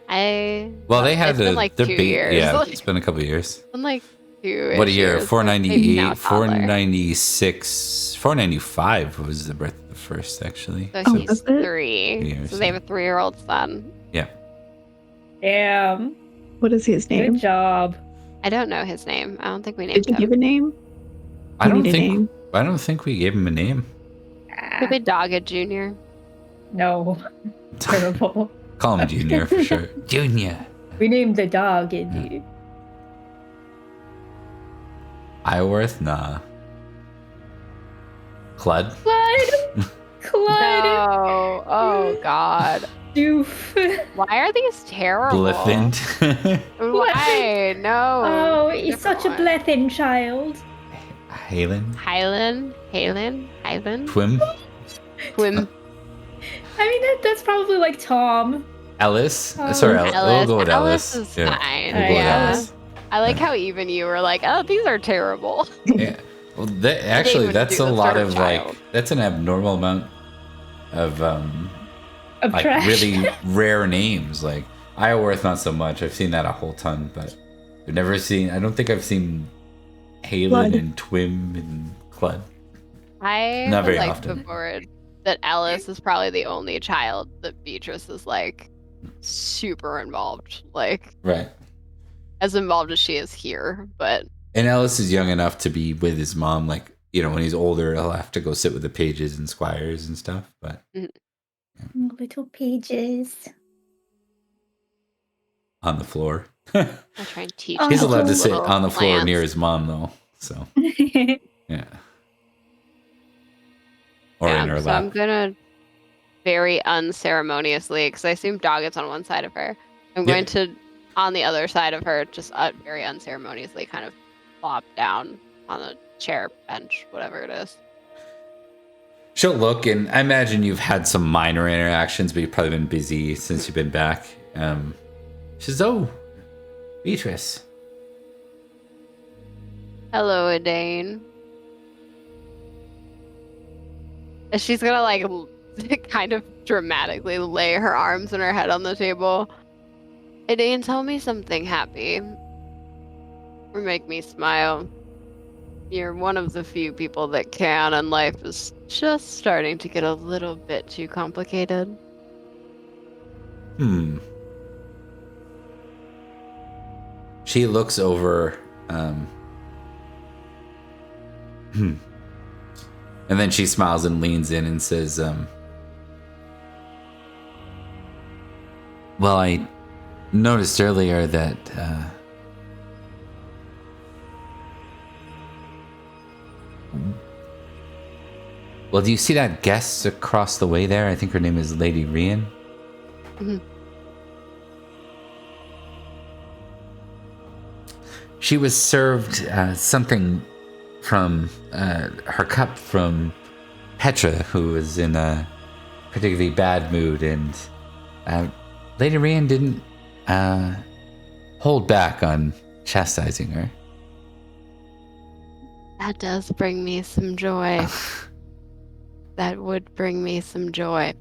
Well, they had it's been like 2 years. Yeah, it's been a couple of years. It's been like 2 What a year? years. 498, 496, 495 was the birth of the first, actually. So he's 3. So they have a 3-year-old son. Yeah. Damn. What is his name? Good job. I don't know his name. I don't think we named him. Did you give a name? I don't think we gave him a name. Could be Dogged Jr. No. Terrible. Call him Junior for sure. Junior. We named the dog Indy. Iworth? Nah. Clud? Clud? No. Oh, God. god. Doof. Why are these terrible? Bliffin. Why? No. Oh, Pick a he's such a different one. Blethyn child. Halen. Halen. Twim. Twim. I mean, that's probably like Tom. Ellis. Oh. Sorry, we'll Ellis. go with Ellis. Ellis is Yeah, fine. we'll go with Yeah. Ellis. I like how even you were like, oh, these are terrible. Yeah. Well, actually, even that's do a the lot third of child. that's an abnormal amount of Of like trash. really rare names. Like Ioworth, not so much. I've seen that a whole ton, but I've never seen. I don't think I've seen Halen Clud. and Twim and Clud. I Not would very like often. to put forward that Alice is probably the only child that Beatrice is like super involved. Like Right. as involved as she is here, but And Ellis is young enough to be with his mom. Like, you know, when he's older, he'll have to go sit with the pages and squires and stuff. But Little pages. on the floor, I'll try and teach. Oh, he's them allowed to those sit little on the floor plants. near his mom, though. So yeah, or in her so lap. I'm gonna very unceremoniously, because I assume dog is on one side of her. I'm Yeah. going to, on the other side of her, just very unceremoniously kind of plop down on the chair, bench, whatever it is. She'll look, and I imagine you've had some minor interactions, but you've probably been busy since you've been back. She says, "Oh, Beatrice." Hello, Edane. And she's gonna like kind of dramatically lay her arms and her head on the table. Edane, tell me something happy. Or make me smile. You're one of the few people that can, and life is just starting to get a little bit too complicated. She looks over, and then she smiles and leans in and says, well, I noticed earlier that, well, do you see that guest across the way there? I think her name is Lady Rian. Mhm. She was served something from her cup from Petra, who was in a particularly bad mood, and Lady Rian didn't hold back on chastising her. That does bring me some joy. That would bring me some joy.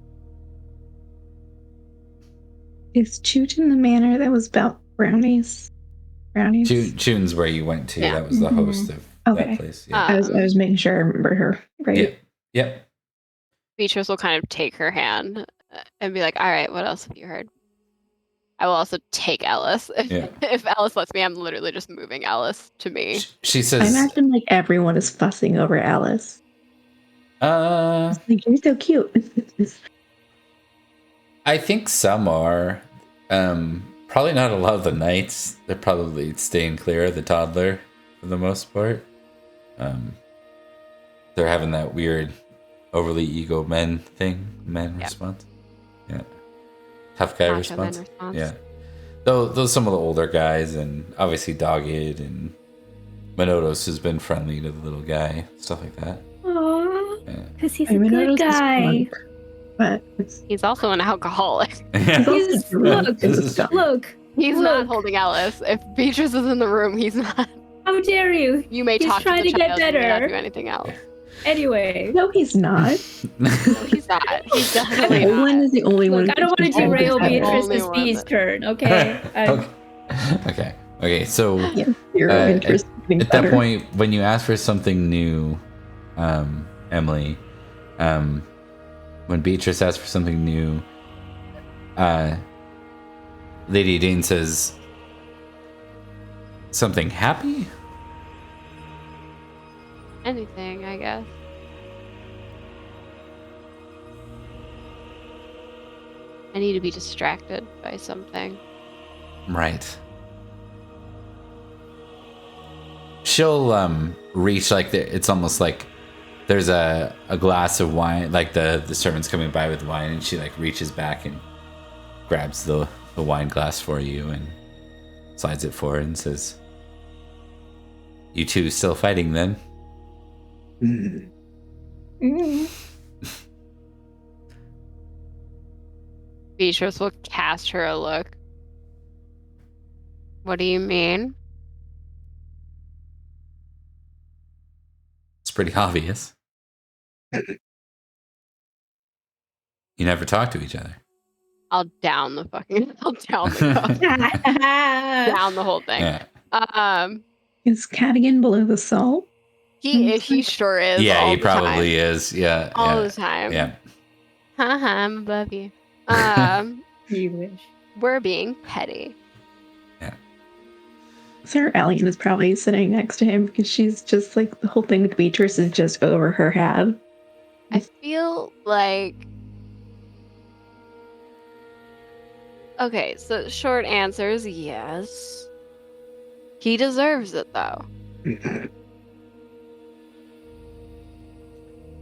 Is Chootin the manor that was about brownies? Brownies? June's where you went to. Yeah. That was the host of Okay. that place. Yeah. I was making sure I remember her right. Yep. Yep. Beatrice will kind of take her hand and be like, all right, what else have you heard? I will also take Alice. Yeah. If Alice lets me, I'm literally just moving Alice to me. She I says, imagine like everyone is fussing over Alice. Like, you're so cute. I think some are. Probably not a lot of the knights. They're probably staying clear of the toddler for the most part. They're having that weird, overly ego men response. Yeah. Tough guy Macho men response. response. Yeah. Those some of the older guys, and obviously Dogged and Menotos has been friendly to the little guy, stuff like that. Aww. Yeah. Because he's I a mean, good Otis is guy. fun, but it's He's also an alcoholic. he's also He's, drunk. look, This is true. look. He's Look. not holding Alice. If Beatrice is in the room, he's not. How dare you? You may He's talk trying to the to get child, you may not better. do anything else. Anyway. No, he's not. No, he's not. He's definitely not. Olin is the only one. Look, I don't want to who derail Only Beatrice's one B's that- turn, okay? Okay. So Yeah, zero Uh, interest in getting at that better. point, when you ask for something new, Emily, when Beatrice asks for something new, Lady Dane says something happy. Anything, I guess. I need to be distracted by something. Right. She'll reach like it's almost like there's a glass of wine, like the servant's coming by with wine, and she like reaches back and grabs the wine glass for you and slides it forward and says, "You two still fighting then?" Beatrice will cast her a look. What do you mean? It's pretty obvious. You never talk to each other. I'll down the whole thing. Yeah. Is Cadigan below the salt? He sure is. Yeah, all he the probably time. is. Yeah. All the time. Yeah. Haha, I'm above you. You wish. We're being petty. Yeah. Sarah Allian is probably sitting next to him because she's just like the whole thing with Beatrice is just over her head. I feel like. Okay, so short answer is yes. He deserves it though.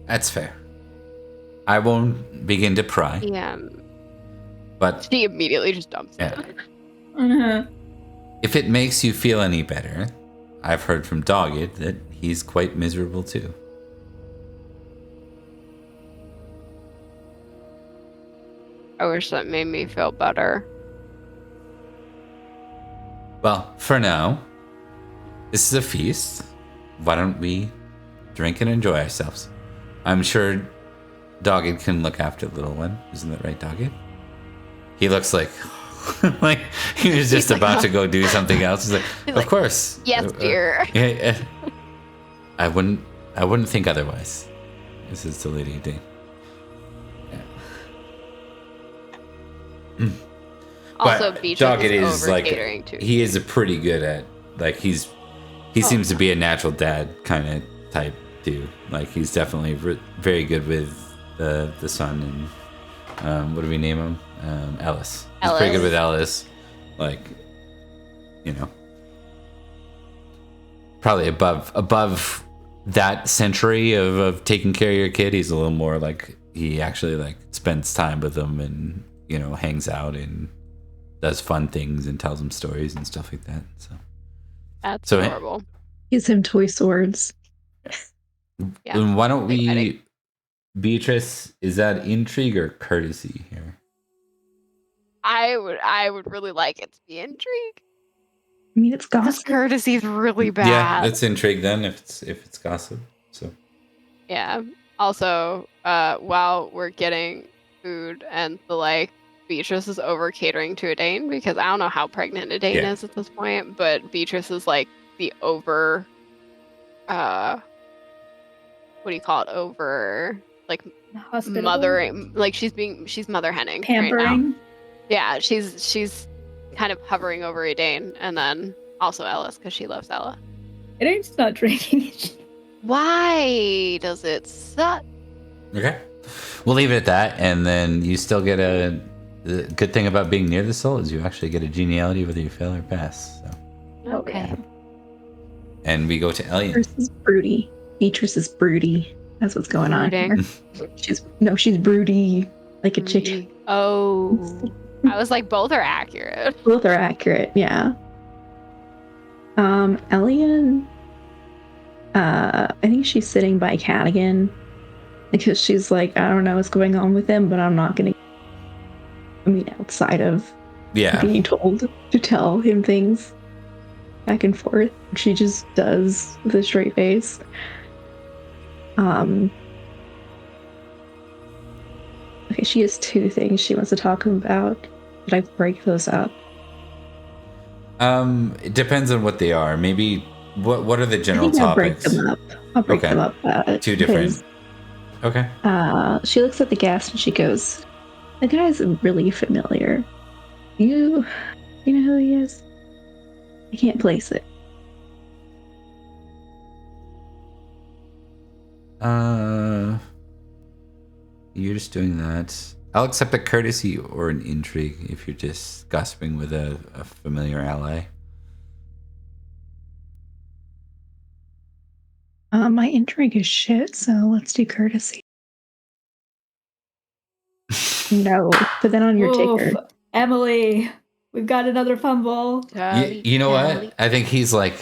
That's fair. I won't begin to pry. Yeah. But She immediately just dumps it. if it makes you feel any better, I've heard from Dogged that he's quite miserable too. I wish that made me feel better. Well, for now, this is a feast. Why don't we drink and enjoy ourselves? I'm sure Dogged can look after the little one. Isn't that right, Dogged? He looks like like he was just about to go do something else. He's like, of course. Yes, dear. I wouldn't think otherwise. This is the Lady Dane. Yeah. Also, But Beatrice Dogged is over like catering too. he is a pretty good at like he seems to be a natural dad kind of type too. Like he's definitely very good with the son and what do we name him? Ellis. He's pretty good with Ellis. Like, you know, probably above that century of taking care of your kid. He's a little more like he actually like spends time with them and, you know, hangs out and does fun things and tells them stories and stuff like that. That's so horrible. Gives him toy swords. Yeah. Why don't we, Exciting. Beatrice, is that intrigue or courtesy here? I would really like it to be intrigue. I mean, it's Because gossip. courtesy is really bad. Yeah, that's intrigue then if it's gossip. So Yeah. Also, while we're getting food and the like, Beatrice is over catering to Adane because I don't know how pregnant Adane is at this point, but Beatrice is like the over what do you call it? Over like Hospitable? mothering, like she's mother henning Pampering. right now. Yeah, she's kind of hovering over Adane and then also Ellis because she loves Ella. It ain't not drinking. Why does it suck? okay, we'll leave it at that, and then you still get the good thing about being near the soul is you actually get a genealogy whether you fail or pass. So. Okay. And we go to Elian. Beatrice is broody. Beatrice is broody. That's what's going on here. She's broody like a chicken. Oh, I was like, both are accurate. Both are accurate, yeah. Elian, I think she's sitting by Cadigan because she's like, I don't know what's going on with him, but I'm not gonna. I mean, outside of being told to tell him things back and forth, she just does with a straight face. Okay, she has two things she wants to talk about. Did I break those up? It depends on what they are. Maybe what are the general topics? I'll break them up. Two different. Okay. She looks at the guest and she goes, "The guy's really familiar. You know who he is? I can't place it." You're just doing that. I'll accept a courtesy or an intrigue if you're just gossiping with a familiar ally. My intrigue is shit, so let's do courtesy. No, put that on your ticker. Emily, we've got another fumble. You know what? I think he's like...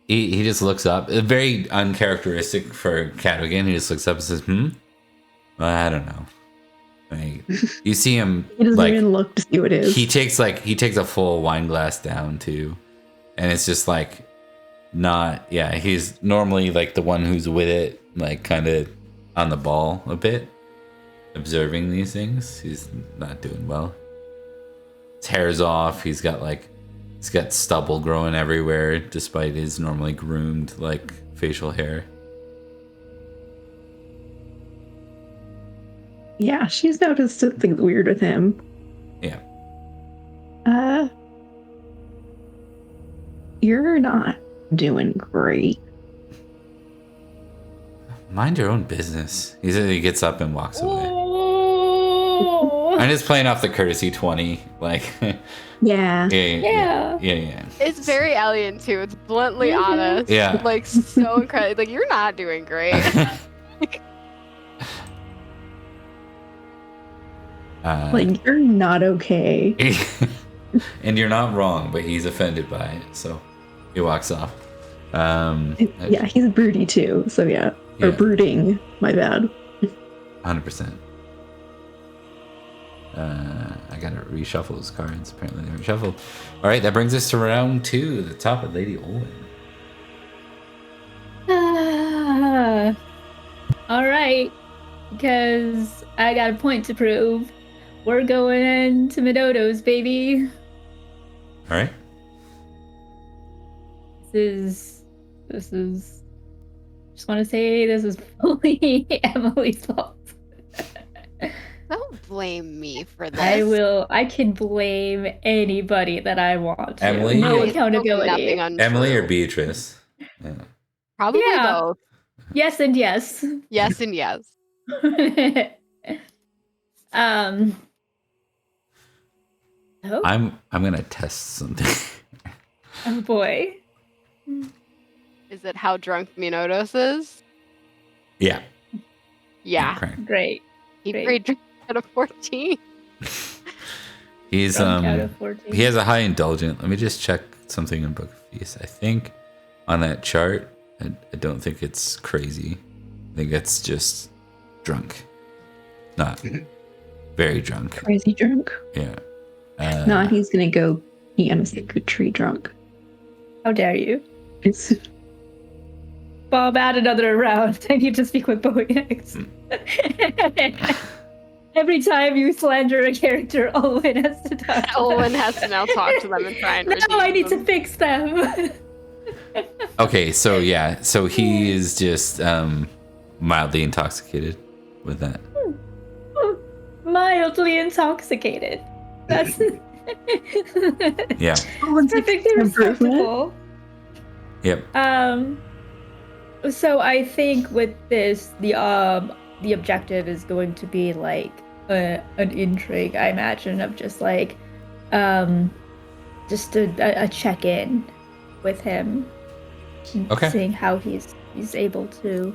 He just looks up. Very uncharacteristic for Cadogan. He just looks up and says, Well, I don't know. Like, you see him... He doesn't even look to see what it is. He takes a full wine glass down, too. And it's just like... Not... Yeah, he's normally like the one who's with it. Like, kind of on the ball a bit. Observing these things. He's not doing well. His hair's off. He's got stubble growing everywhere, despite his normally groomed, like, facial hair. Yeah, she's noticed something weird with him. Yeah. You're not doing great. Mind your own business. He gets up and walks away. Oh. I'm just playing off the courtesy 20, like... Yeah. Yeah. It's very alien too. It's bluntly honest. Yeah. Like, so incredible. Like, you're not doing great. Like, you're not okay. And you're not wrong, but he's offended by it, so he walks off. Yeah, he's broody too, so yeah. Or brooding, my bad. 100%. I gotta reshuffle those cards. Apparently they're reshuffled. Alright, that brings us to round 2, the top of Lady Olwen. Alright, because I got a point to prove. We're going into Midodo's, baby. Alright. This is just want to say this is fully Emily's fault. Don't blame me for this. I can blame anybody that I want to. Emily? No accountability. Emily or Beatrice? Yeah. Probably both. Yes and yes. Yes and yes. Oh. I'm gonna test something. Oh boy. Is it how drunk Minodos is? Yeah. Yeah. Great. He pre-drank out of 14. He's Drunk out of 14. he has a high indulgent. Let me just check something in Book of Feast. I think on that chart, I don't think it's crazy. I think it's just drunk. Not very drunk. Crazy drunk. Yeah. No, he's gonna go pee on a sacred tree drunk. How dare you? It's... Bob, add another round. I need to speak with Boax. Every time you slander a character, Olwen has to talk to Olwen them. has to now talk to them and try and No, I need them. to fix them. Okay, so yeah, so he is just mildly intoxicated with that. Mildly intoxicated. That's Yeah. perfectly respectable. Yep. So I think with this, the objective is going to be like an intrigue, I imagine, of just like just a check-in with him. Okay. Seeing how he's able to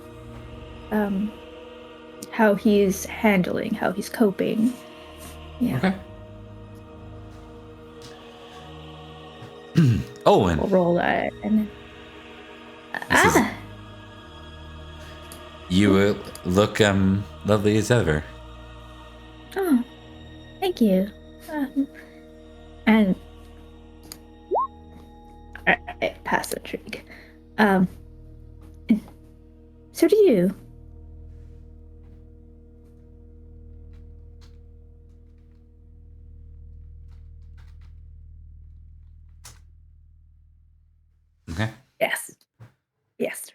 how he's handling, how he's coping. Yeah. Okay. Owen. We'll roll that and This you look lovely as ever. Oh, thank you. And I pass the trick. So do you. Okay. Yes. Yes.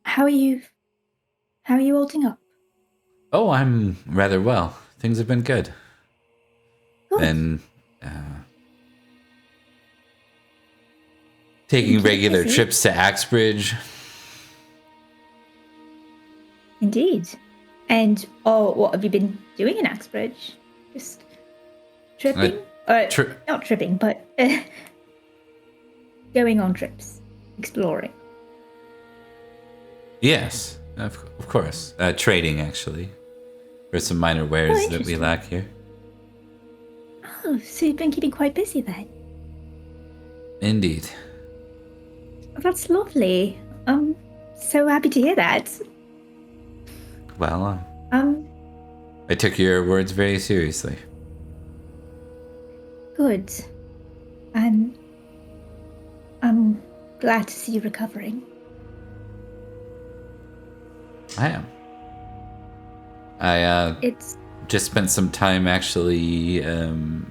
How are you holding up? Oh, I'm rather well. Things have been good. Good. And taking regular busy. trips to Axbridge. Indeed. And what have you been doing in Axbridge? Just tripping? Not tripping, but going on trips, exploring. Yes, of course. Trading, actually. For some minor wares that we lack here. Oh, so you've been keeping quite busy then? Indeed. Oh, that's lovely. I'm so happy to hear that. Well, I took your words very seriously. Good. I'm glad to see you recovering. I am. I It's just spent some time actually on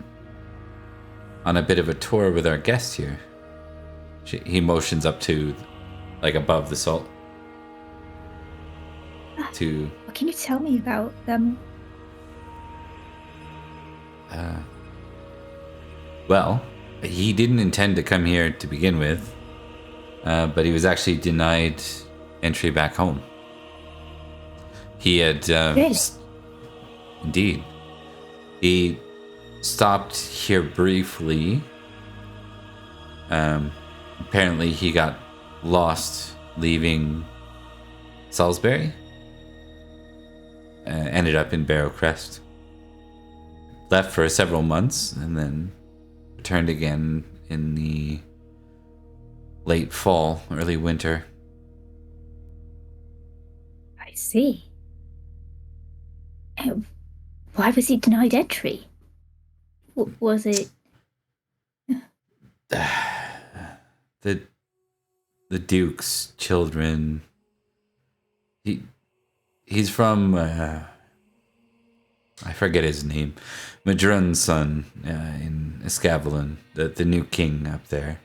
a bit of a tour with our guest here. He motions up to, like, above the salt. To. What can you tell me about them? Well, he didn't intend to come here to begin with, but he was actually denied entry back home. He had. Really? Indeed. He stopped here briefly. Apparently, he got lost leaving Salisbury. Ended up in Barrow Crest. Left for several months and then returned again in the late fall, early winter. I see. Why was he denied entry? Was it... The Duke's children. He's from I forget his name. Madrun's son in Avalon, the new king up there.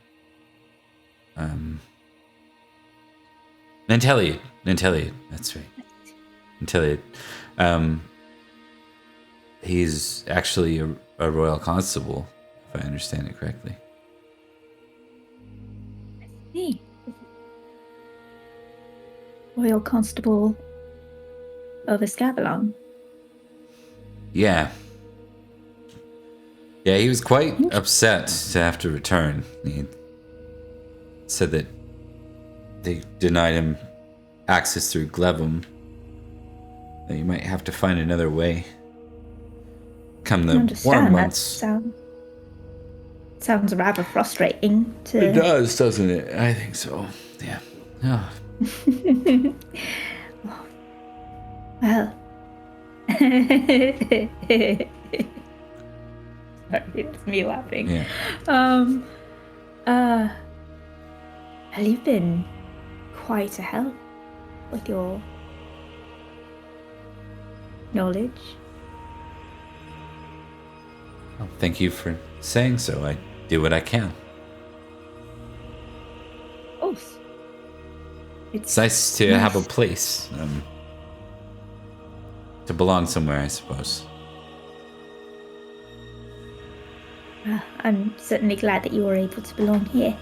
Nanteliot, that's right. Nanteliot. He's actually a royal constable, if I understand it correctly. Me? Royal Constable of Avalon. Yeah. Yeah, he was quite upset to have to return. He said that they denied him access through Glevum. That he might have to find another way. Come the warm months. Sounds rather frustrating to... It does, doesn't it? I think so. Yeah. Oh. Well. Sorry, it's me laughing. Yeah. Well, you've been quite a help with your knowledge. Well, thank you for saying so. I do what I can. Oh. It's nice to have a place. To belong somewhere, I suppose. I'm certainly glad that you were able to belong here.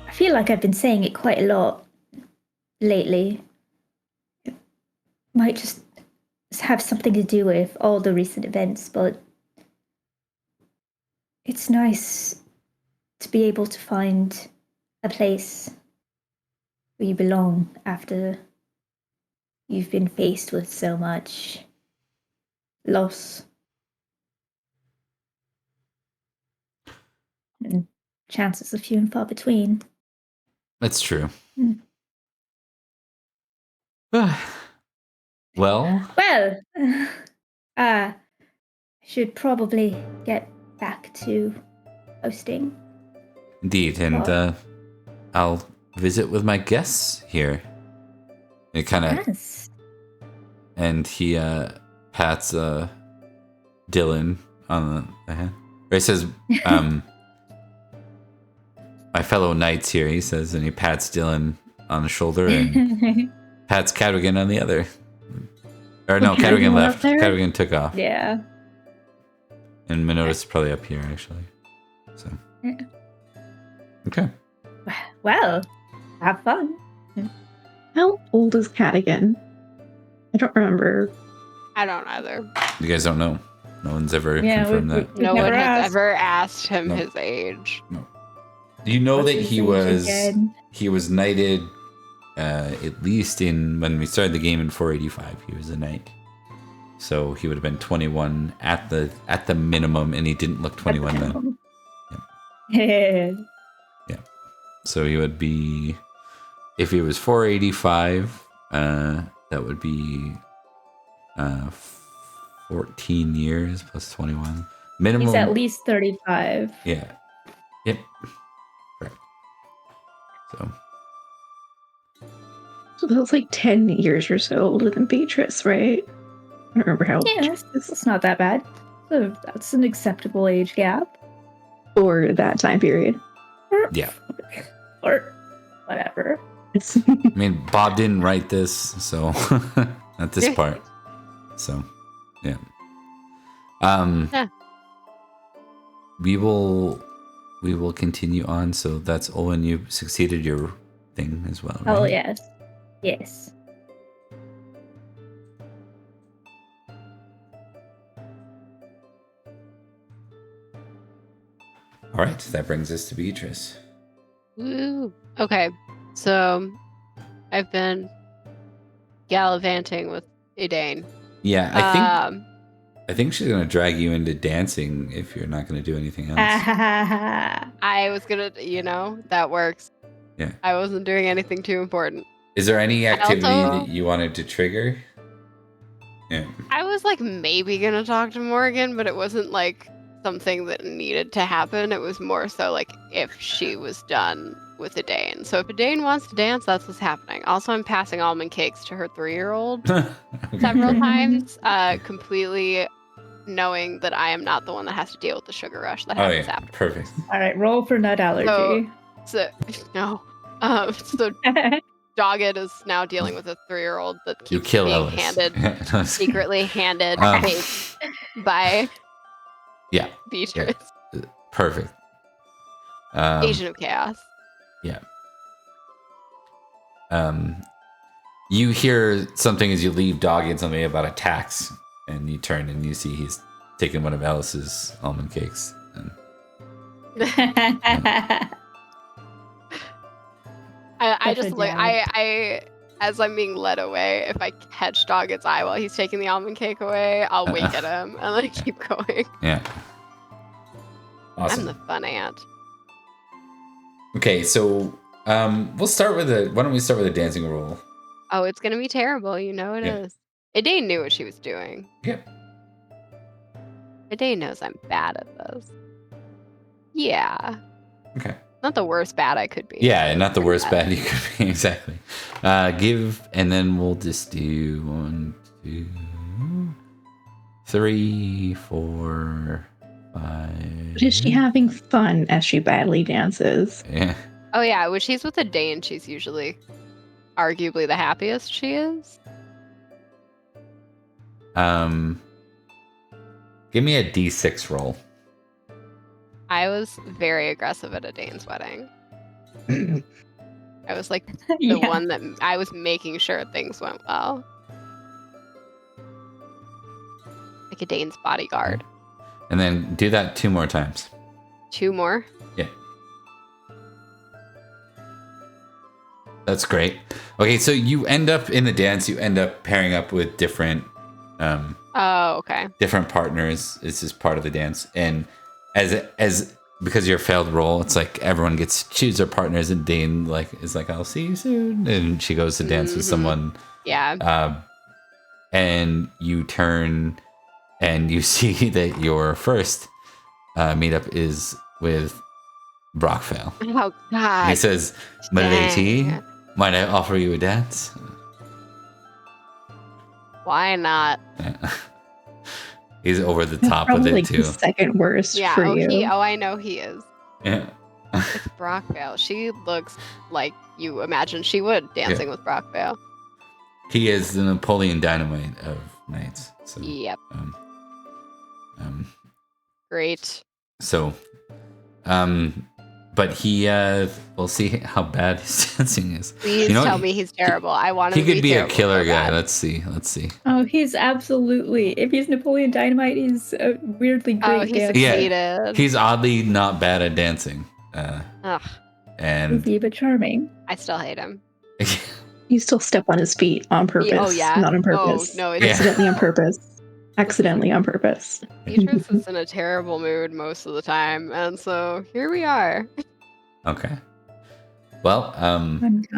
I feel like I've been saying it quite a lot lately. It might just have something to do with all the recent events, but it's nice to be able to find a place where you belong after you've been faced with so much loss and chances are few and far between. That's true. Well, I should probably get back to hosting. Indeed, and I'll visit with my guests here. It kind of, Yes. and he pats Dylan on the hand. Or he says, "My fellow knights here," he says, and he pats Dylan on the shoulder and pats Cadogan on the other. Or no, Cadogan left. Cadogan took off. Yeah. And Minotaur's probably up here, actually. So. Yeah. Okay. Well, have fun. How old is Cadogan? I don't remember. I don't either. You guys don't know? No one's ever confirmed that. No one has asked. ever asked him his age. No. Do you know What's that his he age was again? knighted at least when we started the game in 485, he was a knight. So he would have been 21 at the minimum, and he didn't look 21 then. Yeah. Yeah. So he would be, if he was 485, that would be 14 years plus 21. Minimum. He's at least 35. Yeah. Yep. Correct. So that's like 10 years or so older than Beatrice, right? I don't remember how. Yeah, that's not that bad. So that's an acceptable age gap. For that time period. yeah. Or whatever. I mean, Bob didn't write this, so not this part. So, yeah. We will continue on. So that's Owen. You succeeded your thing as well, right? Oh yes, yes. All right, that brings us to Beatrice. Woo. Okay, so I've been gallivanting with Edane. Yeah, I think she's gonna drag you into dancing if you're not gonna do anything else. I was gonna, that works. Yeah. I wasn't doing anything too important. Is there any activity also- that you wanted to trigger? Yeah. I was like maybe gonna talk to Morgan, but it wasn't like something that needed to happen. It was more so like if she was done with Edane. So if Edane wants to dance, that's what's happening. Also, I'm passing almond cakes to her 3-year-old several times, completely knowing that I am not the one that has to deal with the sugar rush that happens after. Perfect. All right, roll for nut allergy. So no. So Dogged is now dealing with a 3-year-old that You keeps kill being Ellis. handed, secretly handed cakes by Beatrice. Yeah. Perfect. Agent of Chaos. Yeah. You hear something as you leave Dogged, something about a tax, and you turn and you see he's taking one of Alice's almond cakes. And, I just like I as I'm being led away, if I catch Dogged's eye while he's taking the almond cake away, I'll wink at him and then keep going. Yeah. Awesome. I'm the fun aunt. Okay, so we'll start with why don't we start with a dancing roll? Oh, it's gonna be terrible, it is. Edane knew what she was doing. Yep. Edane knows I'm bad at this. Yeah. Okay. Not the worst bad I could be. Yeah, not the worst bad you could be, exactly. And then we'll just do 1, 2, 3, 4, 5. But is she having fun as she badly dances? Yeah. Oh yeah, when she's with Edane, she's usually arguably the happiest she is. Give me a D6 roll. I was very aggressive at Edane's wedding. I was like the one that I was making sure things went well. Like Edane's bodyguard. And then do that 2 more times. 2 more? Yeah. That's great. Okay, so you end up in the dance, you end up pairing up with different different partners. It's just part of the dance. And as because you're a failed roll, it's like everyone gets to choose their partners, and Dane is like, I'll see you soon. And she goes to dance with someone. Yeah. And you turn and you see that your first meetup is with Brockvale. Oh God. And he says, "Milady, might I offer you a dance?" Why not? Yeah. He's over the top of Probably it like too. the second worst for you. I know he is. Yeah. It's Brockvale. She looks like you imagine she would dancing with Brockvale. He is the Napoleon Dynamite of knights. So, yep. Great. So, but he we'll see how bad his dancing is. Please tell me he's terrible. I want him he to could be a terrible killer so guy. bad. Let's see. Oh, he's absolutely. If he's Napoleon Dynamite, he's a weirdly great he dancer. succeeded. He's oddly not bad at dancing. Ugh. And Goofy but charming. I still hate him. You still step on his feet on purpose. Oh, yeah? Not on purpose. Oh, no, Accidentally on purpose. Accidentally on purpose. Beatrice is in a terrible mood most of the time, and so here we are. Okay. Well,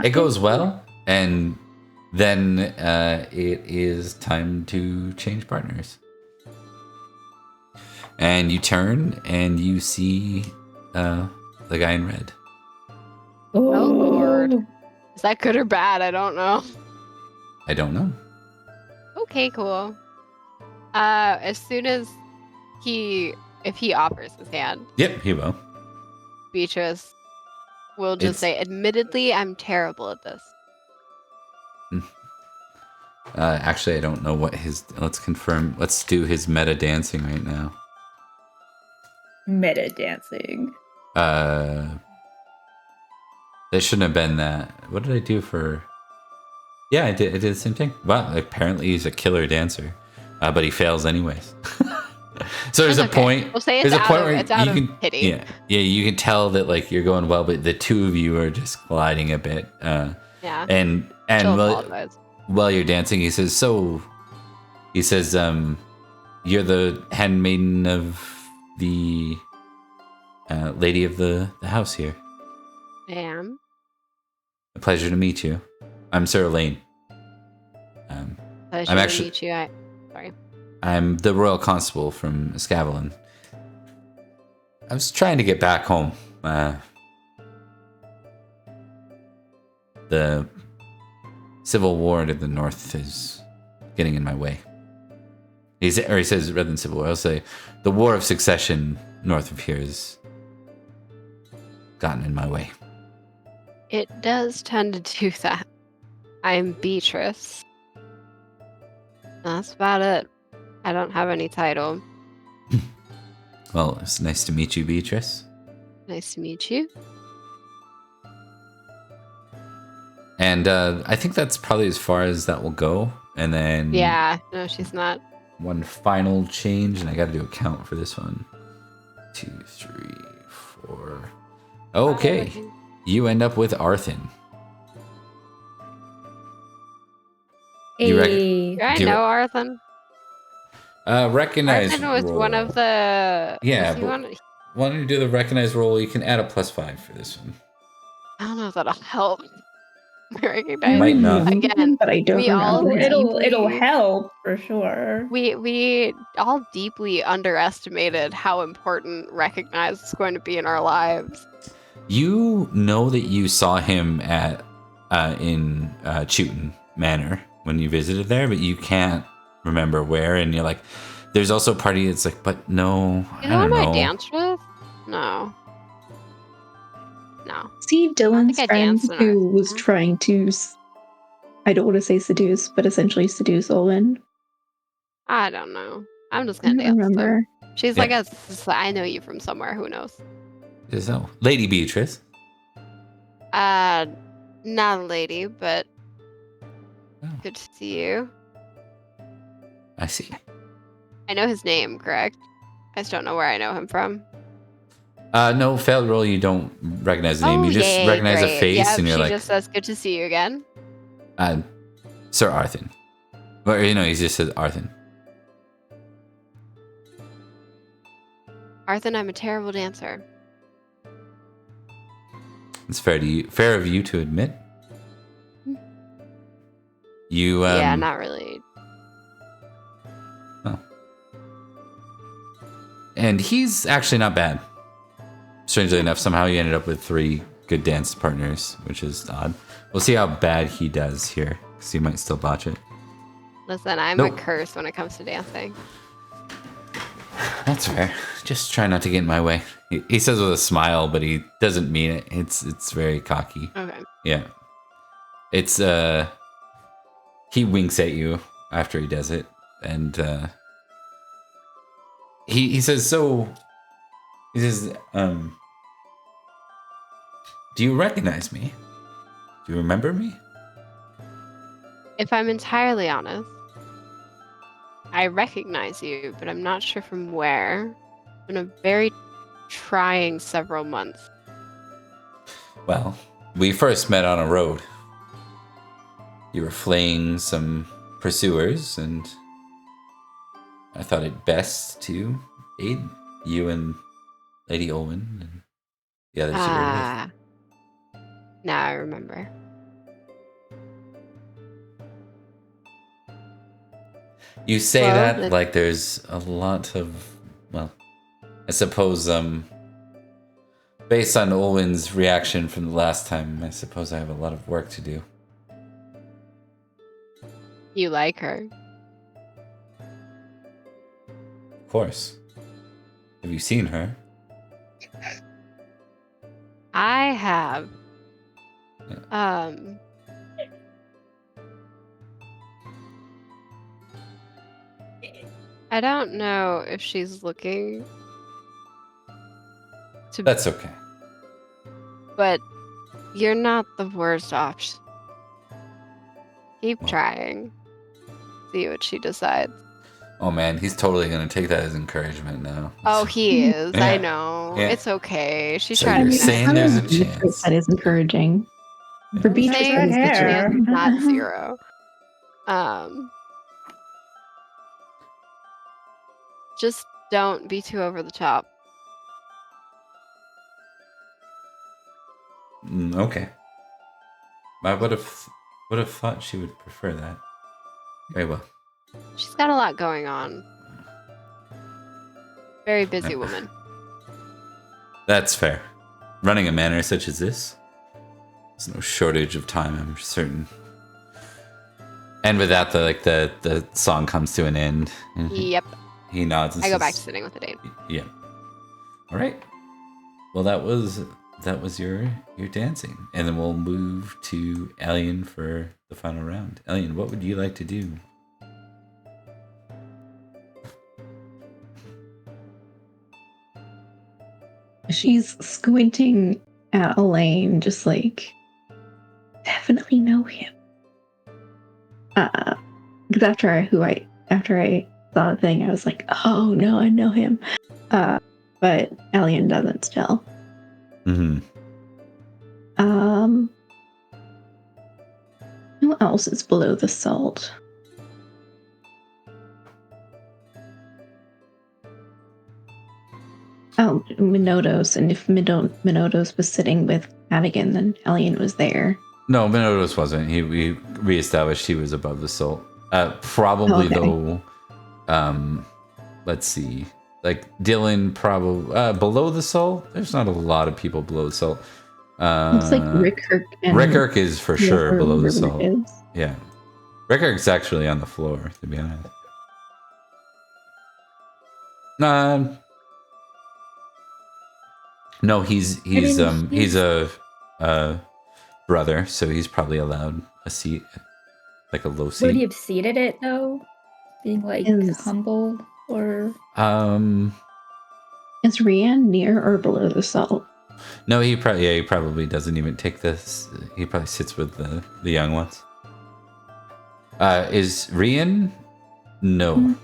it goes well, and then it is time to change partners. And you turn and you see the guy in red. Oh, Lord. Is that good or bad? I don't know. I don't know. Okay, cool. As soon as if he offers his hand, Yep, he will. Beatrice will just say, admittedly, I'm terrible at this. Actually, I don't know what let's confirm. Let's do his meta dancing right now. Meta dancing. That shouldn't have been that. What did I do for... Yeah, I did the same thing. Well, apparently he's a killer dancer. But he fails anyways. So there's a point. We'll say it's out of pity. Yeah, you can tell that like you're going well, but the two of you are just gliding a bit. Yeah. And while you're dancing, he says, you're the handmaiden of the lady of the house here. I am. A pleasure to meet you. I'm Sir Elaine. Pleasure to meet you. Sorry. I'm the royal constable from Avalon. I was trying to get back home. The civil war to the north is getting in my way. He says, rather than civil war, I'll say the war of succession north of here has gotten in my way. It does tend to do that. I'm Beatrice. That's about it. I don't have any title. Well, it's nice to meet you, Beatrice. Nice to meet you. And I think that's probably as far as that will go. And then... Yeah, no, she's not. One final change, and I got to do a count for this one. 2, 3, 4. Okay. You end up with Arthen. Hey. Do I know Arthen? Recognize Arthen was roll. one of the... Yeah, but why don't you do the recognize roll? You can add a +5 for this one. I don't know if that'll help. Recognize. Might not. Again, but I don't remember. It'll help for sure. We all deeply underestimated how important recognize is going to be in our lives. You know that you saw him at in Chewton Manor when you visited there, but you can't remember where. And you're like, there's also a party that's like, but no, I don't know. I danced with? No. See, Dylan's friend danced who was trying to, I don't want to say seduce, but essentially seduce Olin. I don't know. I'm just I gonna don't dance. remember. She's like, I know you from somewhere. Who knows? So, Lady Beatrice. Not a lady, but good to see you. I see. I know his name, correct? I just don't know where I know him from. No, failed roll. You don't recognize the name. You just recognize a face, and you're she like, just says, "Good to see you again." Sir Arthen. Or he just says Arthen. Arthen, I'm a terrible dancer. It's fair of you to admit. You yeah, not really. Oh. And he's actually not bad. Strangely enough, somehow you ended up with 3 good dance partners, which is odd. We'll see how bad he does here, because he might still botch it. Listen, I'm a curse when it comes to dancing. That's fair. Just try not to get in my way. He says with a smile, but he doesn't mean it. It's very cocky. Okay. Yeah. It's he winks at you after he does it, and he says, Do you recognize me? Do you remember me? If I'm entirely honest, I recognize you, but I'm not sure from where. It's been a very trying several months. Well, we first met on a road. You were fleeing some pursuers, and I thought it best to aid you and Lady Olwen and the others you were with. Now I remember. You say that like there's a lot of, well, I suppose, based on Olwen's reaction from the last time, I suppose I have a lot of work to do. You like her? Of course. Have you seen her? I have. Yeah. I don't know if she's looking to. That's okay. But you're not the worst option. Keep trying. See what she decides. Oh man, he's totally gonna take that as encouragement now. Oh, he is. Yeah. I know. Yeah. It's okay. She's So trying to you're be saying nice. there's a Beatrice, chance. that is encouraging. For I'm Beatrice, saying that is her the hair. chance. it's not 0. Just don't be too over the top. Okay. I would have thought she would prefer that. Very well. She's got a lot going on. Very busy woman. That's fair. Running a manor such as this, there's no shortage of time, I'm certain. And with that, the song comes to an end. Yep. He nods and I says, go back to sitting with the date. Yeah. All right. Well, that was your dancing, and then we'll move to Elian for the final round. Elian, what would you like to do? She's squinting at Elaine, just like, definitely know him. Because after I saw the thing, I was like, oh no, I know him. But Elian doesn't still. Mm-hmm. Who else is below the salt? Oh, Minodos, and if Minodos was sitting with Madigan, then Elian was there. No, Minodos wasn't. We reestablished he was above the salt. Probably Okay. though. Let's see. Like Dylan, probably below the salt. There's not a lot of people below the salt. Looks like Rickirk. And Rickirk is for sure below the Merlin salt. is. Yeah, Rickirk's actually on the floor, to be honest. No, he's a brother, so he's probably allowed a seat, like a low seat. Would he have seated it though? Being like humble or Is Rian near or below the salt? No, he probably doesn't even take this. He probably sits with the young ones. Is Rian? No,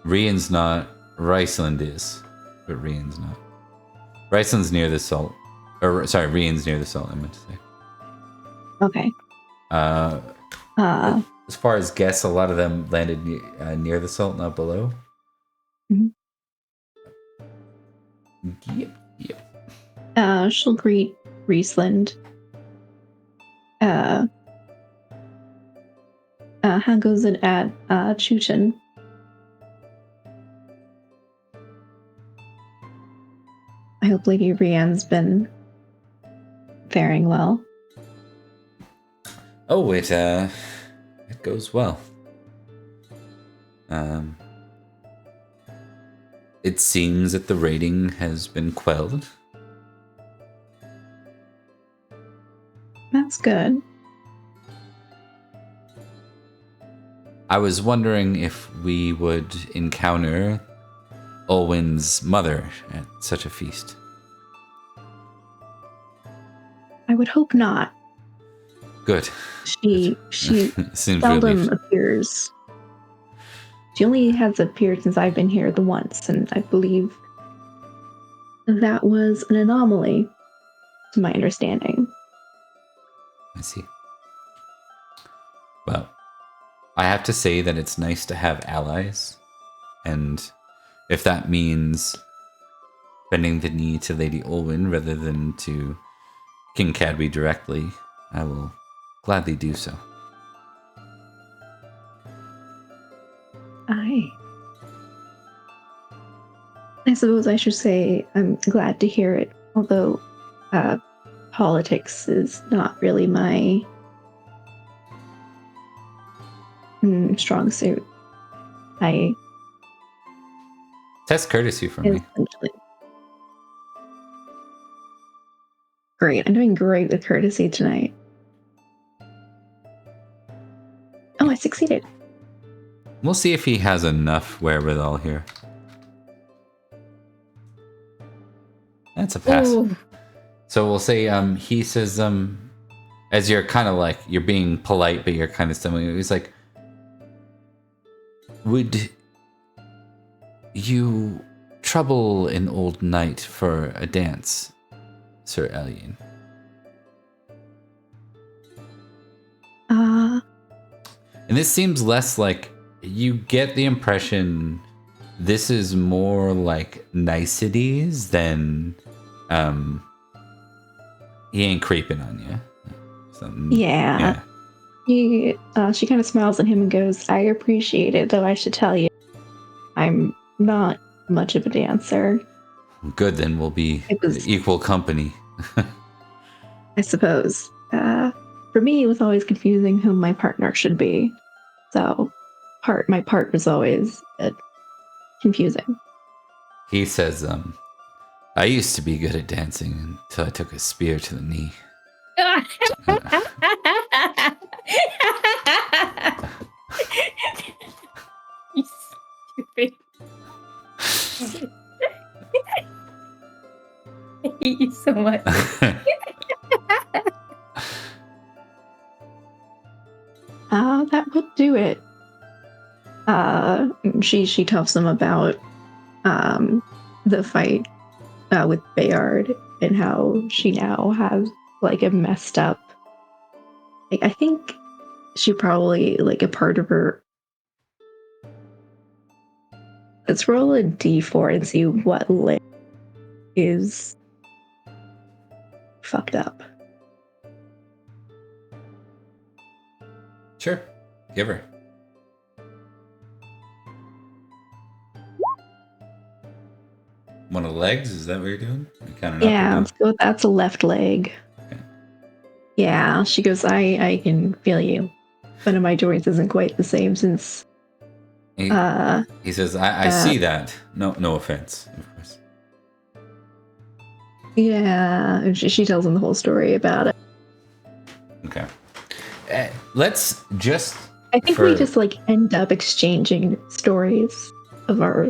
Rian's not. Riceland is, but Rian's not. Riceland's near the salt. Or sorry, Rian's near the salt, I meant to say. Okay. As far as guests, a lot of them landed near the salt, not below. Mhm. Yep. She'll greet Riesland. How goes it at Chuchen? I hope Lady Rianne's been faring well. Oh, it goes well. It seems that the raiding has been quelled. That's good. I was wondering if we would encounter Olwen's mother at such a feast. would hope not. Good. She Seems seldom relieved. appears. She only has appeared since I've been here the once, and I believe that was an anomaly, to my understanding. I see. Well, I have to say that it's nice to have allies, and if that means bending the knee to Lady Olwyn rather than to King Cadby directly, I will gladly do so. I suppose I should say I'm glad to hear it, although politics is not really my strong suit. Test courtesy for me. Great. I'm doing great with courtesy tonight. Oh, I succeeded. We'll see if he has enough wherewithal here. That's a pass. Ooh. So we'll say he says as you're kind of like you're being polite but you're kind of stumbling, he's like, would you trouble an old knight for a dance, Sir Elian? And this seems less like, you get the impression this is more like niceties than he ain't creeping on you. Yeah. She kind of smiles at him and goes, I appreciate it, though I should tell you, I'm not much of a dancer. Good, then we'll be equal company. I suppose. For me, it was always confusing who my partner should be. So my part was always confusing. He says, I used to be good at dancing until I took a spear to the knee. You stupid. I hate you so much. That would do it. She tells them about the fight with Bayard and how she now has like a messed up. I think she probably like a part of her. Let's roll a d4 and see what leg is fucked up. Sure, give her. One of the legs? Is that what you're doing? Yeah, let's go. That's a left leg. Okay. Yeah, she goes, I can feel you. One of my joints isn't quite the same since. He says, I see that. No offense, of course. Yeah, she tells him the whole story about it. Okay. Let's just. I think we just like end up exchanging stories of our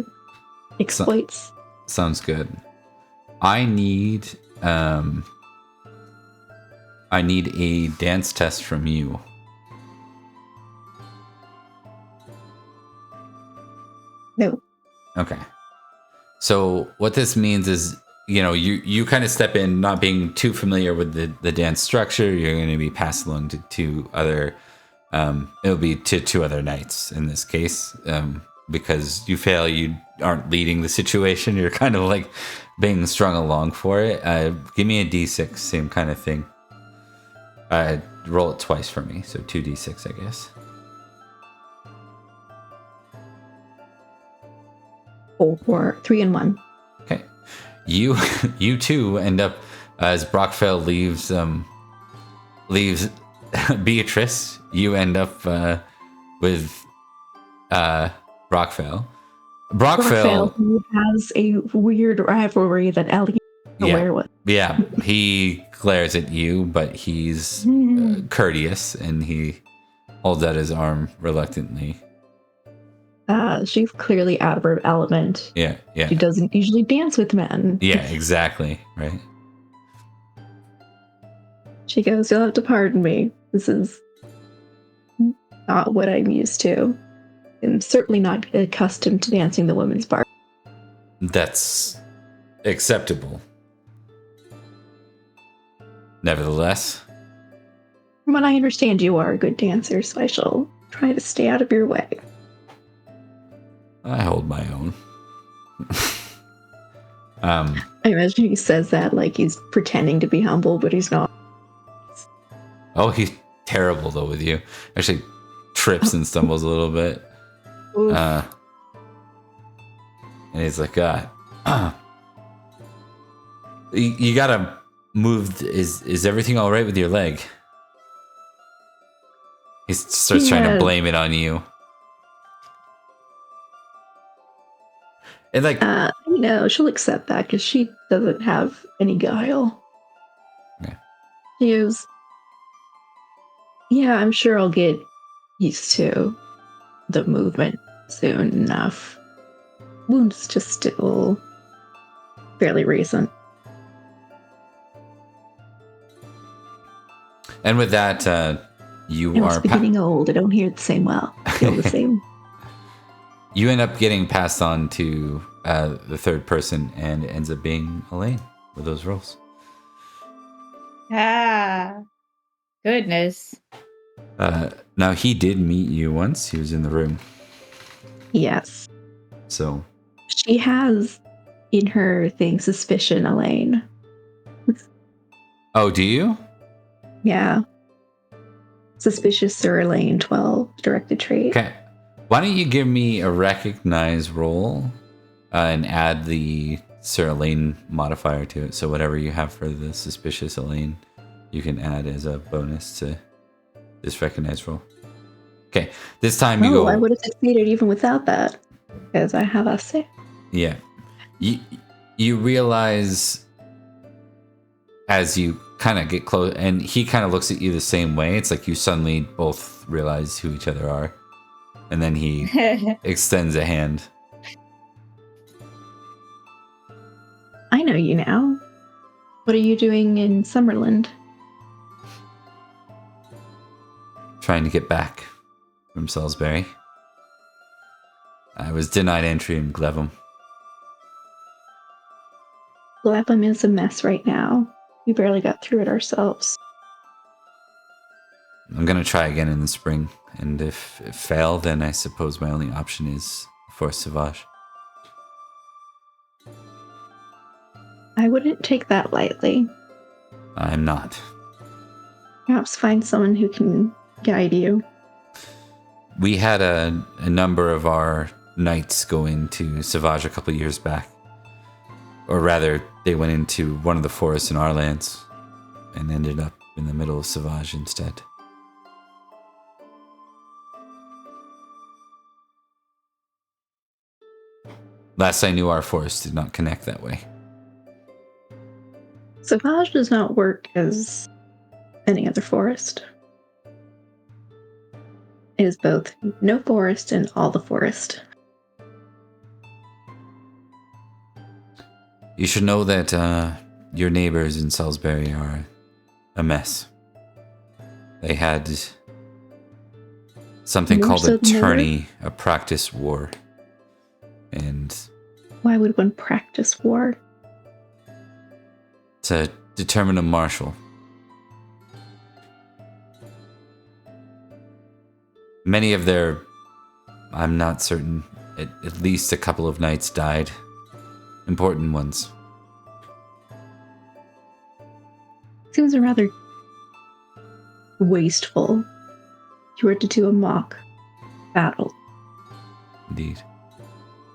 exploits. Sounds good. I need a dance test from you. No. Okay. So what this means is, you kind of step in, not being too familiar with the dance structure. You're going to be passed along to two other. It'll be to two other knights in this case. Because you fail, you aren't leading the situation. You're kind of like being strung along for it. Give me a d6, same kind of thing. Roll it twice for me, so 2d6, I guess. 4, 3 and 1. Okay, you two end up as Brockfell leaves Beatrice. You end up with Brockfell. Brockfell who has a weird rivalry that Ellie is aware with. Yeah, he glares at you, but he's courteous and he holds out his arm reluctantly. She's clearly out of her element. Yeah. She doesn't usually dance with men. Yeah, exactly. Right. She goes, "You'll have to pardon me. This is not what I'm used to. I'm certainly not accustomed to dancing the women's part." That's acceptable. Nevertheless, From what I understand, you are a good dancer, so I shall try to stay out of your way. I hold my own. I imagine he says that like he's pretending to be humble, but he's not. Oh, he's terrible though with you. Actually, trips and stumbles a little bit. And he's like, you gotta move. Is everything all right with your leg? He starts trying to blame it on you. And like, she'll accept that because she doesn't have any guile. Okay. She goes, "Yeah, I'm sure I'll get used to the movement soon enough. Wound's just still fairly recent." And with that, you are getting old. I don't hear the same well. Feel the same. You end up getting passed on to the third person, and it ends up being Elaine with those rolls. Ah, goodness. Now, he did meet you once. He was in the room. Yes. So. She has in her thing suspicion, Elaine. Oh, do you? Yeah. Suspicious Sir Elaine 12 directed trait. Okay. Why don't you give me a recognize roll and add the Sir Elaine modifier to it. So whatever you have for the suspicious Elaine, you can add as a bonus to this recognize roll. Okay. This time you go. I would have succeeded even without that. Because I have a 6. Yeah. You realize as you kind of get close, and he kind of looks at you the same way. It's like you suddenly both realize who each other are. And then he extends a hand. I know you now. What are you doing in Summerland? Trying to get back from Salisbury. I was denied entry in Glevum. Glevum is a mess right now. We barely got through it ourselves. I'm going to try again in the spring. And if it failed, then I suppose my only option is Force Sauvage. I wouldn't take that lightly. I'm not. Perhaps find someone who can guide you. We had a number of our knights go into Sauvage a couple of years back. Or rather, they went into one of the forests in our lands and ended up in the middle of Sauvage instead. Last I knew, our forest did not connect that way. Sauvage does not work as any other forest. It is both no forest and all the forest. You should know that your neighbors in Salisbury are a mess. They had something called a tourney, a practice war. And why would one practice war? To determine a marshal. Many of their, I'm not certain, at least a couple of knights died. Important ones. Seems a rather wasteful. If you were to do a mock battle. Indeed.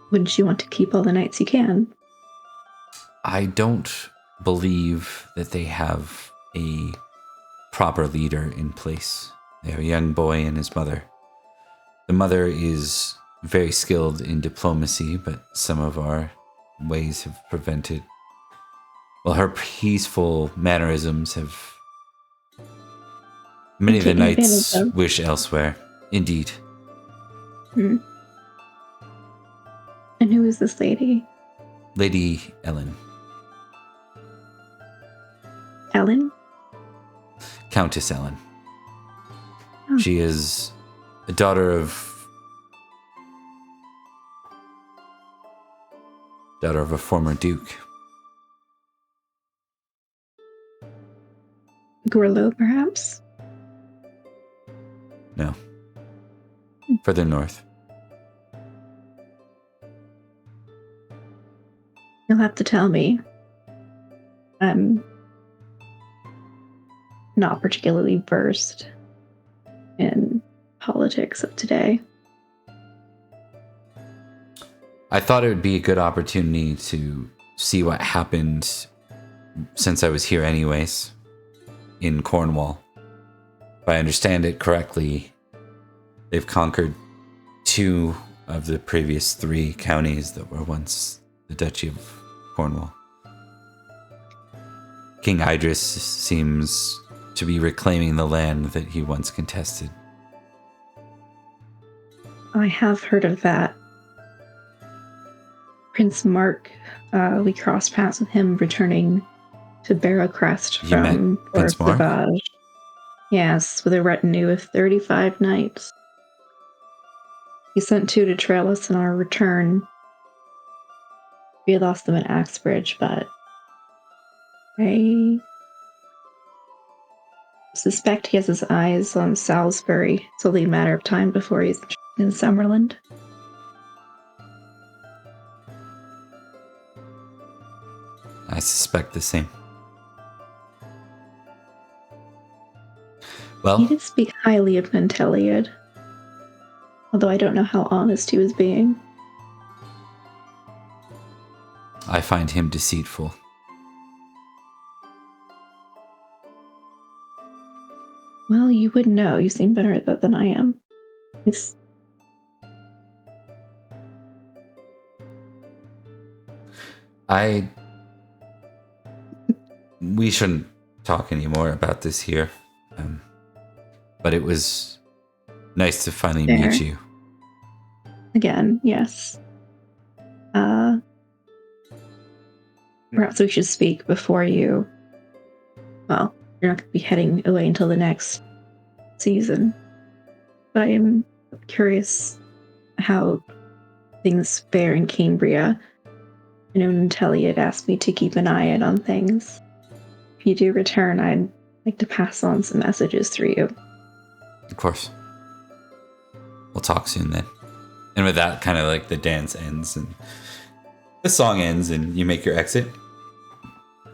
Wouldn't you want to keep all the knights you can? I don't believe that they have a proper leader in place. They have a young boy and his mother. The mother is very skilled in diplomacy, but some of our ways have prevented. Well, her peaceful mannerisms have. Many of the knights wish elsewhere. Indeed. Hmm. And who is this lady? Lady Ellen. Ellen? Countess Ellen. Oh. She is a daughter of a former duke. Gorlo, perhaps? No. Further north. You'll have to tell me. I'm not particularly versed in politics of today. I thought it would be a good opportunity to see what happened since I was here anyways, in Cornwall. If I understand it correctly, they've conquered 2 of the previous 3 counties that were once the Duchy of Cornwall. King Idris seems to be reclaiming the land that he once contested. I have heard of that. Prince Mark, we crossed paths with him returning to Barrowcrest You met from Prince Mark? Savage. Yes, with a retinue of 35 knights. He sent 2 to trail us in our return. We lost them at Axbridge, but I suspect he has his eyes on Salisbury. It's only a matter of time before he's in Summerland. I suspect the same. He Well, did speak highly of Menteliad, although I don't know how honest he was being. I find him deceitful. Well, you would know. You seem better at that than I am. It's... We shouldn't talk anymore about this here. But it was nice to finally Fair. meet you. Again, yes. Perhaps we should speak before you... Well, you're not going to be heading away until the next season. But I am curious how things fare in Cambria. I know Natalia had asked me to keep an eye out on things. If you do return, I'd like to pass on some messages through you. Of course. We'll talk soon then. And with that, kind of like the dance ends and the song ends and you make your exit.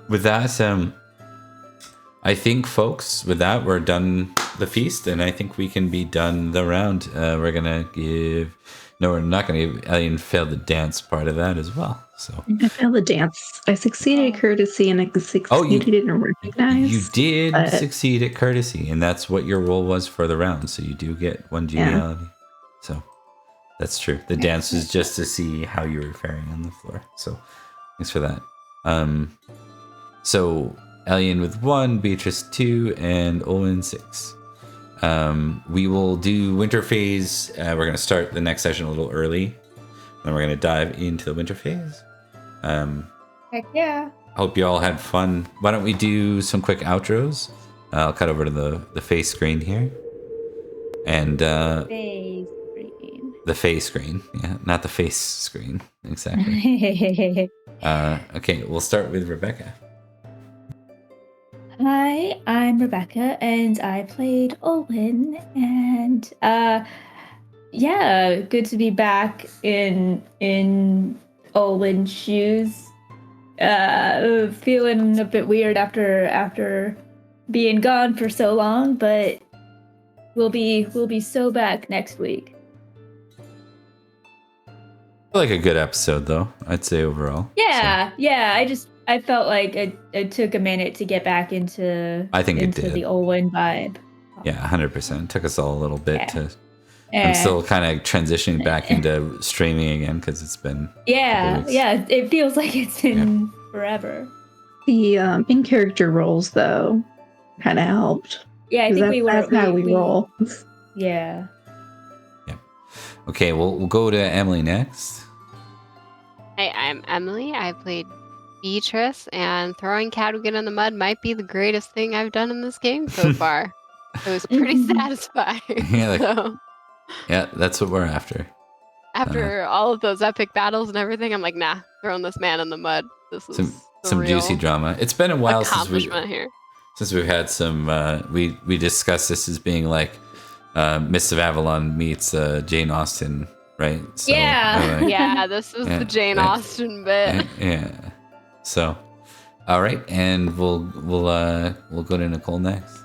With that, I think, folks, with that, we're done the feast, and I think we can be done the round. We're going to give... No, we're not going to give... Alien failed the dance part of that as well. So I failed the dance. I succeeded at courtesy and I succeeded in recognize. You did succeed at courtesy, and that's what your role was for the round. So you do get 1 geniality. Yeah. So that's true. The dance is just to see how you were faring on the floor. So thanks for that. So Alien with 1, Beatrice 2, and Olin 6. We will do winter phase. We're going to start the next session a little early. Then we're going to dive into the winter phase. Heck yeah. Hope you all had fun. Why don't we do some quick outros? I'll cut over to the face screen here. And Face screen. the face screen. Yeah, not the face screen. Exactly. Okay, we'll start with Rebecca. Hi, I'm Rebecca, and I played Olwen, and yeah, good to be back in Olwen's shoes. Feeling a bit weird after being gone for so long, but we'll be so back next week. Like a good episode, though, I'd say overall. Yeah, so. Yeah. I felt like it took a minute to get back into. I think into it did. The Olwen vibe. Yeah, 100%. It took us all a little bit to. I'm still kind of transitioning back into streaming again because it's been. Yeah. It feels like it's been forever. The in character roles though, kind of helped. Yeah, I think that's how we roll. Yeah. Yeah. Okay, we'll go to Emily next. Hi, I'm Emily. I played Beatrice, and throwing Cadogan in the mud might be the greatest thing I've done in this game so far. It was pretty satisfying. Yeah, So yeah, that's what we're after. after all of those epic battles and everything, I'm like, nah, throwing this man in the mud. This is Some juicy drama. It's been a while since we've had some. We discussed this as being like Mists of Avalon meets Jane Austen, right? So, Yeah. Yeah, this was the Jane Austen bit. Yeah. So, all right, and we'll go to Nicole next.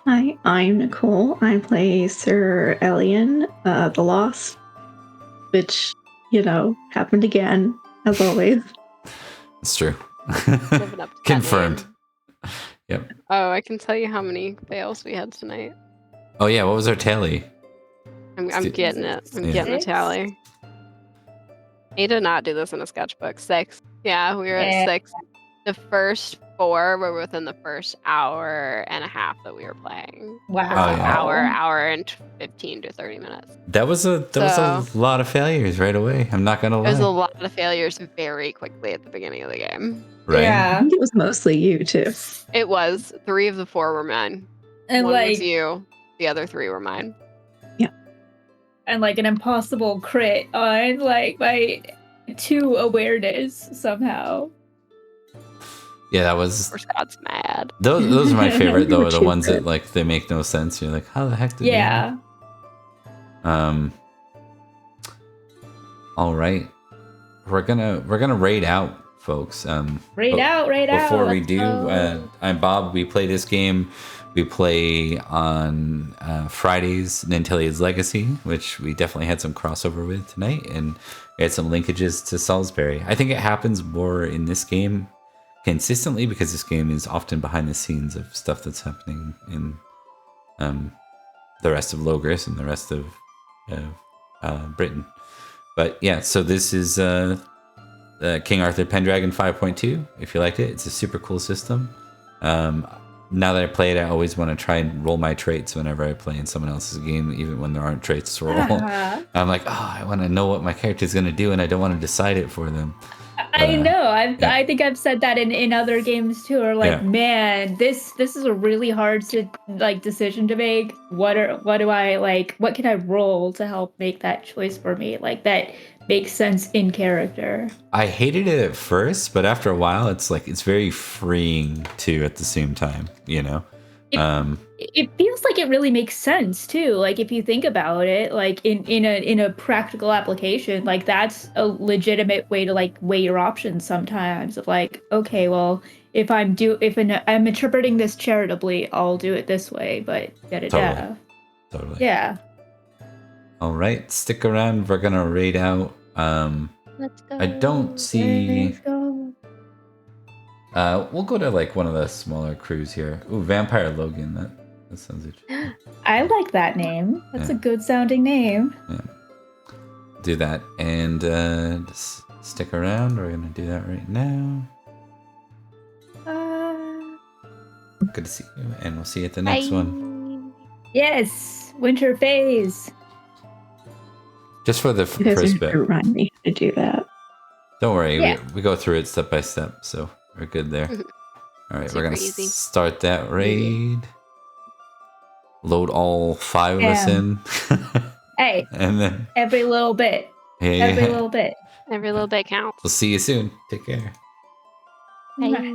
Hi, I'm Nicole. I play Sir Elian, the Lost, which, happened again, as always. It's true. Living up to that Confirmed. name. Yep. Oh, I can tell you how many fails we had tonight. Oh yeah, what was our tally? I'm getting it. I'm getting a tally. I did not do this in a sketchbook. 6. Yeah, we were at 6. The first 4 were within the first hour and a half that we were playing. Wow. Oh, yeah. Hour and 15 to 30 minutes. That was a lot of failures right away. I'm not gonna lie. There's a lot of failures very quickly at the beginning of the game. Right? Yeah. I think it was mostly you, too. It was. 3 of the 4 were mine. And 1 was you. The other 3 were mine. Yeah. And like an impossible crit on like my 2 awareness somehow. Yeah, that was. Or Scott's mad. Those are my favorite though. Are the Which ones is that like they make no sense. You're like, how the heck did Yeah. they? All right, we're gonna raid out, folks. Raid out. Before we Let's do, go. I'm Bob. We play this game. We play on Fridays, Nintelia's Legacy, which we definitely had some crossover with tonight, and we had some linkages to Salisbury. I think it happens more in this game consistently because this game is often behind the scenes of stuff that's happening in the rest of Logris and the rest of Britain. But yeah, so this is King Arthur Pendragon 5.2. If you liked it, it's a super cool system. Now that I play it, I always want to try and roll my traits whenever I play in someone else's game, even when there aren't traits to roll. I'm like, I want to know what my character's going to do, and I don't want to decide it for them. I know. I think I've said that in other games too. Or like, man, this is a really hard decision to make. What do I like? What can I roll to help make that choice for me? Like that makes sense in character. I hated it at first, but after a while, it's very freeing too. At the same time, It feels like it really makes sense too. Like if you think about it, like in a practical application, like that's a legitimate way to like weigh your options sometimes of like, okay, well, if I'm interpreting this charitably, I'll do it this way, but Totally. Yeah. All right, stick around. We're gonna raid out. Let's go. I don't see. Let's go. We'll go to like one of the smaller crews here. Ooh, Vampire Logan. That sounds interesting. I like that name. That's a good sounding name. Yeah. Do that and just stick around. We're gonna do that right now. Good to see you, and we'll see you at the next one. Yes, winter phase. Just for the You guys first are bit. gonna remind me to do that. Don't worry, Yeah. we go through it step by step, so we're good there. All right, we're gonna Super easy. start that raid. Load all 5 of us in. Hey, And then every little bit. Every little bit. Every little bit counts. we'll see you soon. Take care. Bye.